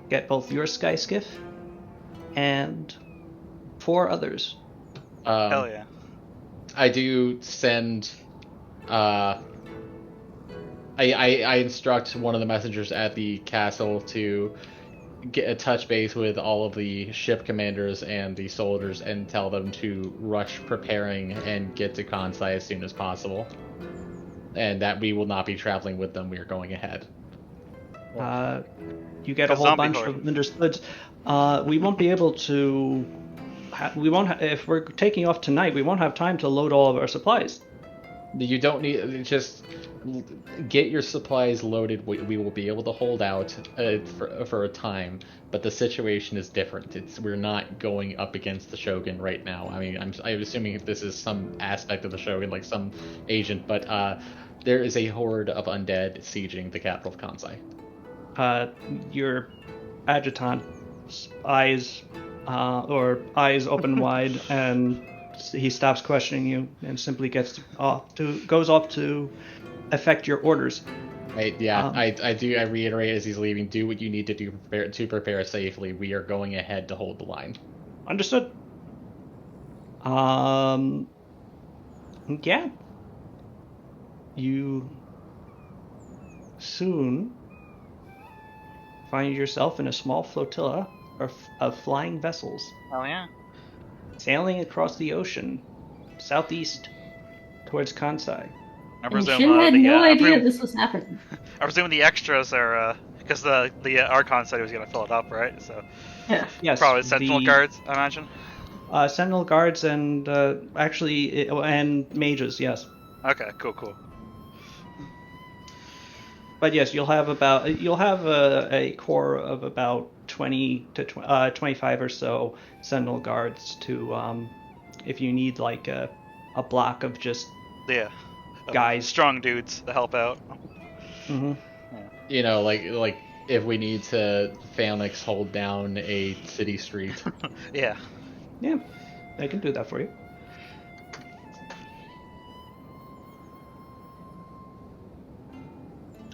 get both your sky skiff and 4 others. Hell yeah. I do send. I instruct one of the messengers at the castle to get a touch base with all of the ship commanders and the soldiers and tell them to rush preparing and get to Kansai as soon as possible. And that we will not be traveling with them. We are going ahead. You get a whole bunch of understoods. We won't be able to. If we're taking off tonight, we won't have time to load all of our supplies. You don't need, just get your supplies loaded. We will be able to hold out for a time, but the situation is different. We're not going up against the Shogun right now. I mean, I'm assuming this is some aspect of the Shogun, like some agent, but there is a horde of undead sieging the capital of Kansai. Your adjutant's eyes open wide, and he stops questioning you and simply goes off to effect your orders. Right, yeah, I reiterate as he's leaving, do what you need to do to prepare safely. We are going ahead to hold the line. Understood. Yeah. You soon find yourself in a small flotilla of flying vessels. Oh yeah. Sailing across the ocean, southeast, towards Kansai. And Shin had no idea this was happening. I presume the extras are because the Archon said he was going to fill it up, right? So yeah, yes, probably Sentinel guards, I imagine. Sentinel guards and and mages, yes. Okay, cool. But yes, you'll have a core of about 20 to 25 or so Sentinel guards to if you need like a block of just guys, strong dudes to help out. Mm-hmm. You know, like if we need to phalanx hold down a city street. Yeah, I can do that for you.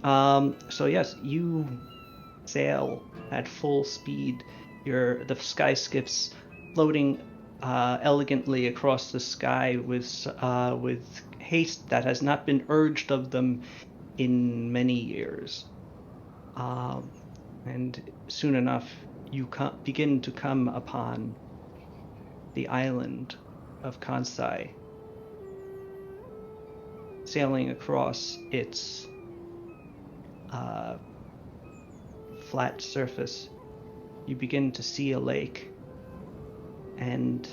So yes, you sail at full speed. The sky skiffs floating elegantly across the sky with haste that has not been urged of them in many years. And soon enough, you begin to come upon the island of Kansai, sailing across its flat surface. You begin to see a lake, and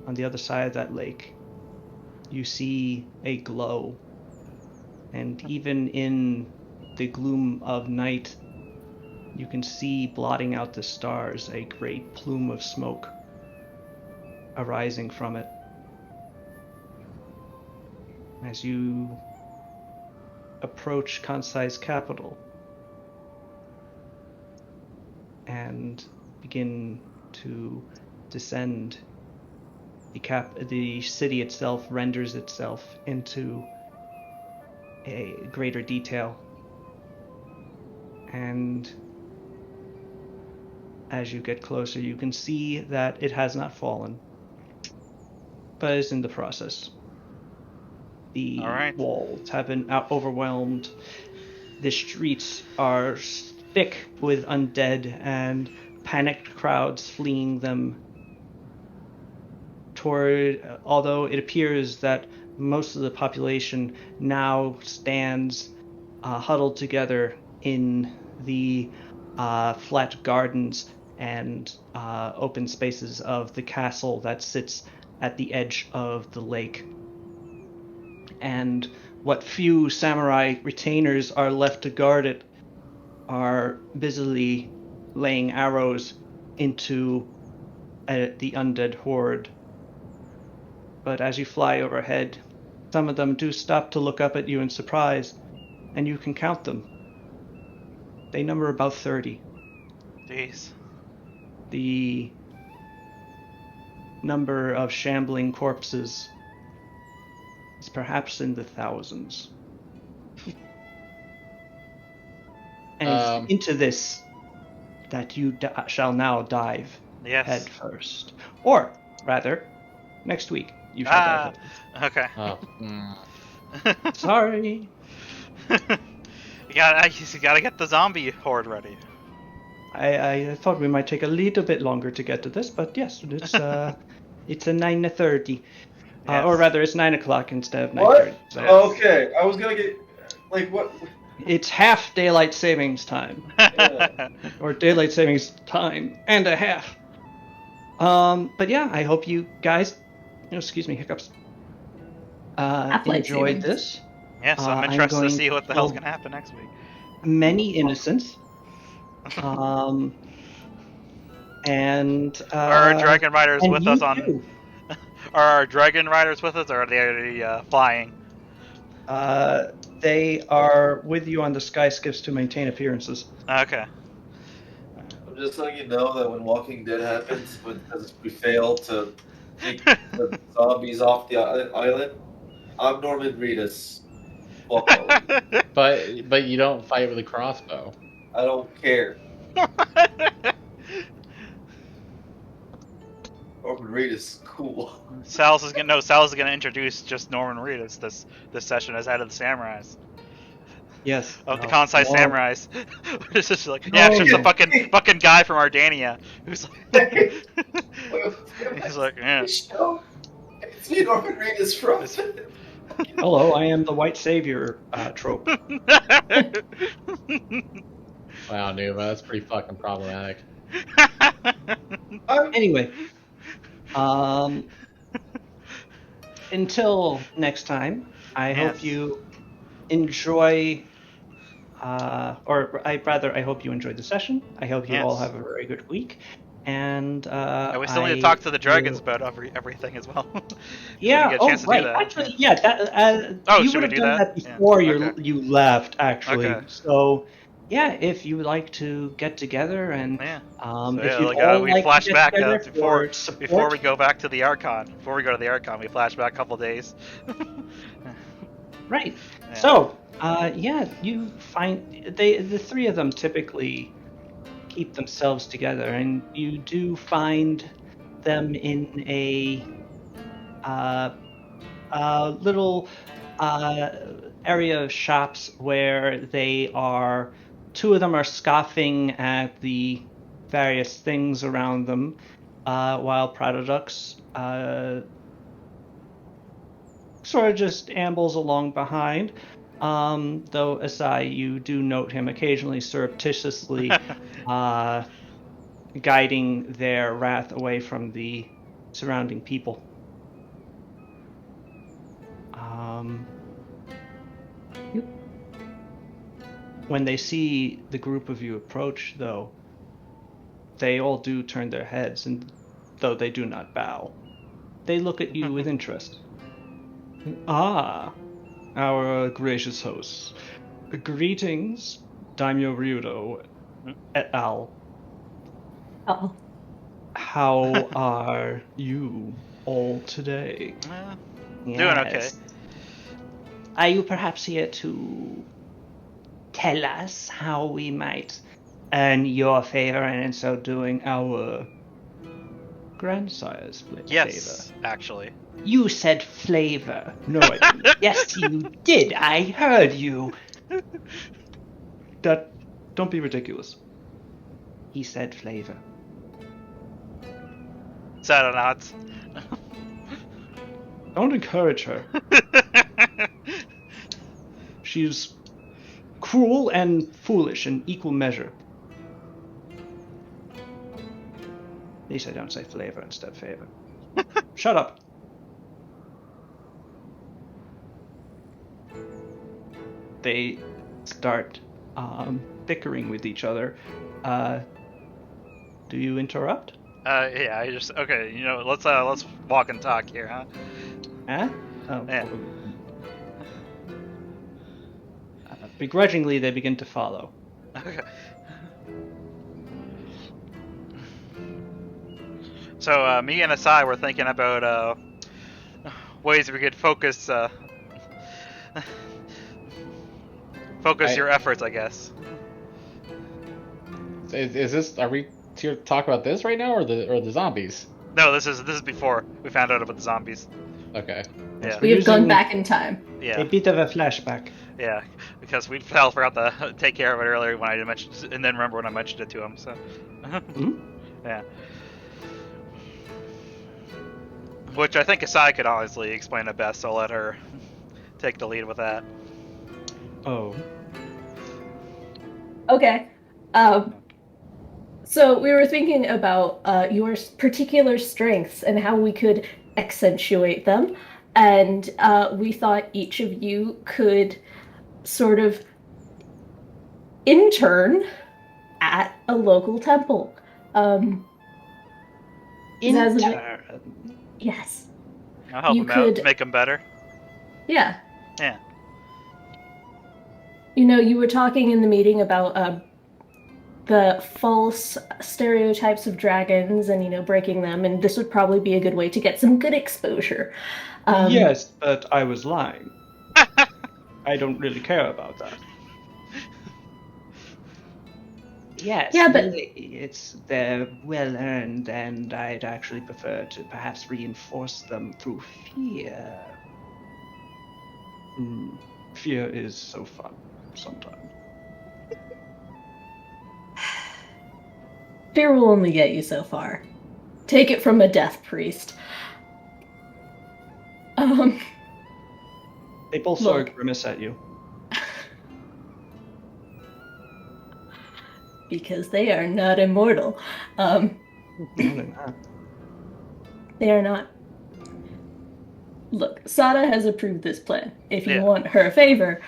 on the other side of that lake, you see a glow. And even in the gloom of night, you can see, blotting out the stars, a great plume of smoke arising from it. As you approach Kansai's capital and begin to descend, the city itself renders itself into a greater detail. And as you get closer, you can see that it has not fallen, but is in the process. The walls have been overwhelmed. The streets are thick with undead and panicked crowds fleeing them. Although it appears that most of the population now stands huddled together in the flat gardens and open spaces of the castle that sits at the edge of the lake. And what few samurai retainers are left to guard it are busily laying arrows into the undead horde. But as you fly overhead, some of them do stop to look up at you in surprise, and you can count them. They number about 30. Jeez. The number of shambling corpses is perhaps in the thousands. And into this that you shall now dive Yes. head first. Or, rather, next week you shall dive head Okay. Oh. Sorry. You gotta get the zombie horde ready. I thought we might take a little bit longer to get to this, but yes, it's a 9:30. Yes. Or rather, it's 9 o'clock instead of 9:30. What? So Okay, I was gonna get like what? it's half daylight savings time, Yeah. or daylight savings time and a half. But yeah, I hope you guys, excuse me, hiccups, Half-light enjoyed savings. this. Yes, I'm I'm interested to going see what the to hell's kill gonna happen next week. Many innocents. And Are our dragon riders and with you us on? too. Are our dragon riders with us, or are they already flying? They are with you on the sky skiffs to maintain appearances. Okay. I'm just letting you know that when Walking Dead happens, because we fail to keep the zombies off the island, I'm Norman Reedus. Fuck all of you. But you don't fight with a crossbow. I don't care. Norman Reedus, cool. Sal's is gonna introduce just Norman Reedus this session as head of the samurais. Yes. Of the no, Kansai more. samurais. It's just like, yeah, it's just a fucking guy from Ardania who's like, he's like, yeah. It's me, Norman Reedus from. Hello, I am the white savior trope. Wow, Nuva, that's pretty fucking problematic. Anyway, until next time, I hope you enjoy, or I hope you enjoyed the session. I hope you all have a very good week. And we still need to talk to the dragons about everything as well. Yeah. We didn't get a chance to do that. Actually, yeah. That you would have done that before you left, actually. Okay. So, yeah, if you would like to get together and if you we flash to back before we go back to the Archon. Before we go to the Archon, we flash back a couple days. Right. Yeah. So, you find the three of them typically keep themselves together, and you do find them in a little area of shops where two of them are scoffing at the various things around them, while Pratodux sort of just ambles along behind. Though Asai, you do note him occasionally surreptitiously guiding their wrath away from the surrounding people. When they see the group of you approach, though, they all do turn their heads, and though they do not bow, they look at you with interest. Ah, our gracious hosts. Greetings, Daimyo Ryudo et al. Oh. How are you all today? Doing okay. Are you perhaps here to tell us how we might earn your favor, and in so doing our grandsire's favor? Yes, actually. You said flavor. No, I didn't. Yes, you did. I heard you. Don't be ridiculous. He said flavor. Sad or not. Don't encourage her. She's cruel and foolish in equal measure. At least I don't say flavor instead of favor. Shut up. They start bickering with each other. Do you interrupt? Yeah, I just okay. Let's walk and talk here, huh? Huh? Oh, yeah. Begrudgingly, they begin to follow. Okay. So me and Asai were thinking about ways we could focus your efforts, I guess. Is this? Are we here to talk about this right now, or the zombies? No, this is before we found out about the zombies. Okay. Yeah. We have gone back in time. Yeah. A bit of a flashback. Yeah, because we forgot to take care of it earlier when I mentioned, and then remember when I mentioned it to him. So, yeah. Which I think Asai could honestly explain it best, so I'll let her take the lead with that. Oh. Okay. So we were thinking about your particular strengths and how we could accentuate them, and we thought each of you could sort of intern at a local temple. Intern? Yes. I'll help him out, make him better. Yeah. Yeah. You know, you were talking in the meeting about the false stereotypes of dragons and, you know, breaking them, and this would probably be a good way to get some good exposure. Yes, but I was lying. I don't really care about that. Yes, yeah, but they're well earned, and I'd actually prefer to perhaps reinforce them through fear. Fear is so fun sometimes. Fear will only get you so far. Take it from a death priest. They both sort of grimace at you. Because they are not immortal. No, they're not. They are not. Look, Sada has approved this plan. If you want her a favor,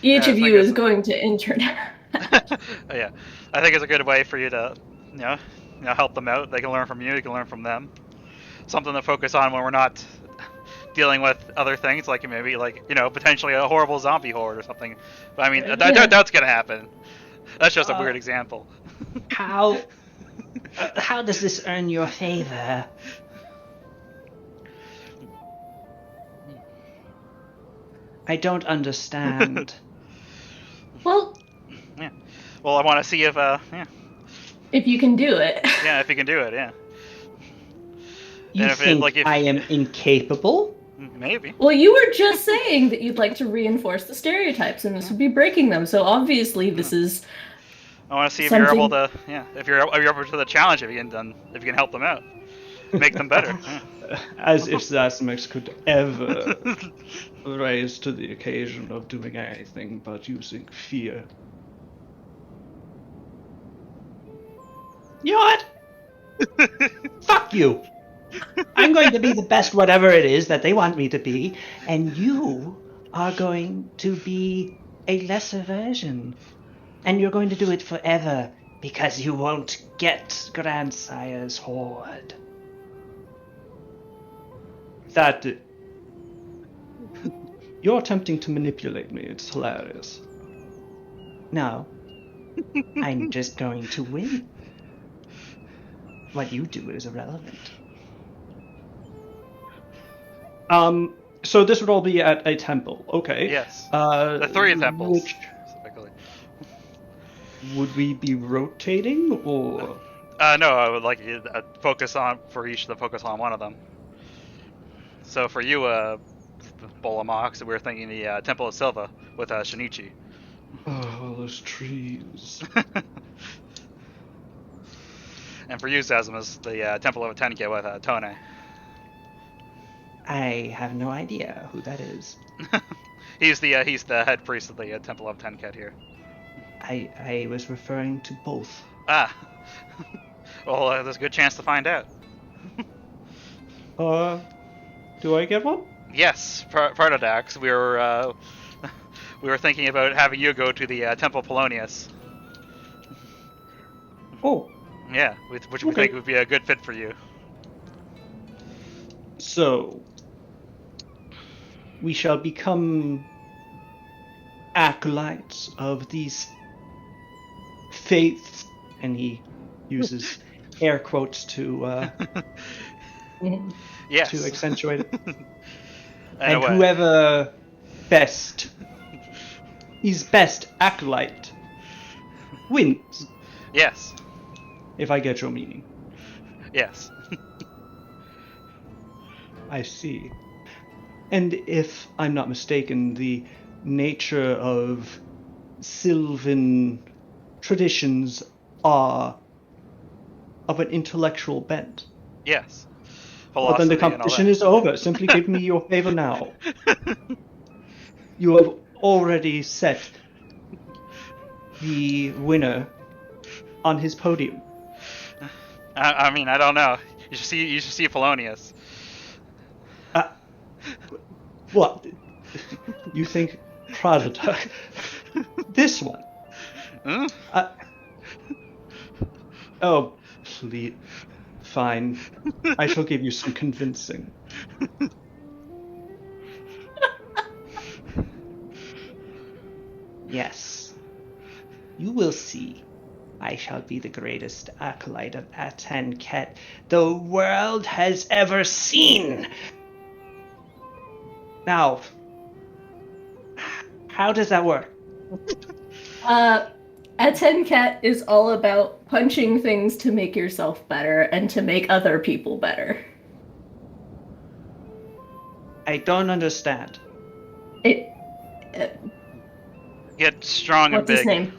each of you is going to intern. Yeah, I think it's a good way for you to, you know, help them out. They can learn from you. You can learn from them. Something to focus on when we're not dealing with other things, like maybe potentially a horrible zombie horde or something. But I mean, that's gonna happen. That's just a weird example. How does this earn your favor? I don't understand. Well, I want to see if if you can do it. Yeah, if you can do it, yeah. You think I am incapable? Maybe. Well, you were just saying that you'd like to reinforce the stereotypes, and this would be breaking them. So obviously, this is. I want to see if you're able to, if you're up to the challenge, if you can help them out, make them better. As if Zazimix could ever rise to the occasion of doing anything but using fear. You know what? Fuck you! I'm going to be the best whatever it is that they want me to be, and you are going to be a lesser version. And you're going to do it forever, because you won't get Grandsire's Horde. You're attempting to manipulate me. It's hilarious. No. I'm just going to win. What you do is irrelevant. So this would all be at a temple. Okay. Yes. The 3 temples. Specifically. Would we be rotating, or? No, I would like you to focus on one of them. So for you, Bolamox, we were thinking the Temple of Silva with Shinichi. Oh, those trees. And for you, Zazimus, the Temple of Tenke with Tone. I have no idea who that is. he's the head priest of the Temple of Tenket here. I was referring to both. Ah. Well, there's a good chance to find out. Do I get one? Yes, Partodax. We were thinking about having you go to the Temple Polonius. Oh. Yeah, which we think would be a good fit for you. So, we shall become acolytes of these faiths, and he uses air quotes to yes. to accentuate it. And whoever is best acolyte wins. Yes. If I get your meaning. Yes. I see. And if I'm not mistaken, the nature of Sylvan traditions are of an intellectual bent. Yes. Well, then the Philosophy and all competition that. is over. Simply give me your favor now. You have already set the winner on his podium. I mean, I don't know. You should see Polonius. What? You think Pradator? This one? Hmm? Oh, please. Fine. I shall give you some convincing. Yes. You will see. I shall be the greatest acolyte of Atenket the world has ever seen. Now, how does that work? Atenket is all about punching things to make yourself better and to make other people better. I don't understand. Get strong and What's his big. name?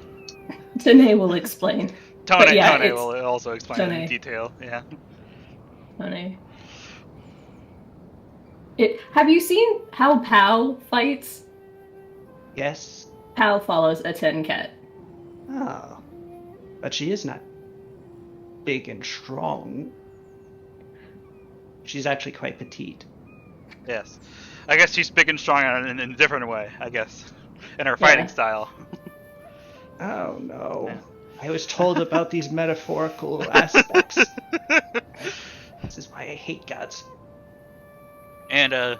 Tane will explain. Tone yeah, will also explain it in detail. Yeah. Tane. Have you seen how Pow fights? Yes. Pow follows Atenket. Oh. But she is not big and strong. She's actually quite petite. Yes. I guess she's big and strong in a different way, I guess. In her fighting style. Oh, no. Yeah. I was told about these metaphorical aspects. This is why I hate gods. And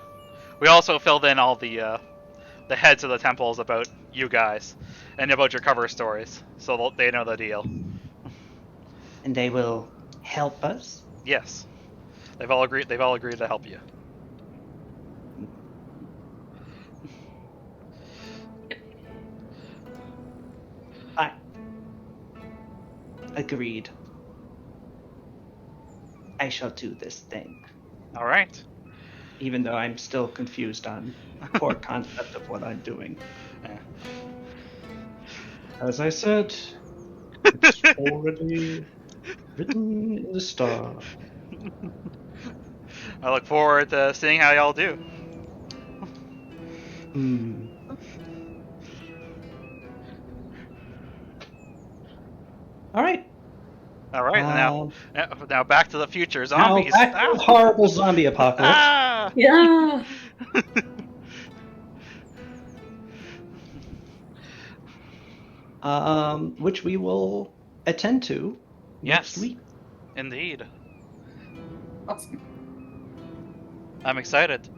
we also filled in all the heads of the temples about you guys and about your cover stories, so they know the deal. And they will help us? Yes. They've all agreed to help you. Agreed. I shall do this thing. All right. Even though I'm still confused on core concept of what I'm doing. Yeah. As I said, it's already written in the stars. I look forward to seeing how y'all do. All right. Now back to the future zombies. Now back to the horrible zombie apocalypse. Ah! Yeah. Which we will attend to next week. Indeed. Awesome. I'm excited.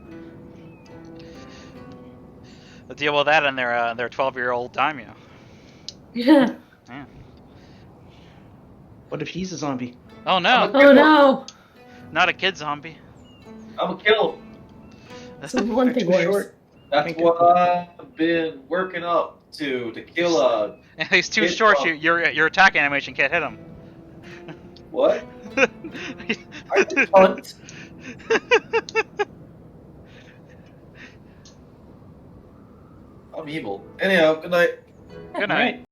To deal with that and their 12-year-old daimyo. Yeah. Yeah. What if he's a zombie? Oh no! Oh no! Not a kid zombie. I'm a kill. So one thing worse. That's what I've been working up to kill a. He's too short. Your attack animation can't hit him. What? I can hunt. I'm evil. Anyhow, good night. Good night.